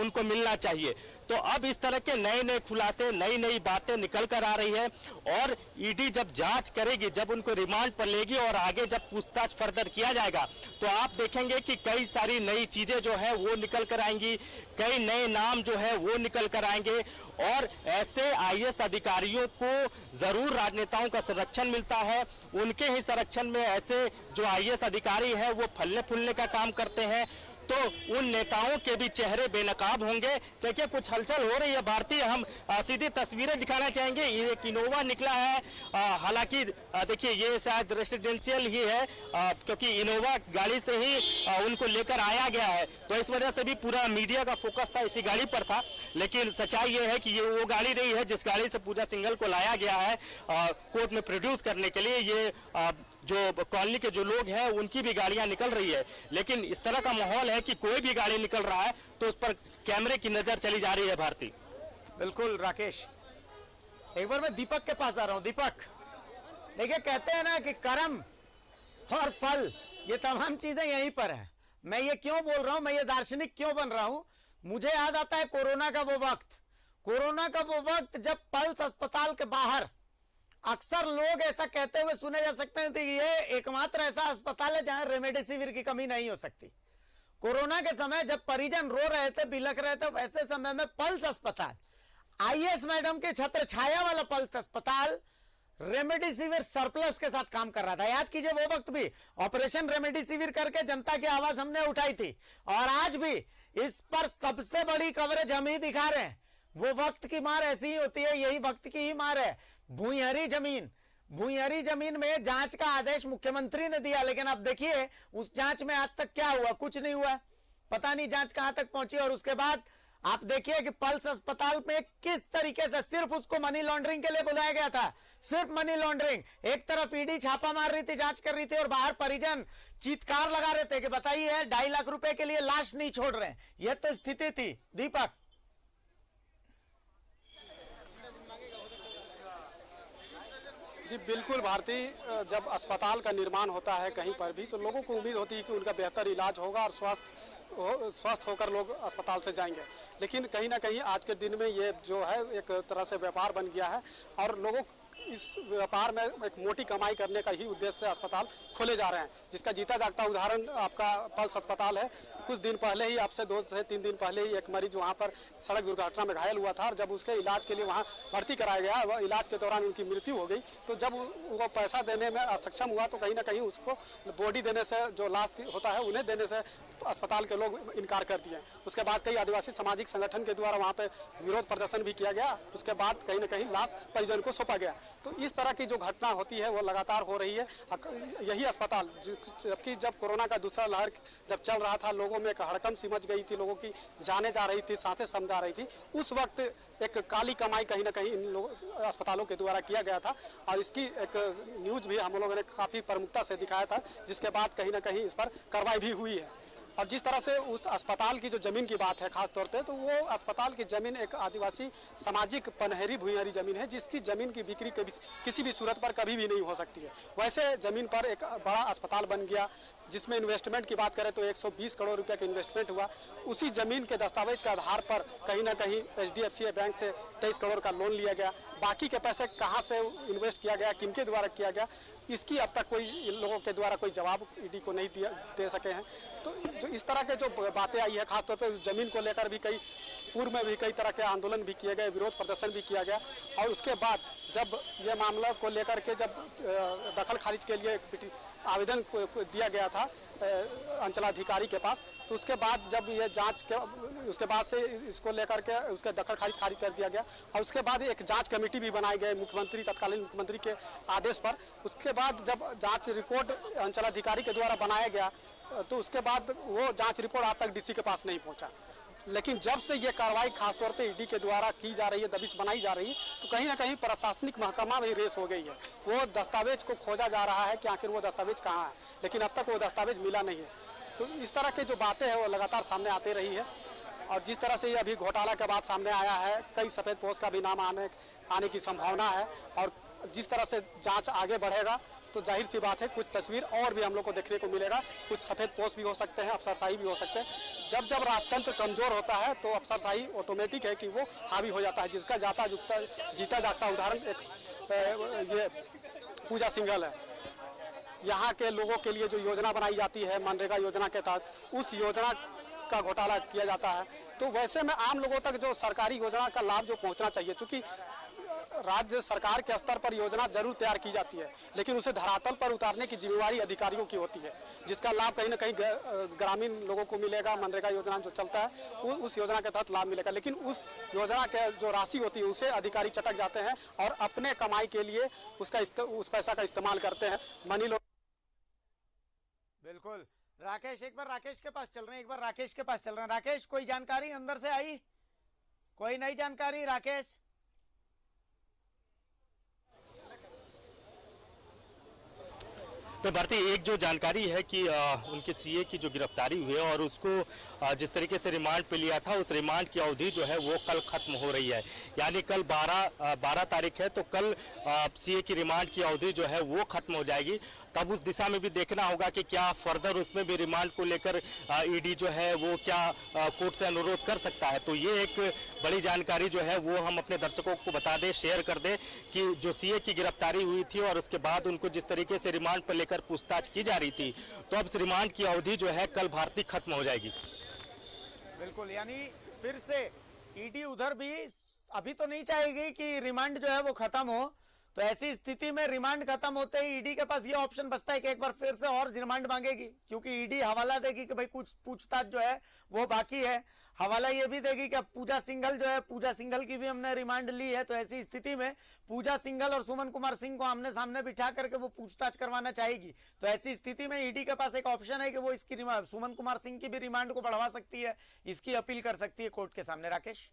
उनको मिलना चाहिए। तो अब इस तरह के नए नए खुलासे, नई नई बातें निकल कर आ रही है और ईडी जब जांच करेगी, जब उनको रिमांड पर लेगी और आगे जब पूछताछ फर्दर किया जाएगा तो आप देखेंगे कि कई सारी नई चीजें जो है वो निकल कर आएंगी, कई नए नाम जो है वो निकल कर आएंगे और ऐसे आईएएस अधिकारियों को जरूर राजनेताओं का संरक्षण मिलता है। उनके ही संरक्षण में ऐसे जो आईएएस अधिकारी हैं वो फलने फूलने का काम करते हैं, तो उन नेताओं के भी चेहरे बेनकाब होंगे। देखिए कुछ हलचल हो रही है भारतीय, हम सीधी तस्वीरें दिखाना चाहेंगे। एक इनोवा निकला है, हालांकि देखिए ये शायद रेसिडेंशियल ही है क्योंकि इनोवा गाड़ी से ही उनको लेकर आया गया है, तो इस वजह से भी पूरा मीडिया का फोकस था इसी गाड़ी पर था। लेकिन सच्चाई ये है कि ये वो गाड़ी नहीं है जिस गाड़ी से पूजा सिंघल को लाया गया है कोर्ट में प्रोड्यूस करने के लिए। ये जो कॉलोनी के जो लोग हैं उनकी भी गाड़ियां निकल रही है, लेकिन इस तरह का माहौल है कि कोई भी गाड़ी निकल रहा है तो उस पर कैमरे की नजर चली जा रही है। भारती। बिल्कुल राकेश, एक बार मैं दीपक के पास आ रहा हूं। दीपक, देखिए कहते हैं ना कि कर्म और फल ये तमाम चीजें यहीं पर है। मैं ये क्यों बोल रहा हूं, मैं ये दार्शनिक क्यों बन रहा हूं, मुझे याद आता है कोरोना का वो वक्त जब पल्स अस्पताल के बाहर अक्सर लोग ऐसा कहते हुए सुने जा सकते हैं कि ये एकमात्र ऐसा अस्पताल है जहां रेमडेसिविर की कमी नहीं हो सकती। कोरोना के समय जब परिजन रो रहे थे, बिलख रहे थे, वैसे समय में पल्स अस्पताल, आईएएस मैडम के छत्र छाया वाला पल्स अस्पताल रेमडेसिविर सरप्लस के साथ काम कर रहा था। याद कीजिए वो वक्त भी ऑपरेशन रेमडेसिविर करके जनता की आवाज हमने उठाई थी और आज भी इस पर सबसे बड़ी कवरेज हम ही दिखा रहे हैं। वो वक्त की मार ऐसी ही होती है, यही वक्त की ही मार है। भूइंहरी जमीन में जांच का आदेश मुख्यमंत्री ने दिया, लेकिन अब देखिए उस जांच में आज तक क्या हुआ, कुछ नहीं हुआ। पता नहीं जांच कहां तक पहुंची। और उसके बाद आप देखिए कि पल्स अस्पताल में किस तरीके से सिर्फ उसको मनी लॉन्ड्रिंग के लिए बुलाया गया था, सिर्फ मनी लॉन्ड्रिंग। एक तरफ ईडी छापा मार रही थी, जांच कर रही थी और बाहर परिजन चीत्कार लगा रहे थे कि बताइए 2.5 लाख रुपए के लिए लाश नहीं छोड़ रहे। यह तो स्थिति थी। दीपक। जी बिल्कुल भारती, जब अस्पताल का निर्माण होता है कहीं पर भी तो लोगों को उम्मीद होती है कि उनका बेहतर इलाज होगा और स्वस्थ होकर लोग अस्पताल से जाएंगे। लेकिन कहीं ना कहीं आज के दिन में ये जो है एक तरह से व्यापार बन गया है और लोगों इस व्यापार में एक मोटी कमाई करने का ही उद्देश्य से अस्पताल खोले जा रहे हैं, जिसका जीता जागता उदाहरण आपका पल्स अस्पताल है। कुछ दिन पहले ही, आपसे 2 से 3 दिन पहले ही एक मरीज वहां पर सड़क दुर्घटना में घायल हुआ था और जब उसके इलाज के लिए वहां भर्ती कराया गया, वह इलाज के दौरान उनकी मृत्यु हो गई। तो जब वो पैसा देने में असक्षम हुआ तो कहीं ना कहीं उसको बॉडी देने से, जो लाश होता है उन्हें देने से अस्पताल के लोग इनकार कर दिए। उसके बाद कई आदिवासी सामाजिक संगठन के द्वारा वहाँ पे विरोध प्रदर्शन भी किया गया। उसके बाद कहीं ना कहीं लाश परिजन को सौंपा गया। तो इस तरह की जो घटना होती है वो लगातार हो रही है। यही अस्पताल, जबकि जब कोरोना का दूसरा लहर जब चल रहा था, लोगों में एक हड़कंप सी मच गई थी, लोगों की जाने जा रही थी, सांसें सम जा रही थी। उस वक्त एक काली कमाई कहीं ना कहीं इन लोगों अस्पतालों के द्वारा किया गया था और इसकी एक न्यूज भी हम लोगों ने काफ़ी प्रमुखता से दिखाया था, जिसके बाद कहीं ना कहीं इस पर कार्रवाई भी हुई है। और जिस तरह से उस अस्पताल की जो ज़मीन की बात है खास तौर पे, तो वो अस्पताल की ज़मीन एक आदिवासी सामाजिक पनहरी भूइयारी ज़मीन है, जिसकी ज़मीन की बिक्री किसी भी सूरत पर कभी भी नहीं हो सकती है। वैसे ज़मीन पर एक बड़ा अस्पताल बन गया, जिसमें इन्वेस्टमेंट की बात करें तो 120 करोड़ रुपए का इन्वेस्टमेंट हुआ। उसी ज़मीन के दस्तावेज के आधार पर कहीं ना कहीं HDFC बैंक से 23 करोड़ का लोन लिया गया। बाकी के पैसे कहाँ से इन्वेस्ट किया गया, किनके द्वारा किया गया, इसकी अब तक कोई इन लोगों के द्वारा कोई जवाब ईडी को नहीं दे सके हैं। तो जो इस तरह के जो बातें आई है, खासतौर पे उस ज़मीन को लेकर भी पूर्व में भी कई तरह के आंदोलन भी किए गए, विरोध प्रदर्शन भी किया गया। और उसके बाद जब ये मामला को लेकर के जब दखल खारिज के लिए आवेदन को दिया गया था अंचलाधिकारी के पास, तो उसके बाद जब ये जांच के उसके बाद से इसको लेकर के उसके दखल खारिज कर दिया गया और उसके बाद एक जांच कमेटी भी बनाई गई मुख्यमंत्री, तत्कालीन मुख्यमंत्री के आदेश पर। उसके बाद जब जांच रिपोर्ट अंचलाधिकारी के द्वारा बनाया गया, तो उसके बाद वो जांच रिपोर्ट आज तक DC के पास नहीं पहुंचा। लेकिन जब से ये कार्रवाई खासतौर पे ईडी के द्वारा की जा रही है, दबिश बनाई जा रही है, तो कहीं ना कहीं प्रशासनिक महकमा भी रेस हो गई है। वो दस्तावेज को खोजा जा रहा है कि आखिर वो दस्तावेज कहाँ है, लेकिन अब तक वो दस्तावेज मिला नहीं है। तो इस तरह के जो बातें हैं वो लगातार सामने आती रही है। और जिस तरह से ये अभी घोटाला के बाद सामने आया है, कई सफ़ेद पोस्ट का भी नाम आने की संभावना है। और जिस तरह से जांच आगे बढ़ेगा तो जाहिर सी बात है कुछ तस्वीर और भी हम लोग को देखने को मिलेगा। कुछ सफ़ेद पोस्ट भी हो सकते हैं, अफसरशाही भी हो सकते हैं। जब जब राजतंत्र कमज़ोर होता है तो अफसरशाही ऑटोमेटिक है कि वो हावी हो जाता है। जिसका जीता जागता उदाहरण एक ये पूजा सिंघल है। यहाँ के लोगों के लिए जो योजना बनाई जाती है मनरेगा योजना के तहत, उस योजना का घोटाला किया जाता है। तो वैसे में आम लोगों तक जो सरकारी योजना का लाभ जो पहुंचना चाहिए, क्योंकि राज्य सरकार के स्तर पर योजना जरूर तैयार की जाती है, लेकिन उसे धरातल पर उतारने की जिम्मेवारी अधिकारियों की होती है, जिसका लाभ कहीं ना कहीं ग्रामीण लोगों को मिलेगा। मनरेगा योजना जो चलता है उस योजना के तहत लाभ मिलेगा, लेकिन उस योजना के जो राशि होती है उसे अधिकारी चटक जाते हैं और अपने कमाई के लिए उस पैसा का इस्तेमाल करते हैं। Money laundering. बिल्कुल राकेश, एक बार राकेश के पास चल रहे हैं। राकेश, कोई जानकारी अंदर से आई, कोई नई जानकारी? राकेश, तो भारती, एक जो जानकारी है कि उनके सीए की जो गिरफ्तारी हुई है और उसको जिस तरीके से रिमांड पे लिया था, उस रिमांड की अवधि जो है वो कल खत्म हो रही है। यानी कल 12 तारीख है, तो कल सीए की रिमांड की अवधि जो है वो खत्म हो जाएगी। तब उस दिशा में भी देखना होगा कि क्या फर्दर उसमें भी रिमांड को लेकर ईडी जो है वो क्या कोर्ट से अनुरोध कर सकता है। तो ये एक बड़ी जानकारी जो है वो हम अपने दर्शकों को बता दें, शेयर कर दें कि जो सीए की गिरफ्तारी हुई थी और उसके बाद उनको जिस तरीके से रिमांड पर लेकर पूछताछ की जा रही थी, तो अब इस रिमांड की अवधि जो है कल भारतीय खत्म हो जाएगी। बिल्कुल, यानी फिर से ईडी उधर भी अभी तो नहीं चाहेगी कि रिमांड जो है वो खत्म हो। तो ऐसी स्थिति में रिमांड खत्म होते ही ईडी के पास ये ऑप्शन बचता है कि एक बार फिर से और रिमांड मांगेगी, क्योंकि ईडी हवाला देगी कि भाई कुछ पूछताछ जो है वो बाकी है। हवाला ये भी देगी कि अब पूजा सिंघल की भी हमने रिमांड ली है। तो ऐसी स्थिति में पूजा सिंघल और सुमन कुमार सिंह को आमने सामने बिठा करके वो पूछताछ करवाना चाहेगी। तो ऐसी स्थिति में ईडी के पास एक ऑप्शन है कि वो इसकी सुमन कुमार सिंह की भी रिमांड को बढ़वा सकती है, इसकी अपील कर सकती है कोर्ट के सामने। राकेश,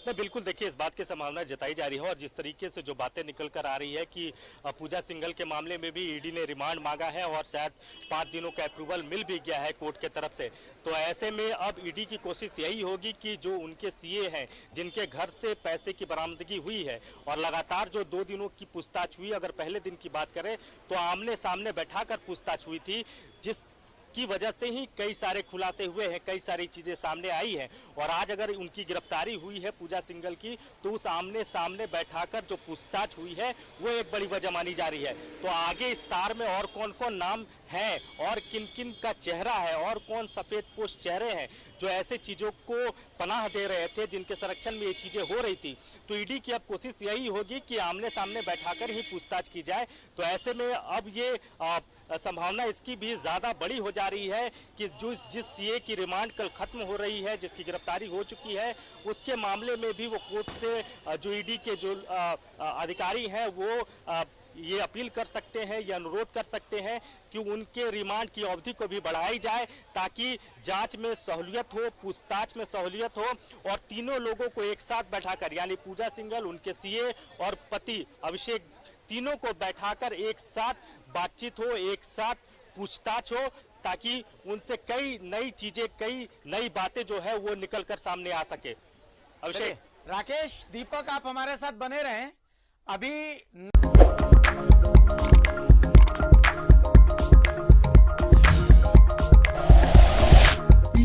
बिल्कुल, देखिए इस बात की संभावना जताई जा रही है और जिस तरीके से जो बातें निकल कर आ रही है कि पूजा सिंघल के मामले में भी ईडी ने रिमांड मांगा है और शायद 5 दिनों का अप्रूवल मिल भी गया है कोर्ट के तरफ से। तो ऐसे में अब ईडी की कोशिश यही होगी कि जो उनके सीए हैं, जिनके घर से पैसे की बरामदगी हुई है और लगातार जो 2 दिनों की पूछताछ हुई, अगर पहले दिन की बात करें तो आमने सामने बैठाकर पूछताछ हुई थी, जिस की वजह से ही कई सारे खुलासे हुए हैं, कई सारी चीजें सामने आई हैं। और आज अगर उनकी गिरफ्तारी हुई है पूजा सिंघल की, तो उस आमने सामने बैठाकर जो पूछताछ हुई है वो एक बड़ी वजह मानी जा रही है। तो आगे इस तार में और कौन कौन नाम है और किन किन का चेहरा है और कौन सफेद पोस्ट चेहरे हैं जो ऐसे चीजों को पनाह दे रहे थे, जिनके संरक्षण में ये चीजें हो रही थी। तो ईडी की अब कोशिश यही होगी कि आमने सामने बैठाकर ही पूछताछ की जाए। तो ऐसे में अब ये संभावना इसकी भी ज्यादा बड़ी हो जा रही है कि जिस सीए की रिमांड कल खत्म हो रही है, जिसकी गिरफ्तारी हो चुकी है, उसके मामले में भी वो कोर्ट से जो ईडी के जो अधिकारी हैं वो ये अपील कर सकते हैं, ये अनुरोध कर सकते हैं कि उनके रिमांड की अवधि को भी बढ़ाई जाए ताकि जांच में सहूलियत हो, पूछताछ में सहूलियत हो और तीनों लोगों को एक साथ बैठाकर यानी पूजा सिंघल, उनके सीए और पति अभिषेक, तीनों को बैठाकर एक साथ बातचीत हो, एक साथ पूछताछ हो ताकि उनसे कई नई चीजें, कई नई बातें जो है वो निकलकर सामने आ सके। अभिषेक, राकेश, दीपक, आप हमारे साथ बने रहें। अभी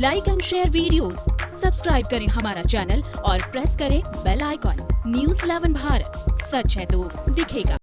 like and share videos, subscribe करें हमारा चैनल और प्रेस करें बेल आइकॉन। न्यूज़ 11 भारत, सच है तो दिखेगा।